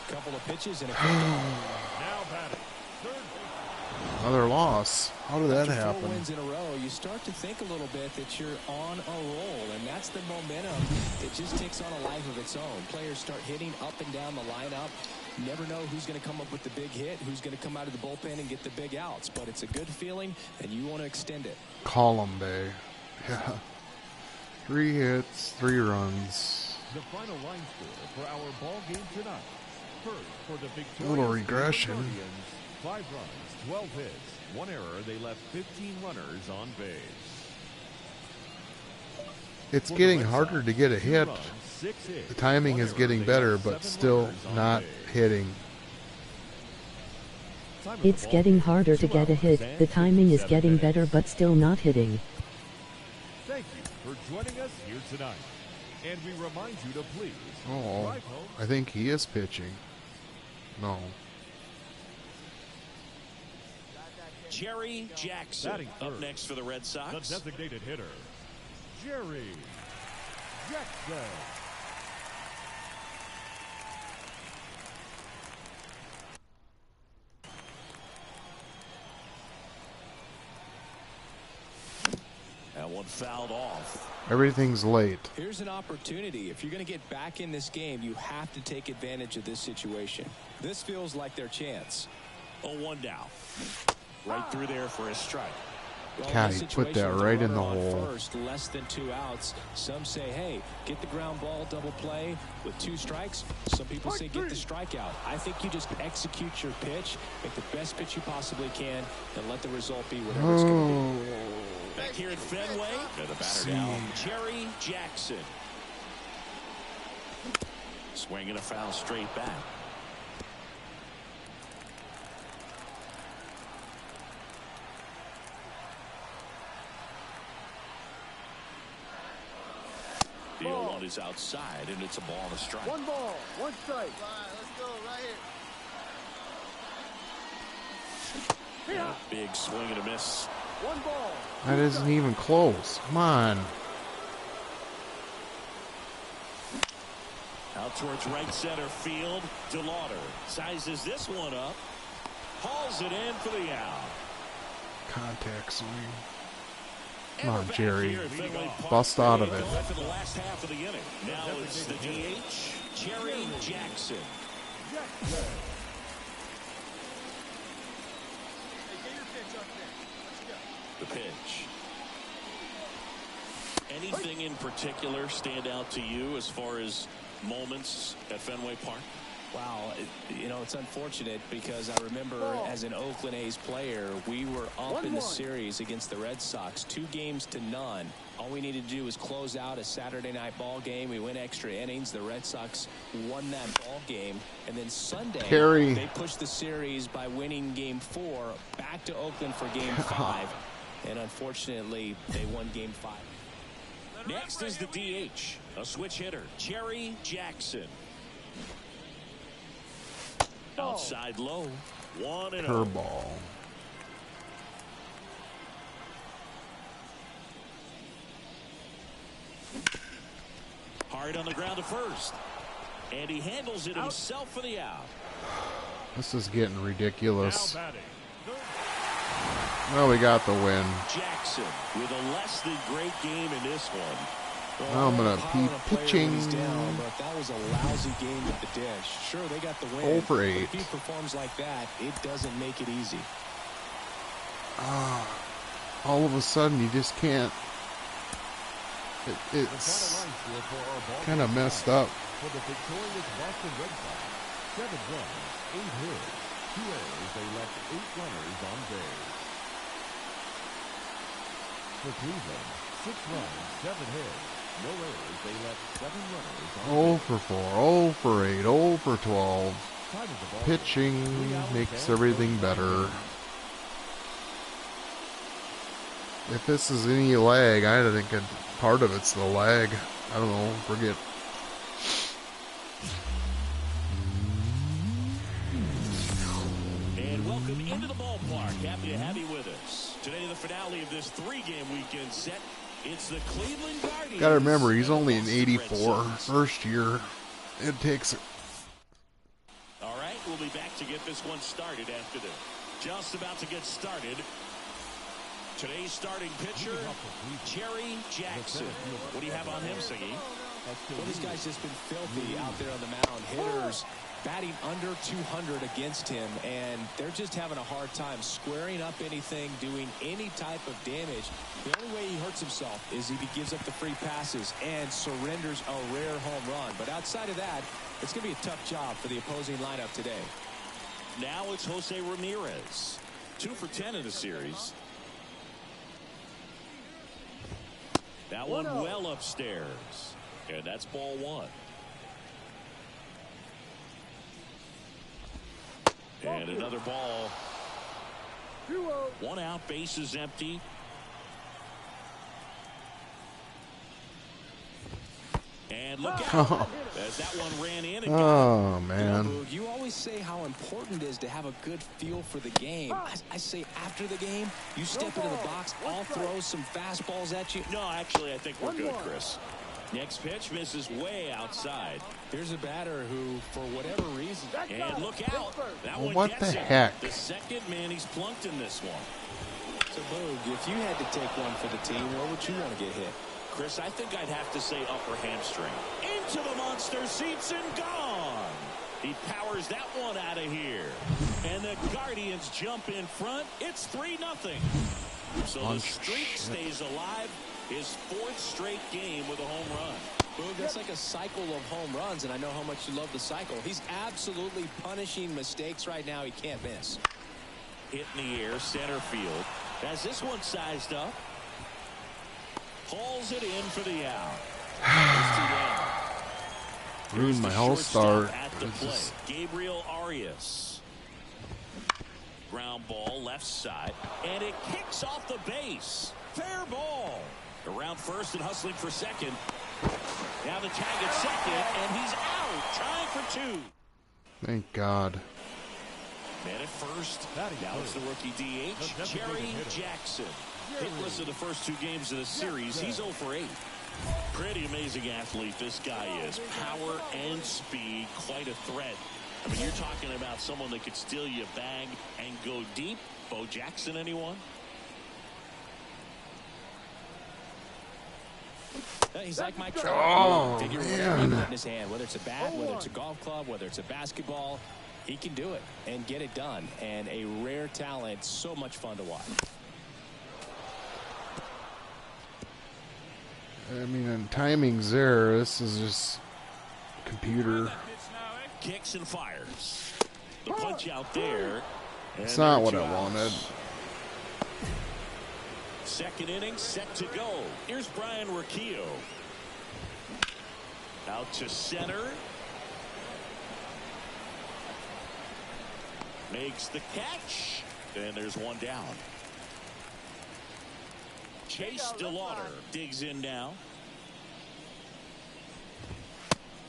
Couple of pitches and a now batting. Third base. Another loss. How did that After 4 happen? wins in a row, you start to think a little bit that you're on a roll, and that's the momentum. It just takes on a life of its own. Players start hitting up and down the lineup. You never know who's going to come up with the big hit, who's going to come out of the bullpen and get the big outs, but it's a good feeling, and you want to extend it. Column Bay. Yeah. 3 hits, 3 runs. The final line score for our ball game tonight. First, for the victorious Little regression. Guardians, 5 runs, 12 hits, 1 error. They left 15 runners on base. It's For the getting Red harder Sox, to get a 2 hit. runs, 6 hits, The timing 1 is error. getting They better, left but 7 still runners on not base. hitting. Time of the It's ball getting game, harder to 2 get a hours hit. and The timing is 57 getting minutes. better but still not hitting. Thank you for joining us here tonight. And we remind you to please Oh, drive home. I think he is pitching. No. Jerry Jackson Batting up third. next for the Red The Sox. designated hitter, Jerry Jackson. one fouled off. Everything's late. Here's an opportunity. If you're going to get back in this game, you have to take advantage of this situation. This feels like their chance. 0-1 now. Right through there for a strike. God, he put that right in the hole. First, less than 2 outs. Some say, hey, get the ground ball, double play with 2 strikes. Some people say get the strikeout. I think you just execute your pitch, make the best pitch you possibly can, and let the result be whatever it's going to be. Back here at Fenway, the batter now, Jerry Jackson. Swinging a foul straight back. The 0-1 is outside, and it's a ball and a strike. 1 ball, 1 strike. Right, let's go right here. And a big swing and a miss. 1 ball. That isn't even close. Come on. Out towards right center field. DeLauder sizes this one up. Hauls it in for the out. Contact swing. Come on, Jerry. Bust out of it. For the last half of the inning. Now it's the DH, Jerry Jackson. The pitch. Anything in particular stand out to you as far as moments at Fenway Park? Wow, you know, it's unfortunate because I remember as an Oakland A's player, we were up in the series against the Red Sox, 2-0. All we needed to do was close out a Saturday night ball game. We went extra innings. The Red Sox won that ball game. And then Sunday, they pushed the series by winning Game 4 back to Oakland for Game 5. And unfortunately, they won Game 5. Next is the DH, a switch hitter, Jerry Jackson. Outside low, 1-0. Curveball. Hard on the ground to first. And he handles it himself for the out. This is getting ridiculous. Well, we got the win. Jackson with a less than great game in this one. Well, I'm going to be pitching. Down, but that was a lousy game at the dish. Sure, they got the win. 0 for 8. If he performs like that, it doesn't make it easy. All of a sudden, you just can't. It's kind of messed up. For the victorious Boston Red Sox, 7 runs, 8 hits, 2 errors. They left 8 runners on base. For Cleveland, 6 runs, 7 hits. No errors. They left 7 runners on 0 for 4, 0 for 8, 0 for 12. Pitching makes everything better. If this is any lag, I think part of it's the lag. I don't know. Forget. And welcome into the ballpark. Happy to have you with us. Today, the finale of this 3-game weekend set. It's the Cleveland Guardians. Gotta remember, he's only in 84, first year. It takes. All right, we'll be back to get this one started after this. Just about to get started. Today's starting pitcher, Jerry Jackson. What do you have on him, Siggy? Well, this guy's just been filthy out there on the mound. Hitters batting under 200 against him, and they're just having a hard time squaring up anything, doing any type of damage. The only way he hurts himself is if he gives up the free passes and surrenders a rare home run. But outside of that, it's going to be a tough job for the opposing lineup today. Now it's Jose Ramirez. 2 for 10 in the series. That one well upstairs. And that's ball 1. And another ball. 1 out, bases empty. And look out as that one ran in. And Oh, man. You always say how important it is to have a good feel for the game. I say after the game, you step into the box, I'll throw some fastballs at you. No, actually, I think we're good, Chris. Next pitch misses way outside. Here's a batter who, for whatever reason, and look out. That one What gets the it. heck? The second man he's plunked in this one. So, Boog, if you had to take one for the team, where would you want to get hit? Chris, I think I'd have to say upper hamstring. Into the monster seats and gone. He powers that one out of here. And the Guardians jump in front. It's 3-0. So the streak stays alive. His 4th straight game with a home run. Boog, that's like a cycle of home runs, and I know how much you love the cycle. He's absolutely punishing mistakes right now he can't miss. Hit in the air, center field. Has this one sized up. Pulls it in for the out. Ruined my whole start. At the plate, Gabriel Arias. Ground ball, left side, and it kicks off the base. Fair ball. Around first and hustling for second. Now the tag at second, and he's out, trying for 2. Thank God. Man at first. Now it's the rookie DH, Jerry Jackson. Hitless in the first 2 games of the series. He's 0 for 8. Pretty amazing athlete this guy is. Power and speed, quite a threat. I mean, you're talking about someone that could steal you a bag and go deep. Bo Jackson, anyone? He's like Mike Trout. Oh, Figure man. in his hand, whether it's a bat, whether it's a golf club, whether it's a basketball, he can do it and get it done. And a rare talent, so much fun to watch. I mean, and timing's there. This is just computer. Kicks and fires. The punch out there. It's not what I wanted. Second inning set to go. Here's Brian Riccio. Out to center. Makes the catch. And there's one down. Chase DeLauder digs in now.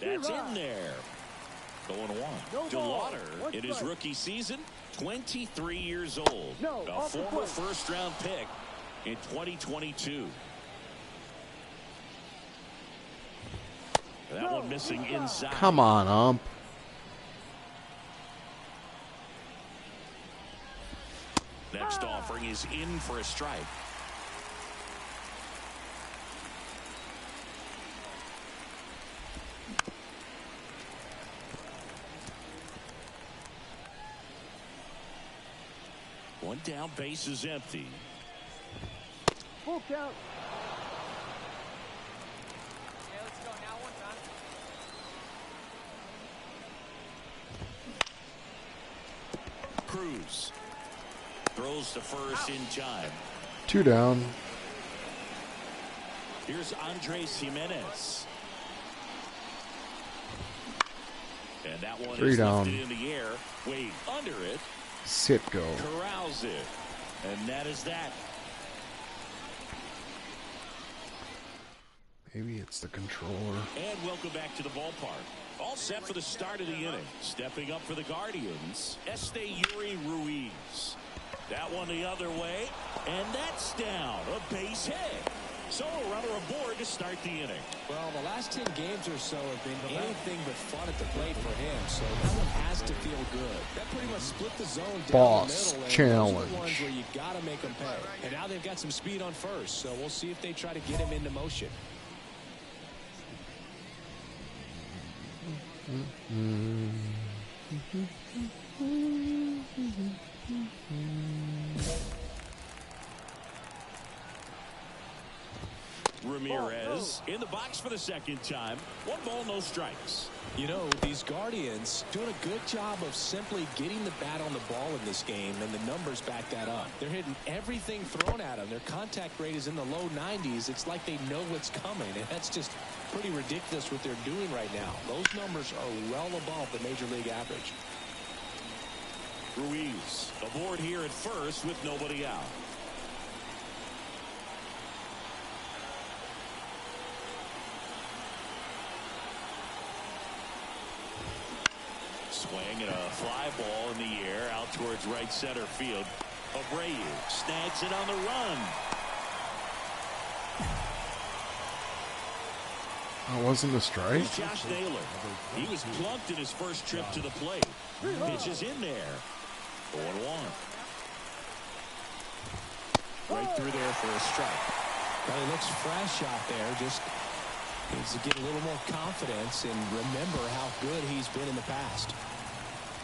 That's in there. 0-1. DeLauder in his rookie season, 23 years old. A former first-round pick in 2022. That one missing inside. Come on, ump. Next offering is in for a strike. One down, base is empty. Full count. Cruz throws to first in time. 2 down. Here's Andres Jimenez. And that one 3 is down. lifted in the air. Wade under it. Sit go. Corrals it. And that is that. Maybe it's the controller. And welcome back to the ballpark. All set for the start of the inning. Stepping up for the Guardians, Yuri Ruiz. That one the other way. And that's down. A base hit. So a runner aboard to start the inning. Well, the last 10 games or so have been anything but fun at the plate for him, so that one has to feel good. That pretty much split the zone down Boss the middle. challenge. Those are the ones where you got to make them pay. And now they've got some speed on first, so we'll see if they try to get him into motion. Ramirez in the box for the second time. 1 ball, no strikes. You know, these Guardians doing a good job of simply getting the bat on the ball in this game, and the numbers back that up. They're hitting everything thrown at them. Their contact rate is in the low 90s. It's like they know what's coming, and that's just pretty ridiculous what they're doing right now. Those numbers are well above the major league average. Ruiz aboard here at first with nobody out. Swing and a fly ball in the air out towards right center field. Abreu snags it on the run. That wasn't a strike? It's Josh Naylor. He was plunked in his first trip to the plate. Pitch is in there. 0-1. Right through there for a strike. Well, he looks fresh out there. Just needs to get a little more confidence and remember how good he's been in the past.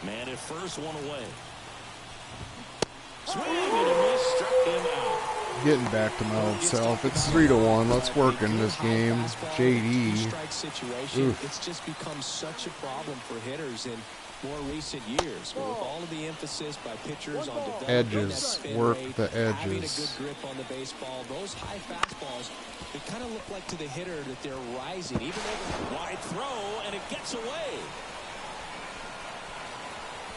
Man at first, one away. Swing and a miss, struck him out. Getting back to my old self. It's 3-1. Let's work in this game. JD. Oof. It's just become such a problem for hitters in more recent years. With all of the emphasis by pitchers on developing Edges. Work the having a edges. good grip on the baseball. Those high fastballs, they kind of look like to the hitter that they're rising. Even though Wide throw, and it gets away.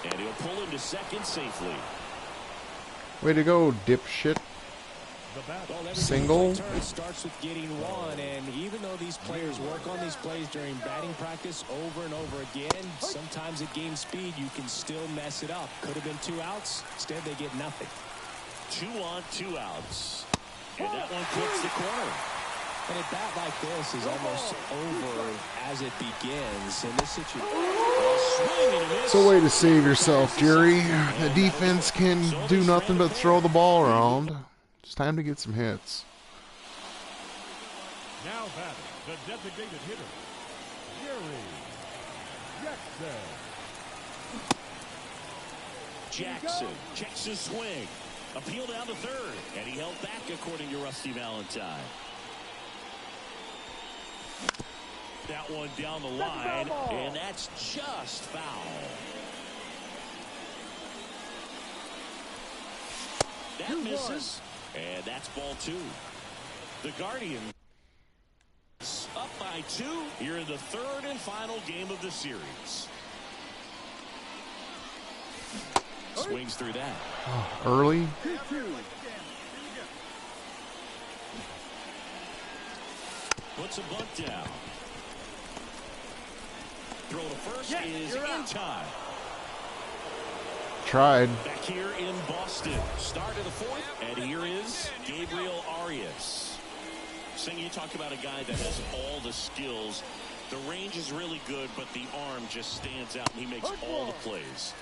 And he'll pull him to second safely. Way to go, dipshit. Single. Turn starts with getting one, and even though these players work on these plays during batting practice over and over again, sometimes at game speed you can still mess it up. Could have been 2 outs. Instead, they get nothing. 2 on, 2 outs. And that one clips the corner. And a bat like this is almost over as it begins in this situation. It's a way to save yourself, Jerry. The defense can do nothing but throw the ball around. It's time to get some hits. Now batting, the designated hitter, Jerry Jackson. Jackson checks his swing. Appeal down to third. And he held back, according to Rusty Valentine. That one down the line, and that's just foul. That misses, and that's ball 2. The Guardians up by 2 here in the third and final game of the series. Swings through that. Early. Puts a bunt down. Throw to first is in time. Tried. Back here in Boston. Start of the 4th, and here is Gabriel Arias. Sing, you talk about a guy that has all the skills. The range is really good, but the arm just stands out, and he makes all the plays.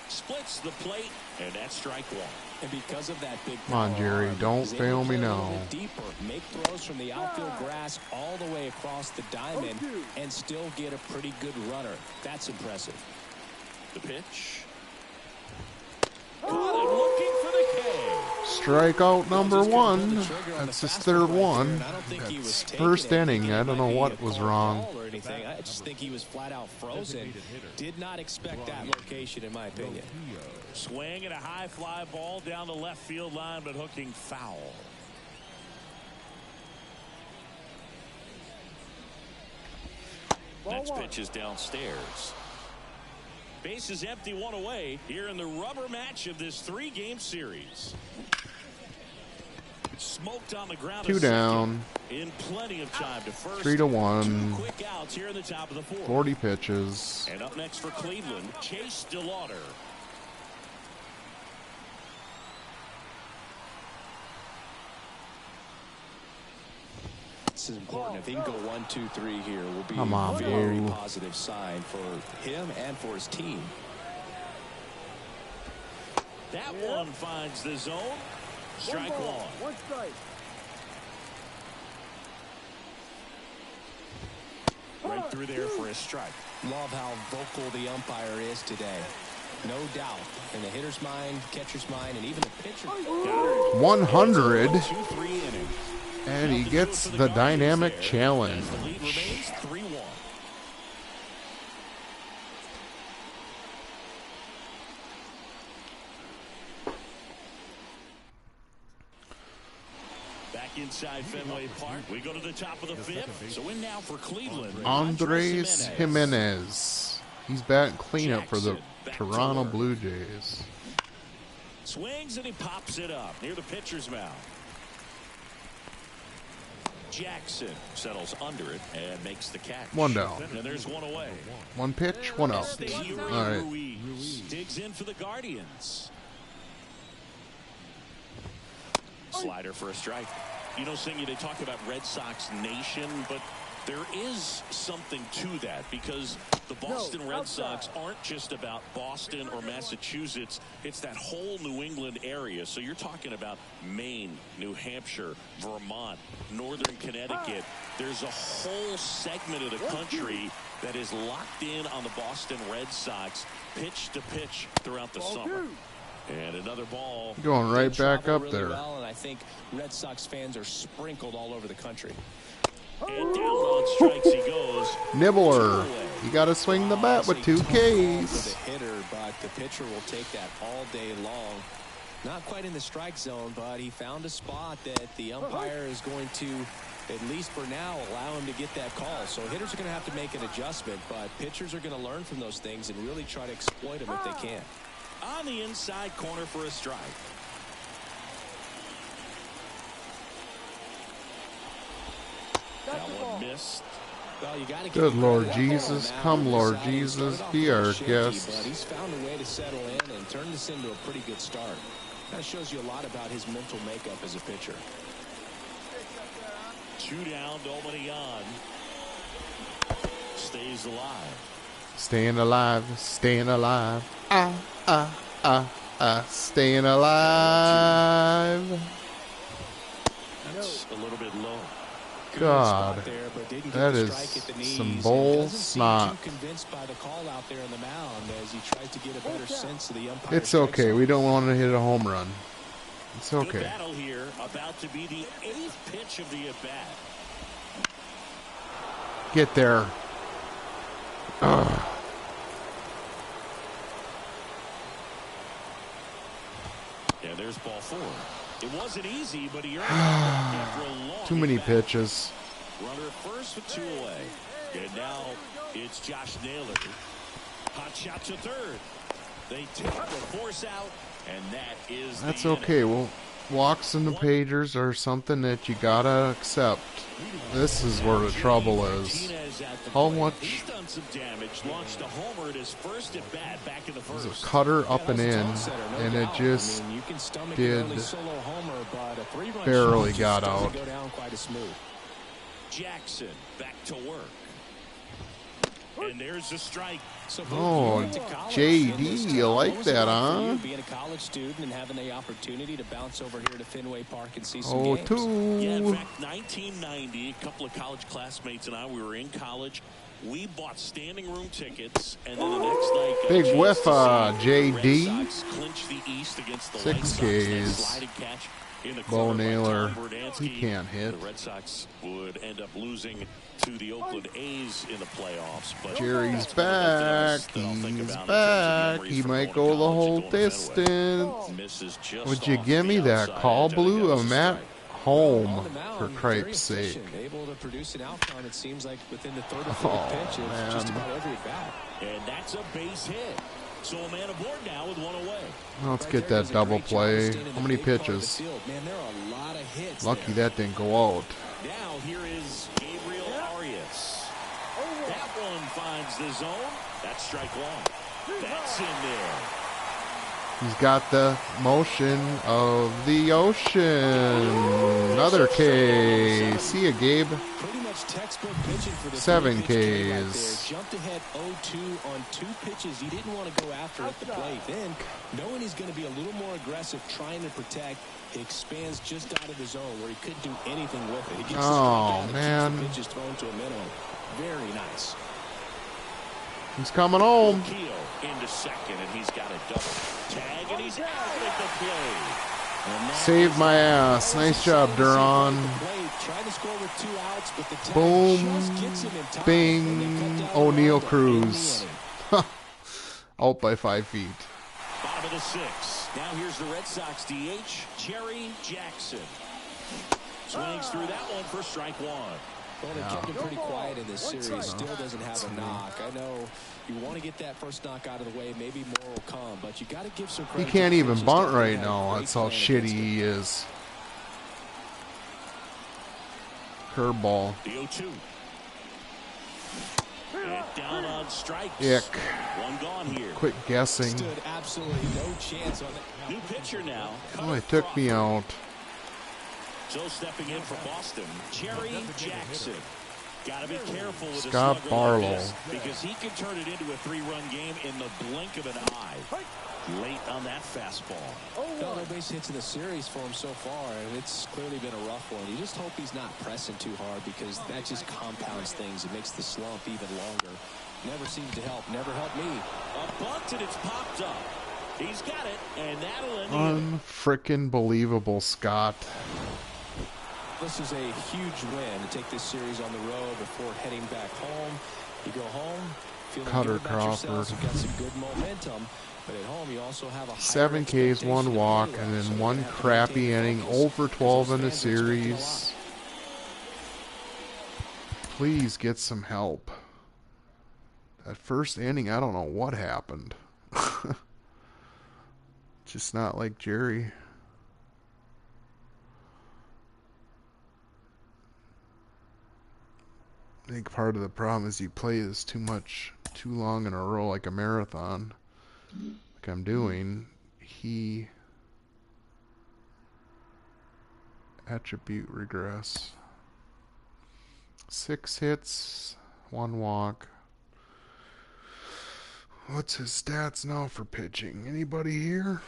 Splits the plate, and that's strike 1. And because of that big Come on, Jerry. Don't fail me now. Deeper, make throws from the outfield grass all the way across the diamond and still get a pretty good runner. That's impressive. The pitch. Caught him looking for the K. Strikeout number 1. That's his 3rd one. That's first inning. I don't know what was wrong. I just think he was flat out frozen. Did not expect that location, in my opinion. Swing and a high fly ball down the left field line, but hooking foul. Next pitch is downstairs. Base is empty, 1 away here in the rubber match of this 3-game series. Smoked on the ground. 2 down. In plenty of time to first. 3-1. 2 quick outs here in the top of the 4th. 40 pitches. And up next for Cleveland, Chase DeLauder. This is important. If he can go 1, 2, 3 here, will be Come on, a very Blue. positive sign for him and for his team. That one finds the zone. Strike 1. 1 strike. Right through there for a strike. Love how vocal the umpire is today. No doubt. In the hitter's mind, catcher's mind, and even the pitcher. 100. 2-3 inning. And he gets the dynamic challenge. The lead remains 3-1. Back inside Fenway Park, we go to the top of the 5th. So in now for Cleveland, Andres Jimenez. He's batting cleanup for the Toronto Blue Jays. Swings and he pops it up near the pitcher's mound. Jackson settles under it and makes the catch. 1 down. And there's 1 away. 1 pitch, 1 out. All right. Ruiz digs in for the Guardians. Slider for a strike. You know, Singy, they talk about Red Sox Nation, but There is something to that because the Boston Red Sox aren't just about Boston or Massachusetts. It's that whole New England area. So you're talking about Maine, New Hampshire, Vermont, Northern Connecticut. There's a whole segment of the country that is locked in on the Boston Red Sox pitch to pitch throughout the summer. And another ball. Going right back up there. Well, and I think Red Sox fans are sprinkled all over the country. And down on strikes he goes. Nibbler. You got to swing the bat with 2 Ks. The hitter, but the pitcher will take that all day long. Not quite in the strike zone, but he found a spot that the umpire is going to, at least for now, allow him to get that call. So hitters are going to have to make an adjustment, but pitchers are going to learn from those things and really try to exploit them if they can. On the inside corner for a strike. That one missed. Well, you gotta Good Lord Jesus, come Lord Jesus, be our guest. But he's found a way to settle in and turn this into a pretty good start. That shows you a lot about his mental makeup as a pitcher. 2 down, nobody on. Stays alive. Staying alive, staying alive. Staying alive. That's a little bit low. God, that is some bull snot. Convinced by the call out there on the mound as he tries to get a better sense of the umpire. It's okay. We don't want to hit a home run. It's okay. Good battle here, about to be the 8th pitch of the at-bat. Get there. Ugh. Yeah, there's ball 4. It wasn't easy, but he earned it after a long Too many pitches. Runner first with 2 away. And now it's Josh Naylor. Hot shot to third. They take the force out, and that is That's the okay. inning. Well, walks in the pagers are something that you gotta accept. This is where the trouble is. How much He's done some damage. Launched a homer at his first at bat back in the is a first. cutter up and in, and it just did barely got out. Jackson back to work. And there's a strike. Oh, JD, you like that, huh? Being a college student and having the opportunity to bounce over here to Fenway Park and see some Oh, games. Yeah, in 2. fact, 1990, a couple of college classmates and I, we were in college. We bought standing room tickets, and then the next night, got a Big chance whiff, to see JD. the Red Sox clinch the East against the 6 White Sox. That Ks. sliding catch in the Bo corner by Naylor, Tom Verdansky. he can't hit. The Red Sox would end up losing to the Oakland A's in the playoffs. But Jerry's that's one of the things back. that I'll think He's about in terms of back. memories He from might going to go the college and whole going to Fenway. distance. Misses just Would you off give me the that outside call, edge. I think Blue? that A was Matt strike. home, On the for mound, very cripe's sake. efficient, able to produce an outcome, it seems like, within the third or Oh, fourth pitch of man. just about every bat. And that's a base hit. So a man aboard now with 1 away. Let's Right get there, that does a double great job of play. staying in How the many big part of the pitches? field. Man, there are a lot of hits Lucky there. that didn't go out. Now here is Gabriel Arias. That one finds the zone. That's strike 1. That's in there. He's got the motion of the ocean. Another K. See ya, Gabe. Pretty much textbook pitching for the 7 3-pitch kid right Ks. there. Jumped ahead 0-2 on 2 pitches he didn't want to go after at the plate. Then, knowing he's going to be a little more aggressive, trying to protect, he expands just out of the zone where he couldn't do anything with it. He gets the Oh, strikeout and man. keeps the pitches thrown to a minimum. Very nice. He's coming home. Keogh into second, and he's got a double. Tag, and he's out at the plate. And that Saved is my ass. Nice job, Duran. Tried to score with 2 outs, but the tag Boom. just gets him in time. Bing. And they cut down O'Neal the run to end the Cruz. inning. Out by 5 feet. bottom of the 6th. Now here's the Red Sox DH, Jerry Jackson. Swings through that one for strike 1. Well, they kept him pretty quiet in this series. Still doesn't have a knock. I know you want to get that first knock out of the way. Maybe more will come, but you got to give some He credit. can't to even pitchers bunt that right had a now. great That's how plan shitty against him. he is. Curveball. The 0-2. And down on strikes. Ick. 1 gone here. Quit guessing. Stood absolutely no chance on that. New pitcher now. Oh, he took me out. So stepping in for Boston, Jerry Jackson. Got to be careful with Scott a slugger Barlow. like this because he can turn it into a 3-run game in the blink of an eye. Late on that fastball. No base hits in the series for him so far, and it's clearly been a rough one. You just hope he's not pressing too hard because that just compounds things. It makes the slump even longer. Never seems to help. Never helped me. A bunt, and it's popped up. He's got it, and that'll end the inning. Unfrickin' believable, Scott. This is a huge win to take this series on the road before heading back home. You go home feeling Cutter good about yourselves. Crawford. You've got some good momentum. But at home, you also have a 7 Ks, 1 walk, and then 1 crappy inning. 0 for 12 in the series. Please get some help. That first inning, I don't know what happened. Just not like Jerry. I think part of the problem is you play this too long in a row like a marathon. Like I'm doing. He attribute regress. 6 hits, 1 walk. What's his stats now for pitching? Anybody here?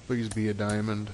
Please be a diamond.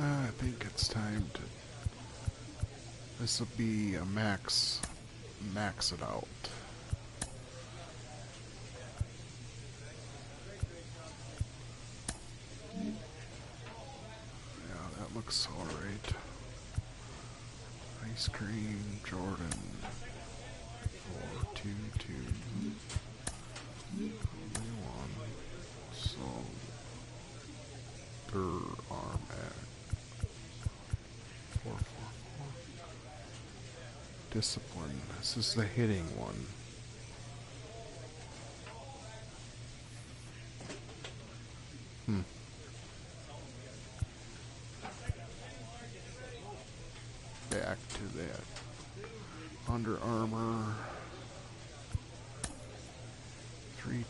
I think it's time to. This will be a max it out. Yeah, that looks alright. Ice cream, Jordan. 4-2-2. Only one. So, third arm act. 4-4-4. Discipline. This is the hitting one. Back to that. Under Armour. 3-2-3-3.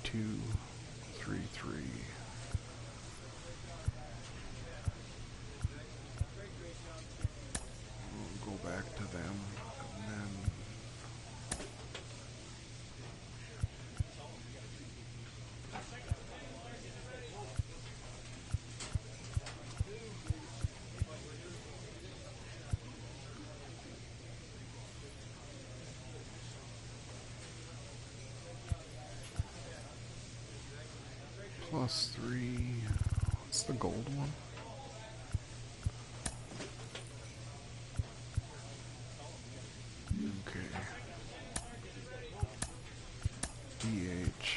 We'll go back to them, and then +3. What's the gold one? Okay. DH.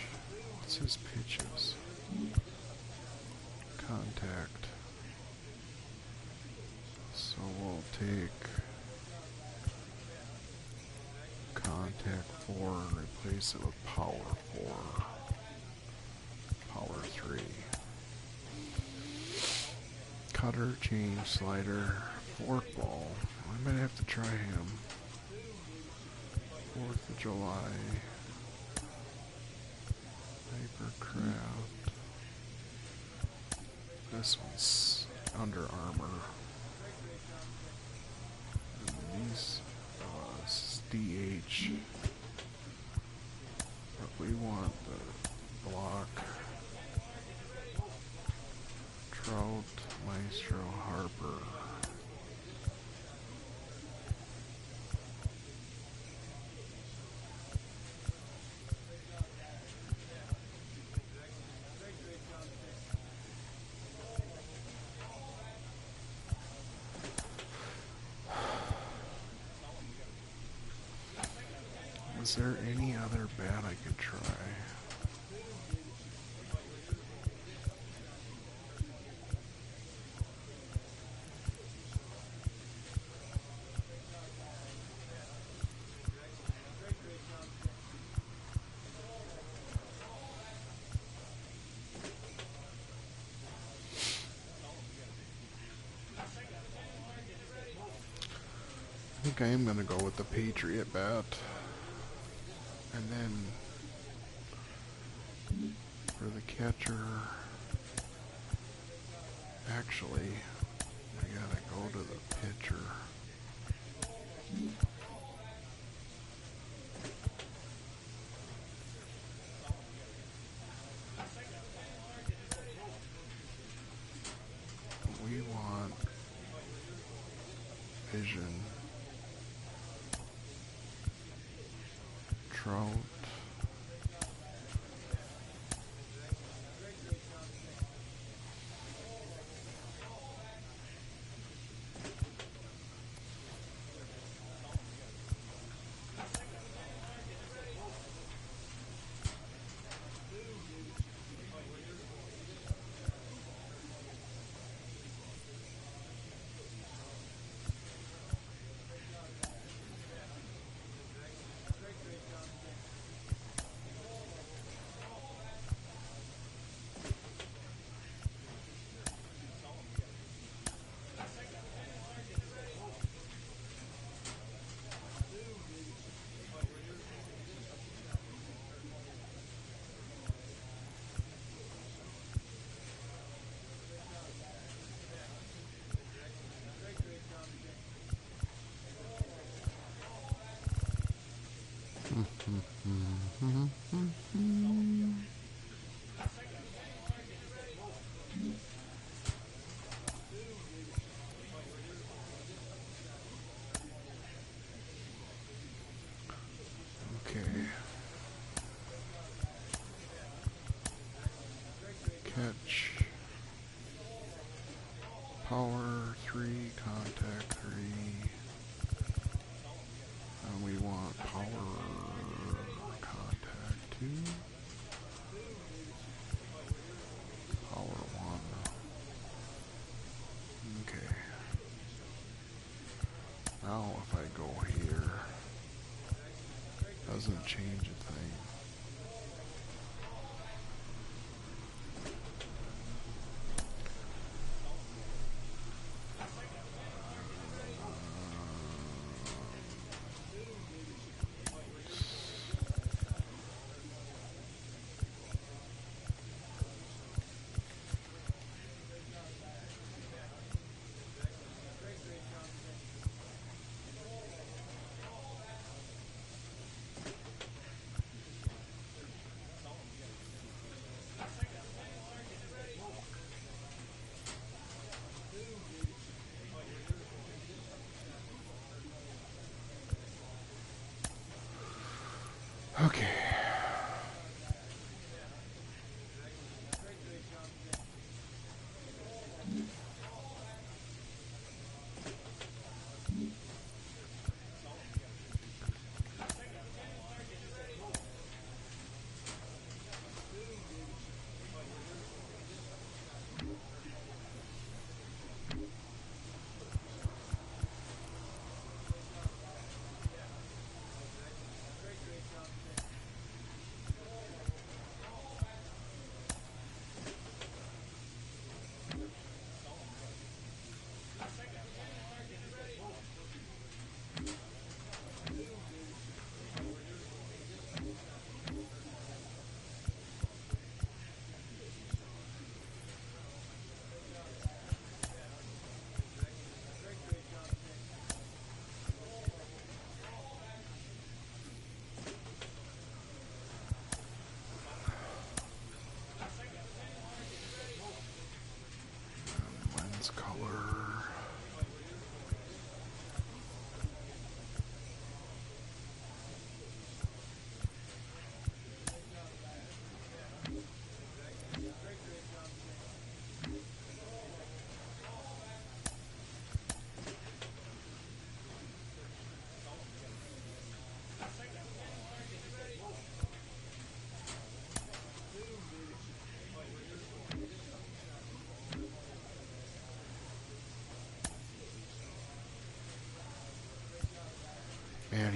What's his pitches? Contact. So we'll take contact 4 and replace it with power 4. Power 3. Cutter, change, slider, forkball. I might have to try him. 4th of July. Hypercraft. This one's Under Armour. And these, this is DH. But we want the block. Trout, Maestro, Is there any other bat I could try? I think I am going to go with the Patriot bat. And then for the catcher, actually, I gotta go to the pitcher. We want Vision, Trout, okay. Catch. Power 3, contact 3. And we want power contact 2. Power 1. Okay. Now if I go here, doesn't change a thing. Okay.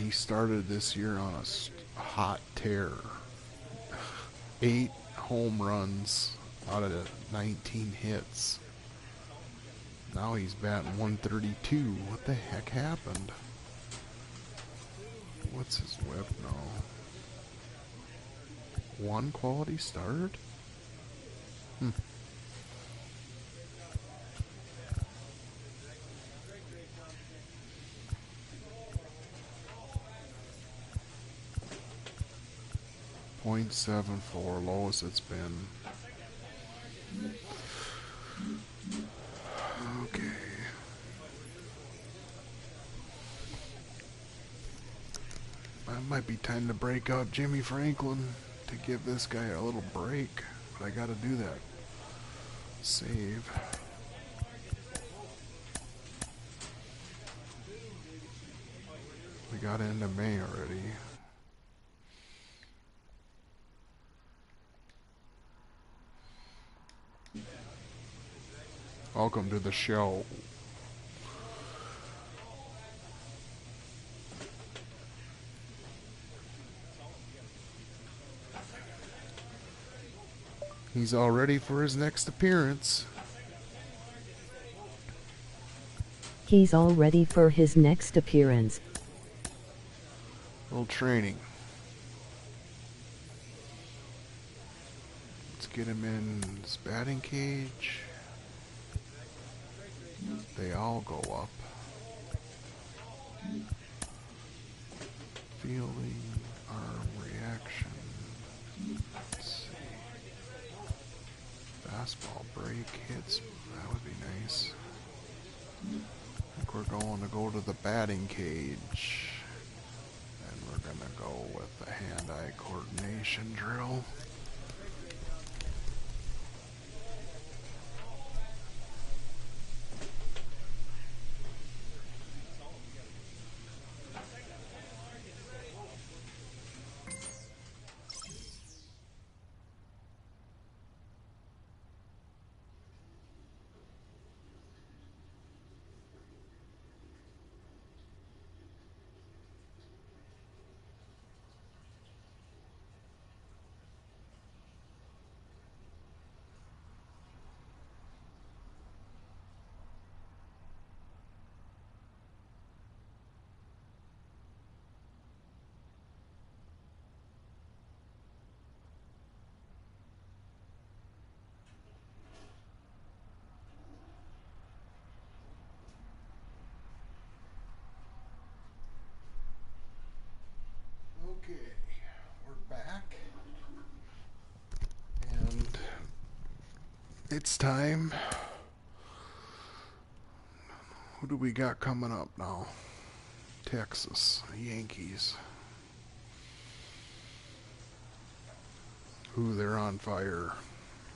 he started this year on a hot tear. 8 home runs out of 19 hits. Now he's batting 132. What the heck happened? What's his whip now? 1 quality start? 0.74, lowest it's been. Okay. It might be time to break out Jimmy Franklin to give this guy a little break. But I gotta do that. Save. We got into May already. Welcome to the show. He's all ready for his next appearance. He's all ready for his next appearance. A little training. Let's get him in his batting cage. They all go up. Fielding, arm reaction. Let's see. Fastball break hits. That would be nice. I think we're going to go to the batting cage. And we're going to go with the hand-eye coordination drill. Okay, we're back, and it's time. Who do we got coming up now? Texas, Yankees. Ooh, they're on fire.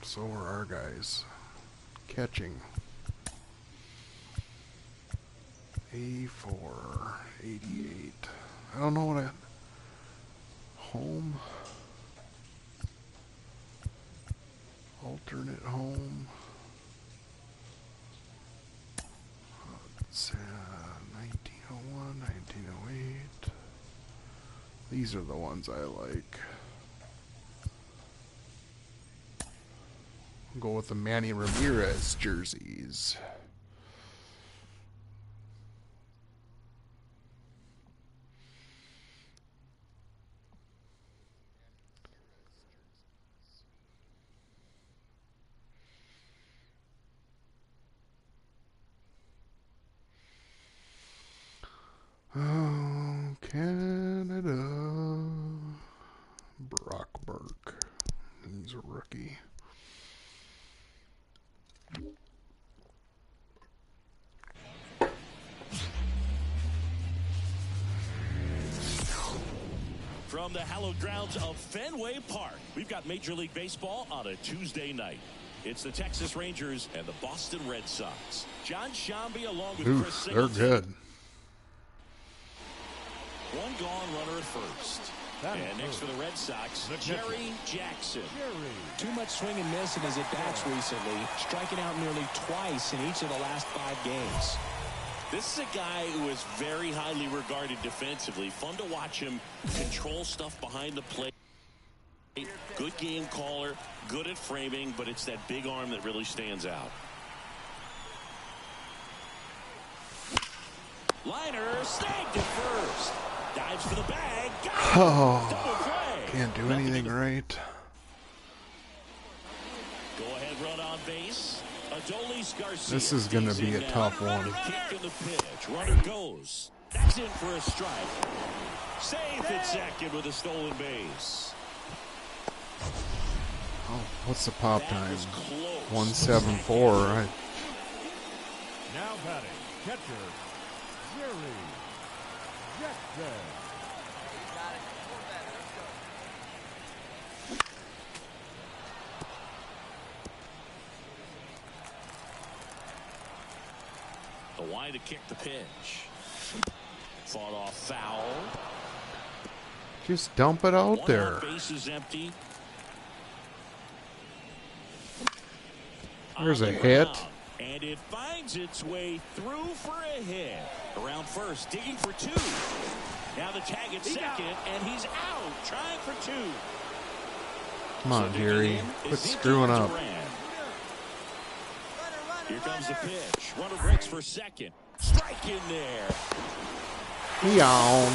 So are our guys. Catching. A4, 88. I don't know what I... Home. Alternate home. It's 1901, 1908. These are the ones I like. I'll go with the Manny Ramirez jerseys. Oh, Canada. Brock Burke. He's a rookie. From the hallowed grounds of Fenway Park, we've got Major League Baseball on a Tuesday night. It's the Texas Rangers and the Boston Red Sox. John Shambi along with Chris Singleton. They're good. One gone runner at first. And next for the Red Sox, Jerry Jackson. Too much swing and miss in his at-bats recently, striking out nearly twice in each of the last 5 games. This is a guy who is very highly regarded defensively. Fun to watch him control stuff behind the plate. Good game caller, good at framing, but it's that big arm that really stands out. Liner snagged it first. Dives for the bag. Got it. Double play. Can't do anything right. Go ahead run on base. Adolis Garcia. This is going to be a tough one. Kick in the pitch. Runner goes. That's in for a strike. Safe at second with a stolen base. Oh, what's the pop time? 174, right? Now batting, catcher, Jerry Jackson. The wide to kick the pitch. Fought off foul. Just dump it out there. One base is empty. There's a hit. And it finds its way through for a hit. Around first, digging for two. Now the tag at second, and he's out, trying for two. Come on, Jerry. Quit screwing up. Here comes the pitch. Runner breaks for second. Strike in there. Yawn.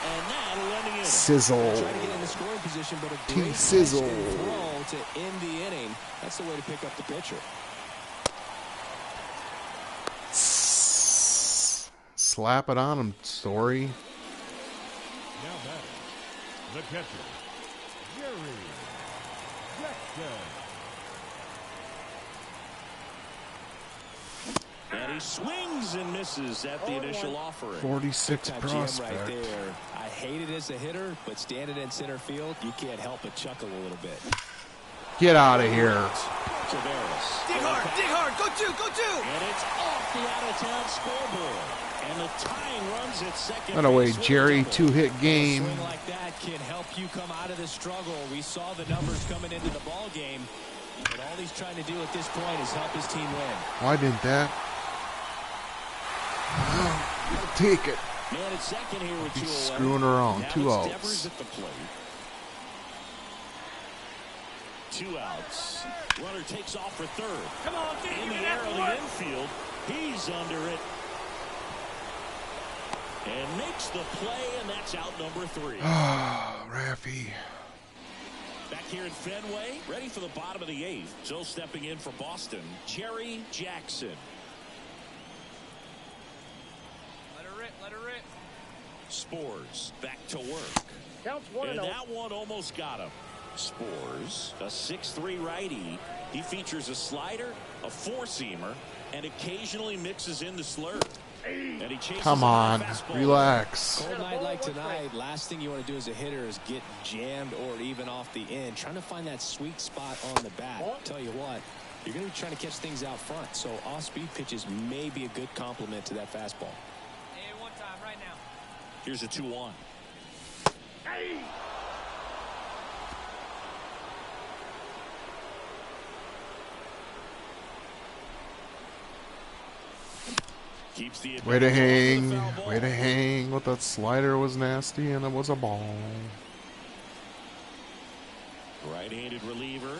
And that'll end the inning. Sizzle. Try to get in the scoring position, but a great T-sizzle. throw to end the inning. That's the way to pick up the pitcher. Slap it on him, Story. Now batting, the catcher, Jerry Jackson. And he swings and misses at the initial offering. 46 Big-time jam prospect. right there. I hate it as a hitter, but standing in center field, you can't help but chuckle a little bit. Get out of here. Tavares. Dig hard, go two, go two! And it's off the out-of-town scoreboard. And the tying runs at second. By the way, base with a Jerry, double. two-hit game. A swing like that can help you come out of the struggle. We saw the numbers coming into the ball game, but all he's trying to do at this point is help his team win. Why didn't that? I'll take it. Man at second here with He's 2 away. screwing around. Now 2 it's outs. Devers at the plate. 2 outs. Runner takes off for third. Come on, D, In you're the gonna air have on to the work! infield. He's under it. And makes the play, and that's out number 3. Ah, Raffy. Back here in Fenway, ready for the bottom of the 8th. So stepping in for Boston, Jerry Jackson. Let her rip, let her rip. Spores back to work. Counts And that one almost got him. Spores, a 6'3" righty. He features a slider, a four-seamer, and occasionally mixes in the slurve. And he chases Come on, a fastball. relax. Cold night like tonight, last thing you want to do as a hitter is get jammed or even off the end. Trying to find that sweet spot on the bat. Tell you what, you're going to be trying to catch things out front, so off-speed pitches may be a good complement to that fastball. Hey, one time, right now. Here's a 2-1. Keeps the Way to advantage hang. off the foul ball. Way to hang. With that slider was nasty, and it was a ball. Right-handed reliever.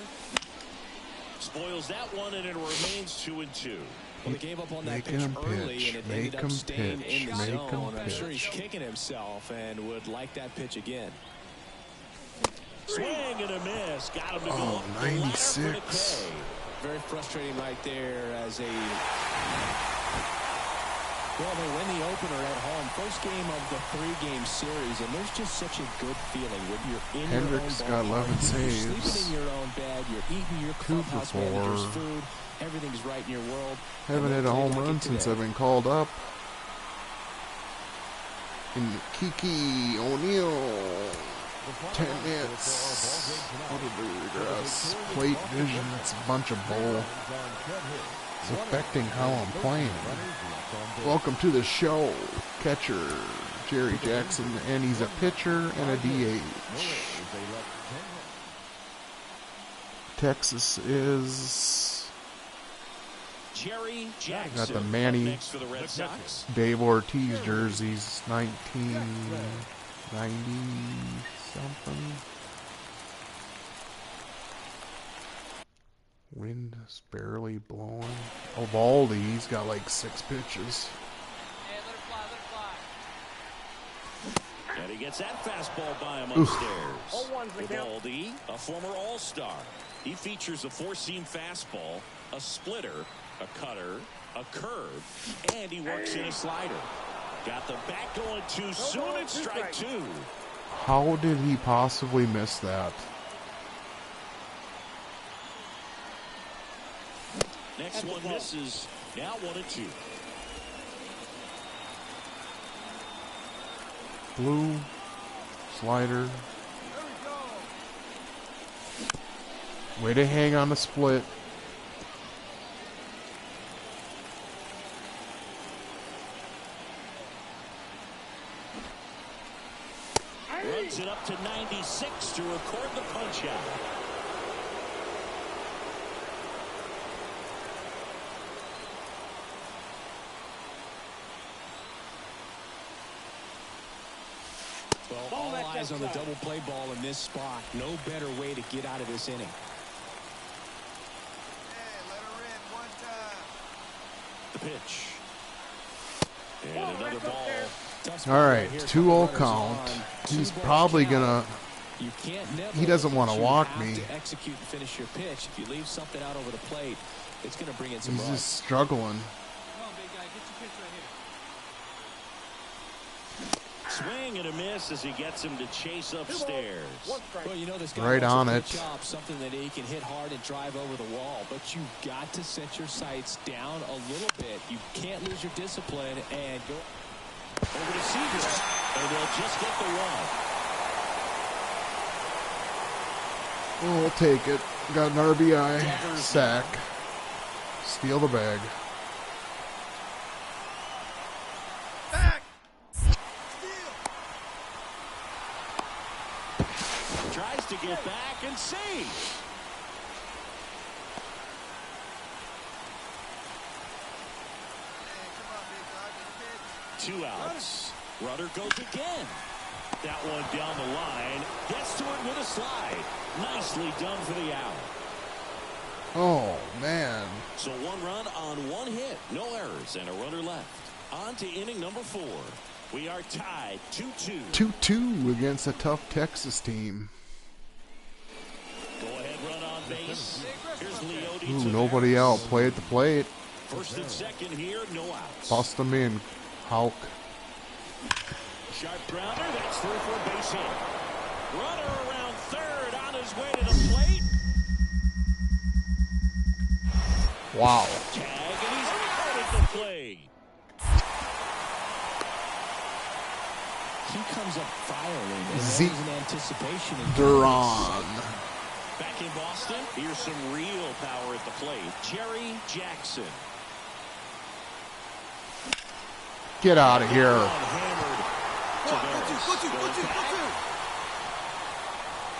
Spoils that one, and it remains 2-2. Well, they gave up on that Make pitch him early, pitch. and it Make ended him up staying pitch. in the Make him zone. I'm sure he's pitch. kicking himself and would like that pitch again. Swing and a miss. Got him to go Oh, up the ladder for the 96. K. Very frustrating right there as a... Well, they win the opener at home. First game of the 3-game series, and there's just such a good feeling when you're in Hendricks your got own 11 ballpark. saves. You're sleeping in your own bed. You're eating your 2 for clubhouse 4. manager's food. Everything's right in your world. Haven't hit a home run since I've been called up. And Kiki O'Neal. 10 hits. What did they regress? Plate vision. It's a bunch of bull. It's affecting how I'm playing. Welcome to the show. Catcher Jerry Jackson, and he's a pitcher and a DH. Texas is Jerry Jackson. Got the Manny next for the Red Sox. Dave Ortiz jerseys, 1990 something. Wind is barely blowing. Ovaldi, he's got like 6 pitches. Hey, let it fly, let it fly. And he gets that fastball by him upstairs. Ovaldi, a former All-Star. He features a 4-seam fastball, a splitter, a cutter, a curve, and he works in a slider. Got the bat going too soon at strike 2. How did he possibly miss that? Next one misses. Now 1-2. Blue, slider. Way to hang on the split. Runs it up to 96 to record the punch out. Well, all eyes on the double play ball in this spot. No better way to get out of this inning. Hey, let her in one time. The pitch. And another ball. All right, 2-0 count. He's probably gonna. He doesn't want to walk me. Execute and finish your pitch. If you leave something out over the plate, it's going to bring in some He's runs. just struggling. Come on, big guy, get your pitch right here. Swing and a miss as he gets him to chase upstairs. Well, you know this guy Right wants on a it. pitch off, something that he can hit hard and drive over the wall. But you've got to set your sights down a little bit. You can't lose your discipline and go Over to Seager, and they'll just get the one. Oh, we'll take it. Got an RBI. Sack. Steal the bag. Back! Tries to get back and save. Hey, come on, big dog, get 2 your pitch. outs. Runner goes again. That one down the line. Gets to it with a slide. Nicely done for the out. Oh, man. So 1 run on 1 hit. No errors and a runner left. On to inning number 4. We are tied 2-2. 2-2 against a tough Texas team. Go ahead, run on base. Here's Leody. Ooh, nobody out. Play at the plate. First and second here, no outs. Bust them in, Hulk. Sharp grounder, that's through for a base hit. Runner around third on his way to the plate. Wow. Tag, and he's out at the plate. He comes up firing, and Z- there's an anticipation. Duran. Back in Boston, here's some real power at the plate. Jerry Jackson. Get out of here. Hammered.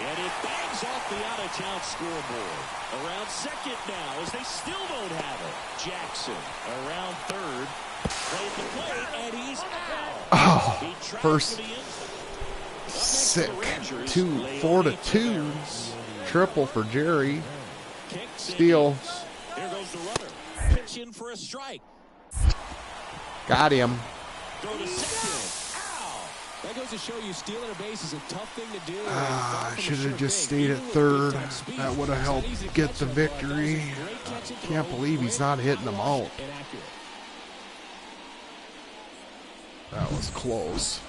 And it bangs off the out-of-town scoreboard. Around second now as they still don't have it. Jackson around third. Played the plate, and he's out. Oh, He tried first for the infield. sick. Rangers, 4-2. Triple for Jerry. Kicks and Steal. hits. Here goes the runner. Pitch in for a strike. Got him. Go to second. That goes to show you stealing a base is a tough thing to do. I should have just stayed at third. That would have helped get the victory. Can't believe he's not hitting them out. That was close.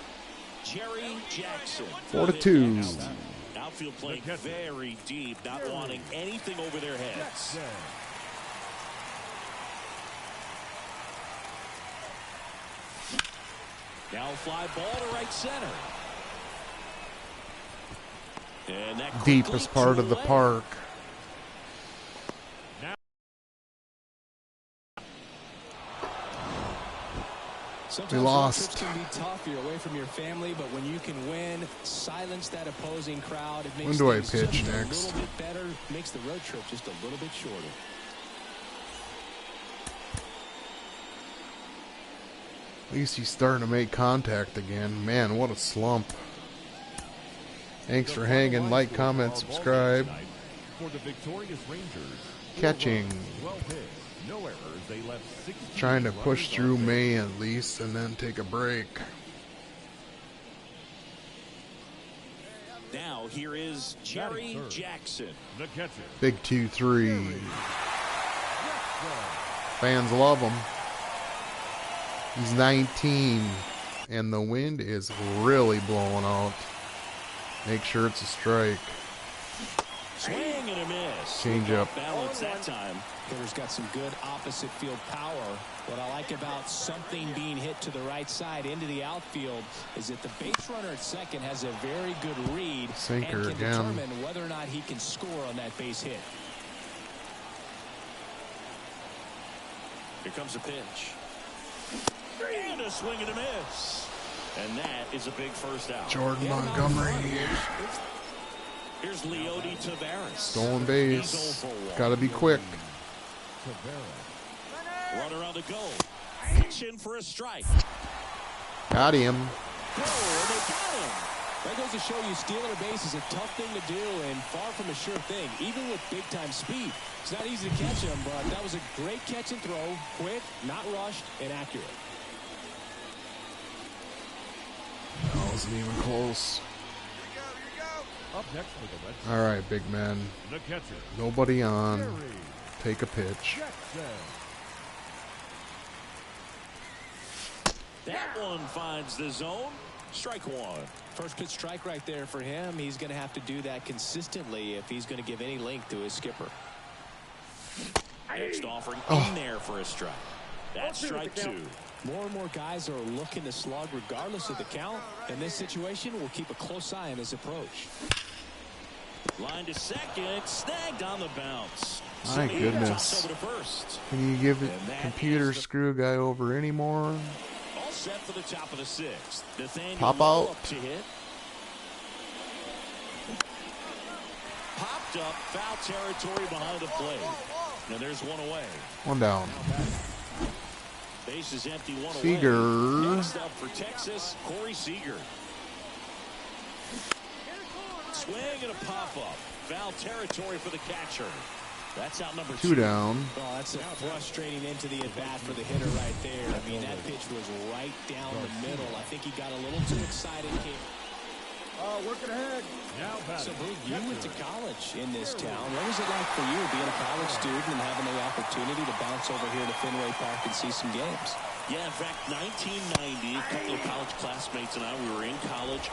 Jerry Jackson. 4-2. Outfield playing very deep, not wanting anything over their heads. Now fly ball to right center. And that Deepest part of the park. Sometimes We road lost. trips can be tough. You're away from your family, but when you can win, silence that opposing crowd, it makes When do I things pitch just next? a little bit better, makes the road trip just a little bit shorter. At least he's starting to make contact again. Man, what a slump. Thanks for hanging. Like, comment, subscribe. For the victorious Rangers, Catching. 12 hits, no errors. They left 16 Trying to push runners through on base. May at least and then take a break. Now here is Jerry Jackson. The catcher. Big 2-3. Fans love him. He's 19. And the wind is really blowing out. Make sure it's a strike. Swing and a miss. Change up. Balance that time. Hitter's got some good opposite field power. What I like about something being hit to the right side into the outfield is that the base runner at second has a very good read Sinker and can again. determine whether or not he can score on that base hit. Here comes a pitch. And a swing and a miss. And that is a big first out. Jordan Montgomery. Here's Leody Taveras. Stolen base. Gotta be quick. Runner on the go. Pitch in for a strike. Got him. Oh, and they got him. That goes to show you stealing a base is a tough thing to do and far from a sure thing, even with big-time speed. It's not easy to catch him, but that was a great catch and throw. Quick, not rushed, and accurate. That wasn't even close. Up next for the Red Sox, All right, big man. the catcher. Nobody on. Jerry Take a pitch. Jackson. That one finds the zone. Strike one. First pitch strike right there for him. He's going to have to do that consistently if he's going to give any length to his skipper. Next offering in there for a strike. That's strike two. More and more guys are looking to slug regardless of the count. In this situation, we'll keep a close eye on his approach. Line to second. Snagged on the bounce. My So goodness. toss over to first. Can you give it And that computer is the- screw guy over anymore? All set for the top of the sixth. Nathaniel Pop Lowe out. up to hit. Popped up. Foul territory behind the plate. Now there's one away. One down. Base is empty, one Seager. away. Next up for Texas, Corey Seager. Swing and a pop-up. Foul territory for the catcher. That's out number Two down. Oh, that's a frustrating into the at-bat for the hitter right there. I mean, that pitch was right down the middle. I think he got a little too excited. Working ahead. Now So, batting. Boog, you went to college in this town. What was it like for you being a college student and having the opportunity to bounce over here to Fenway Park and see some games? Yeah, in fact, 1990, a couple of college classmates and I, we were in college.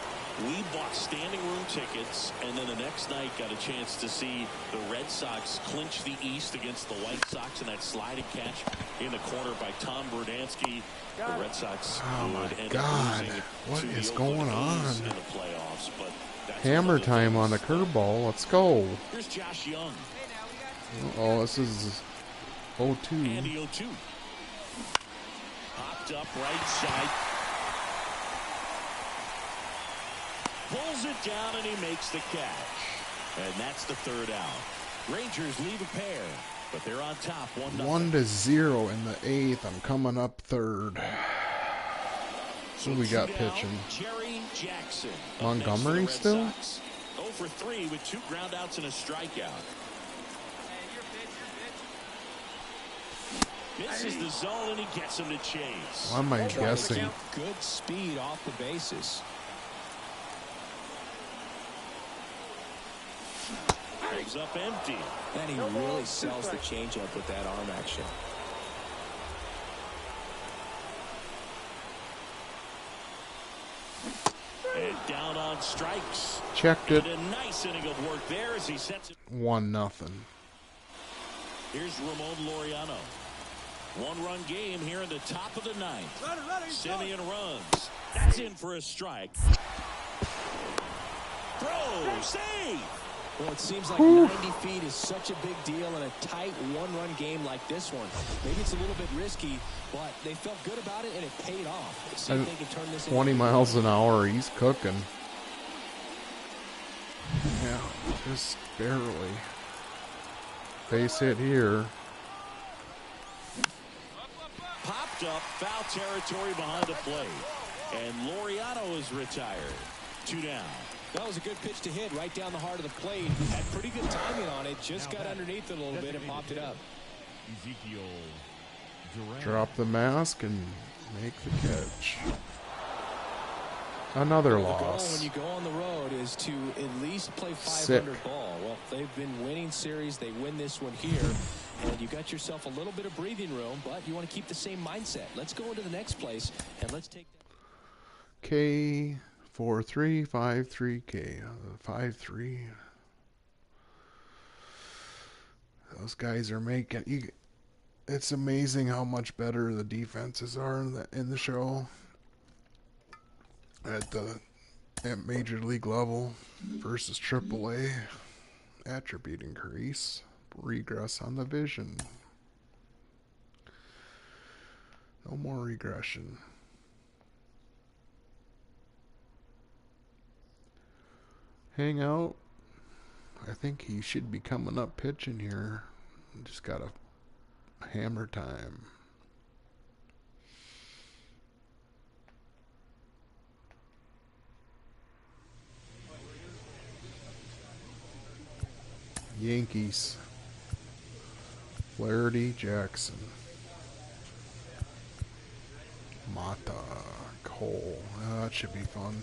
We bought standing room tickets, and then the next night got a chance to see the Red Sox clinch the East against the White Sox in that sliding catch in the corner by Tom Brudansky. The Red Sox Oh, my would end God. up losing What to the is Oakland going on? A's in the playoffs. But that's Hammer one of the time on the things. curveball. Let's go. Here's Josh Young. Oh, this is 0-2. Andy 0-2. Popped up right side. Pulls it down and he makes the catch. And that's the third out. Rangers leave a pair, but they're on top 1-0. 1-0 in the eighth. I'm coming up third. So Who we got two down, pitching? Jerry Jackson. Up Montgomery next for the Red still? Sox. 0 for 3 with 2 groundouts and a strikeout. Misses the zone and he gets him to chase. Why am I guessing? Good speed off the bases. Brings up empty. And he really sells the changeup with that arm action. And down on strikes. Checked it. And a nice inning of work there as he sets it. 1-0. Here's Ramon Laureano. 1-run game here in the top of the ninth. Simeon runs. That's in for a strike. Throw. Save. Well, it seems like 90 feet is such a big deal in a tight one-run game like this one. Maybe it's a little bit risky, but they felt good about it, and it paid off. See if they can turn this 20 into miles an hour. He's cooking. Yeah, just barely. Base hit here. Popped picked up. Foul territory behind the plate. And Laureano is retired. 2 down. That was a good pitch to hit right down the heart of the plate. Had pretty good timing on it. Just got underneath it a little bit and popped it up. Ezekiel Duran. Drop the mask and make the catch. Another The goal loss. when you go on the road is to at least play 500 Sick. ball. Well, they've been winning series. They win this one here. And you got yourself a little bit of breathing room, but you want to keep the same mindset. Let's go into the next place and let's take that. K4353K 53. Those guys are making. It's amazing how much better the defenses are in the show at Major League level versus AAA. Attribute increase, regress on the vision. No more regression. Hang out. I think he should be coming up pitching here. Just got a hammer time. Yankees. Flaherty, Jackson. Mata, Cole. That should be fun.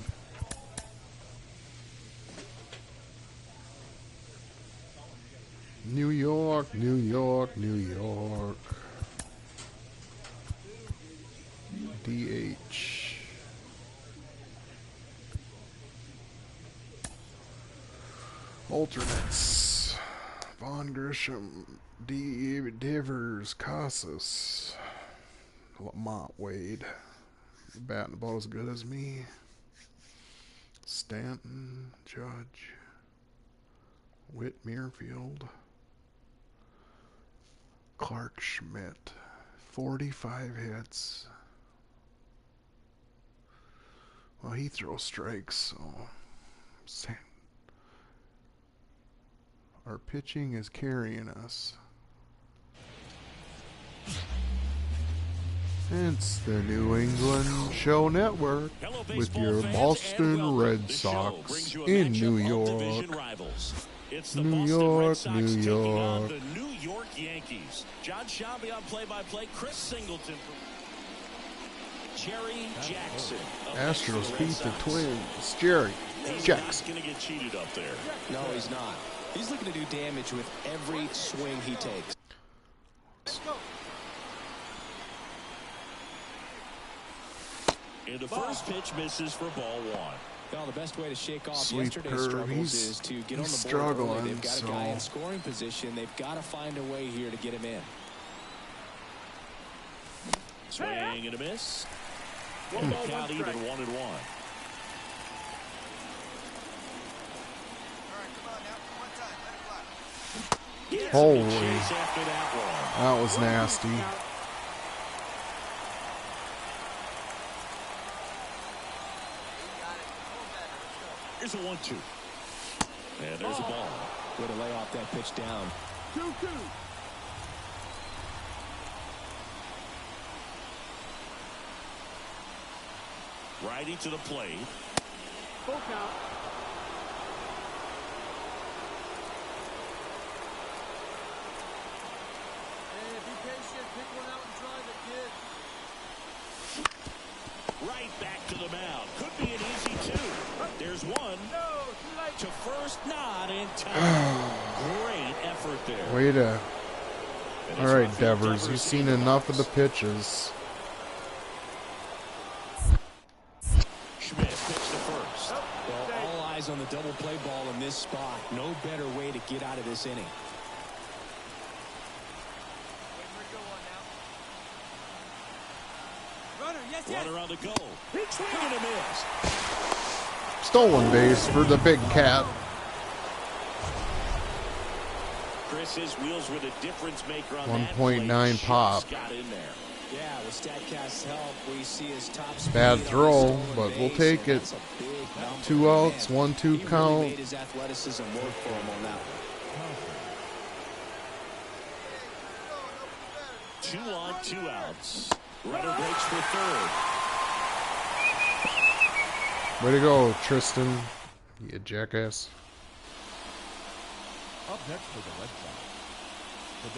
New York, New York, New York. DH. Alternates. Von Grisham, Divers, Casas, Lamont Wade. Batting about as good as me. Stanton, Judge, Whit Merrifield, Clark Schmidt, 45 hits. Well, he throws strikes, so our pitching is carrying us. It's the New England Show Network with your Boston Red Sox in New York. It's the New Boston York, Red Sox New taking on York. the New York Yankees. John Shelby on play-by-play. Chris Singleton. Jerry Jackson. Astros beat the Twins. Jerry Jackson. He's not going to get cheated up there. No, he's not. He's looking to do damage with every swing he takes. And the first pitch misses for ball 1. Well, the best way to shake off Sweep yesterday's curve. struggles is to get on the board struggling, early. They've got a guy so- in scoring position. They've got to find a way here to get him in. Swing and a miss. And the count even 1-1. Holy. Chase after that one. That was nasty. Here's a 1-2. And there's a ball. Way to lay off that pitch down. 2-2. Righty to the plate. Full count. And be patient. Pick one out and drive it, kid. Right back to the mound. Could be an easy 2. There's one. No, too late. To first, not in time. Great effort there. Way to. And All it's right, Rafael Devers. You've seen enough of the pitches. Schmidt picks the first. Well, all eyes on the double play ball in this spot. No better way to get out of this inning. Runner, yes. Runner on the goal. Swing and a miss. Stolen base for the big cat. Chris's wheels with a difference maker on 1.9 that play. pop. Just got in there. Yeah, with StatCast's help, we see his top speed Bad on the throw, stolen but we'll base, take and it. that's a big number. 2 outs, Man, 1-2 he really count. made his athleticism work for him on that one. 2 on, 2 outs. Runner breaks for third. Way to go, Tristan. You jackass. Up next for the Red Sox.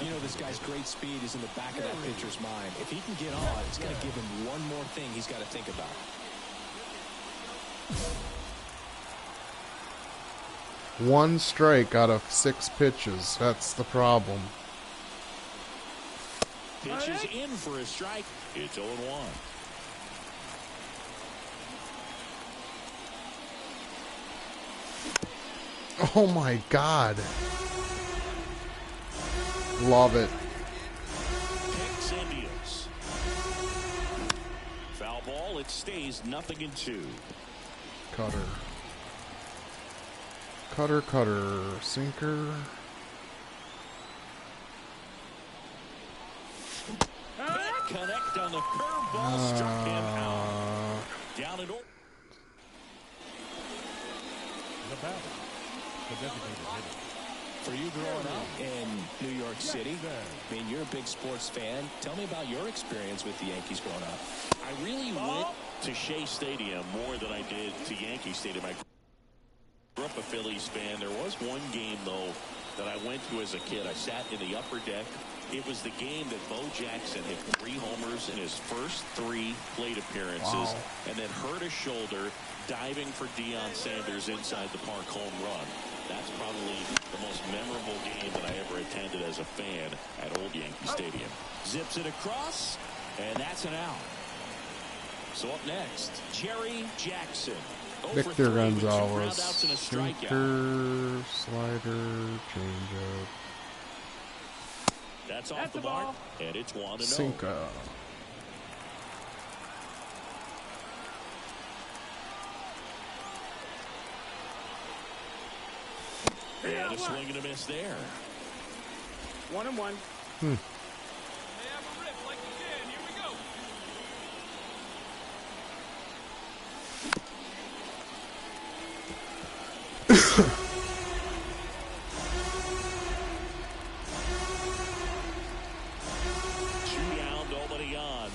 You know, this guy's great speed is in the back of that pitcher's mind. If he can get on, it's going to give him one more thing he's got to think about. One strike out of 6 pitches. That's the problem. Pitch is in for a strike. It's 0-1. Oh my God. Love it. Picks and deals. Foul ball. It stays 0-2. Cutter. Cutter, cutter. Sinker. Can't connect on the curveball. Struck him out. Down and over. The batter, the designated hitter. For you growing up in New York City, I mean, you're a big sports fan. Tell me about your experience with the Yankees growing up. I really went to Shea Stadium more than I did to Yankee Stadium. I grew up a Phillies fan. There was one game, though, that I went to as a kid. I sat in the upper deck. It was the game that Bo Jackson hit 3 homers in his first 3 plate appearances and then hurt his shoulder diving for Deion Sanders inside the park home run. That's probably the most memorable game that I ever attended as a fan at Old Yankee Stadium. Zips it across, and that's an out. So up next, Jerry Jackson. Victor Gonzalez. Sinker, slider, changeup. That's off the mark, and it's 1-0. Sinker. And a swing and a miss there. 1-1. They have a rip like you did. Here we go. Two down, nobody on.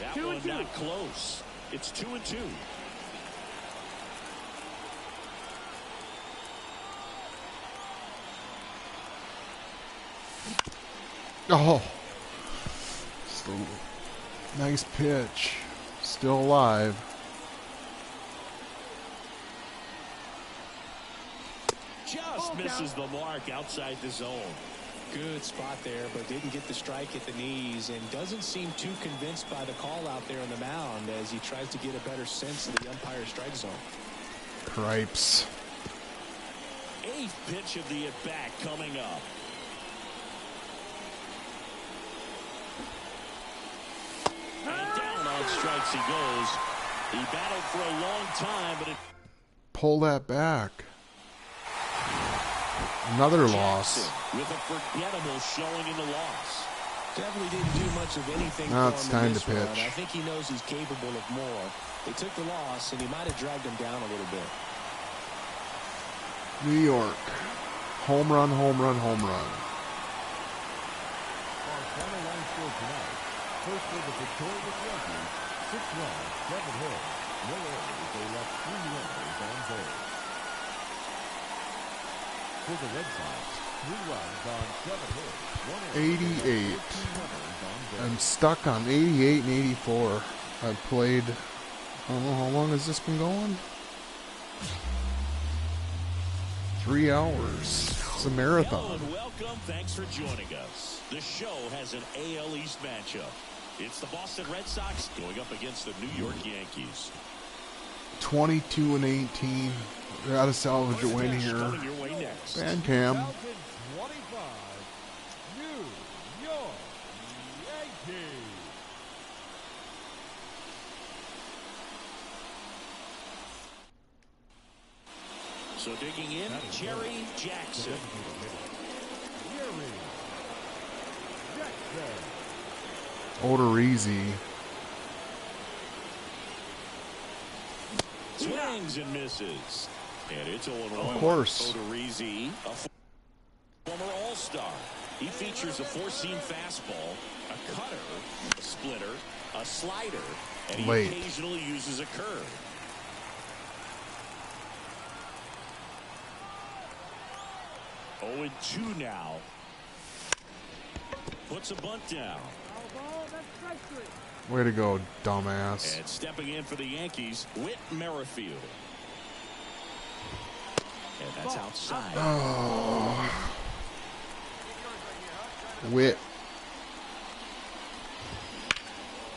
That one not close. It's 2-2. Oh, still nice pitch. Still alive. Just misses the mark outside the zone. Good spot there, but didn't get the strike at the knees and doesn't seem too convinced by the call out there on the mound as he tries to get a better sense of the umpire's strike zone. Cripes. 8th pitch of the at-bat coming up. And down on strikes he goes. He battled for a long time, but it... Pull that back. Another loss. With a forgettable showing in the loss. Definitely didn't do much of anything Now for it's him time in to this run. pitch. I think he knows he's capable of more. They took the loss, and he might have dragged him down a little bit. New York. Home run, home run, home run. Our final line score tonight. First for the victorious Yankees, 6 runs, 7 hits. No errors. They left 3 runners on base. For the Red Sox, 3 runs on 7 hits. 1 error. 88. 14 runners on base. I'm stuck on 88 and 84. I've played, I don't know, how long has this been going? 3 hours. It's a marathon. Hello and welcome. Thanks for joining us. The show has an AL East matchup. It's the Boston Red Sox going up against the New York Yankees. 22 and 18. Gotta salvage a win here. Coming your way next. Bandcam. 2025 New York Yankees. So digging in, Jerry Jackson. Jerry Jackson. Odorizzi. Swings and misses. And it's 0-1. Of course. Odorizzi, a former All-Star. He features a four-seam fastball, a cutter, a splitter, a slider, and he occasionally uses a curve. Oh, and 2 now. Puts a bunt down. Way to go, dumbass. And stepping in for the Yankees, Whit Merrifield. And that's outside. Oh. Whit.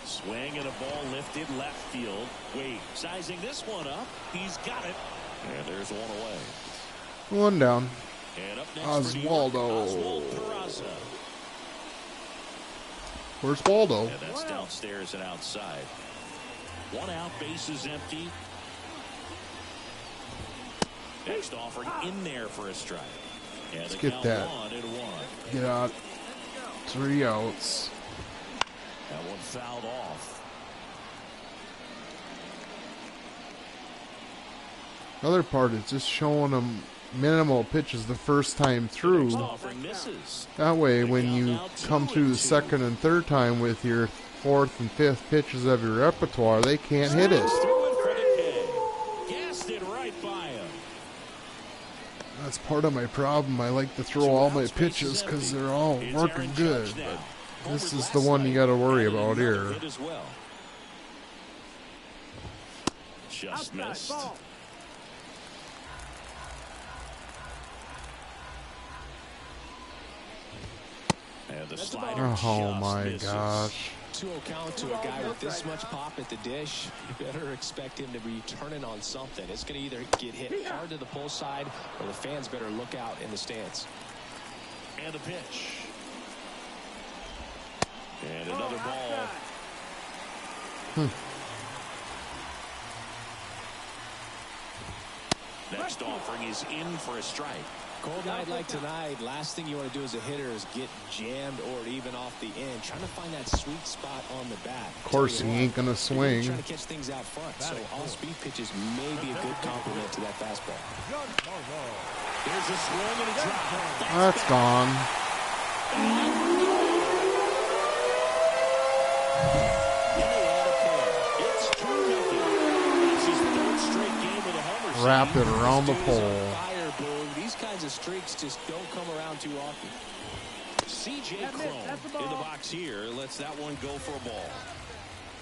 Swing and a ball lifted left field. Wade sizing this one up. He's got it. And there's one away. One down. And up next Oswaldo. Oswald Peraza. Where's Waldo? And that's downstairs and outside. 1 out, bases empty. Next offering in there for a strike. And let's get that. 1-1. Get out. 3 outs. That one fouled off. Another part is just showing them minimal pitches the first time through. That way, when you come through the second and third time with your 4th and 5th pitches of your repertoire, they can't hit it. That's part of my problem. I like to throw all my pitches because they're all working good. But this is the one you got to worry about here. Just missed. And the slider. Oh my gosh. 2-0 count to a guy with this much pop at the dish. You better expect him to be turning on something. It's going to either get hit hard to the pull side, or the fans better look out in the stands. And a pitch. And another ball. Next offering is in for a strike. Cold night like tonight, last thing you want to do as a hitter is get jammed or even off the end. Trying to find that sweet spot on the bat. Of course, he ain't going to swing. Trying to catch things out front, so off-speed pitches may be a good complement to that fastball. There's a swing and a drop. That's gone. It's 2-0. It's his 3rd straight game with a homer. Wrap it around the pole. These kinds of streaks just don't come around too often. C.J. Cron in the box here lets that one go for a ball.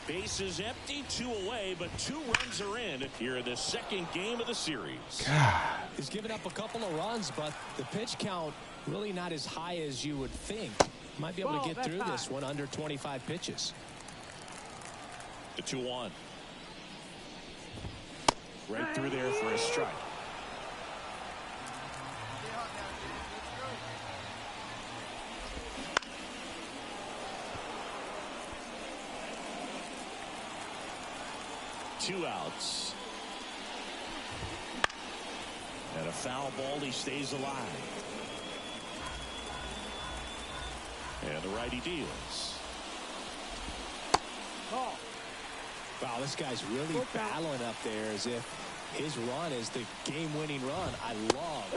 Bases empty, 2 away, but 2 runs are in here in the 2nd game of the series. God. He's given up a couple of runs, but the pitch count really not as high as you would think. Might be able to get through this one under 25 pitches. The 2-1. Right through there for a strike. Two outs. And a foul ball, he stays alive. And the righty deals. Wow, this guy's really battling up there as if his run is the game-winning run. I love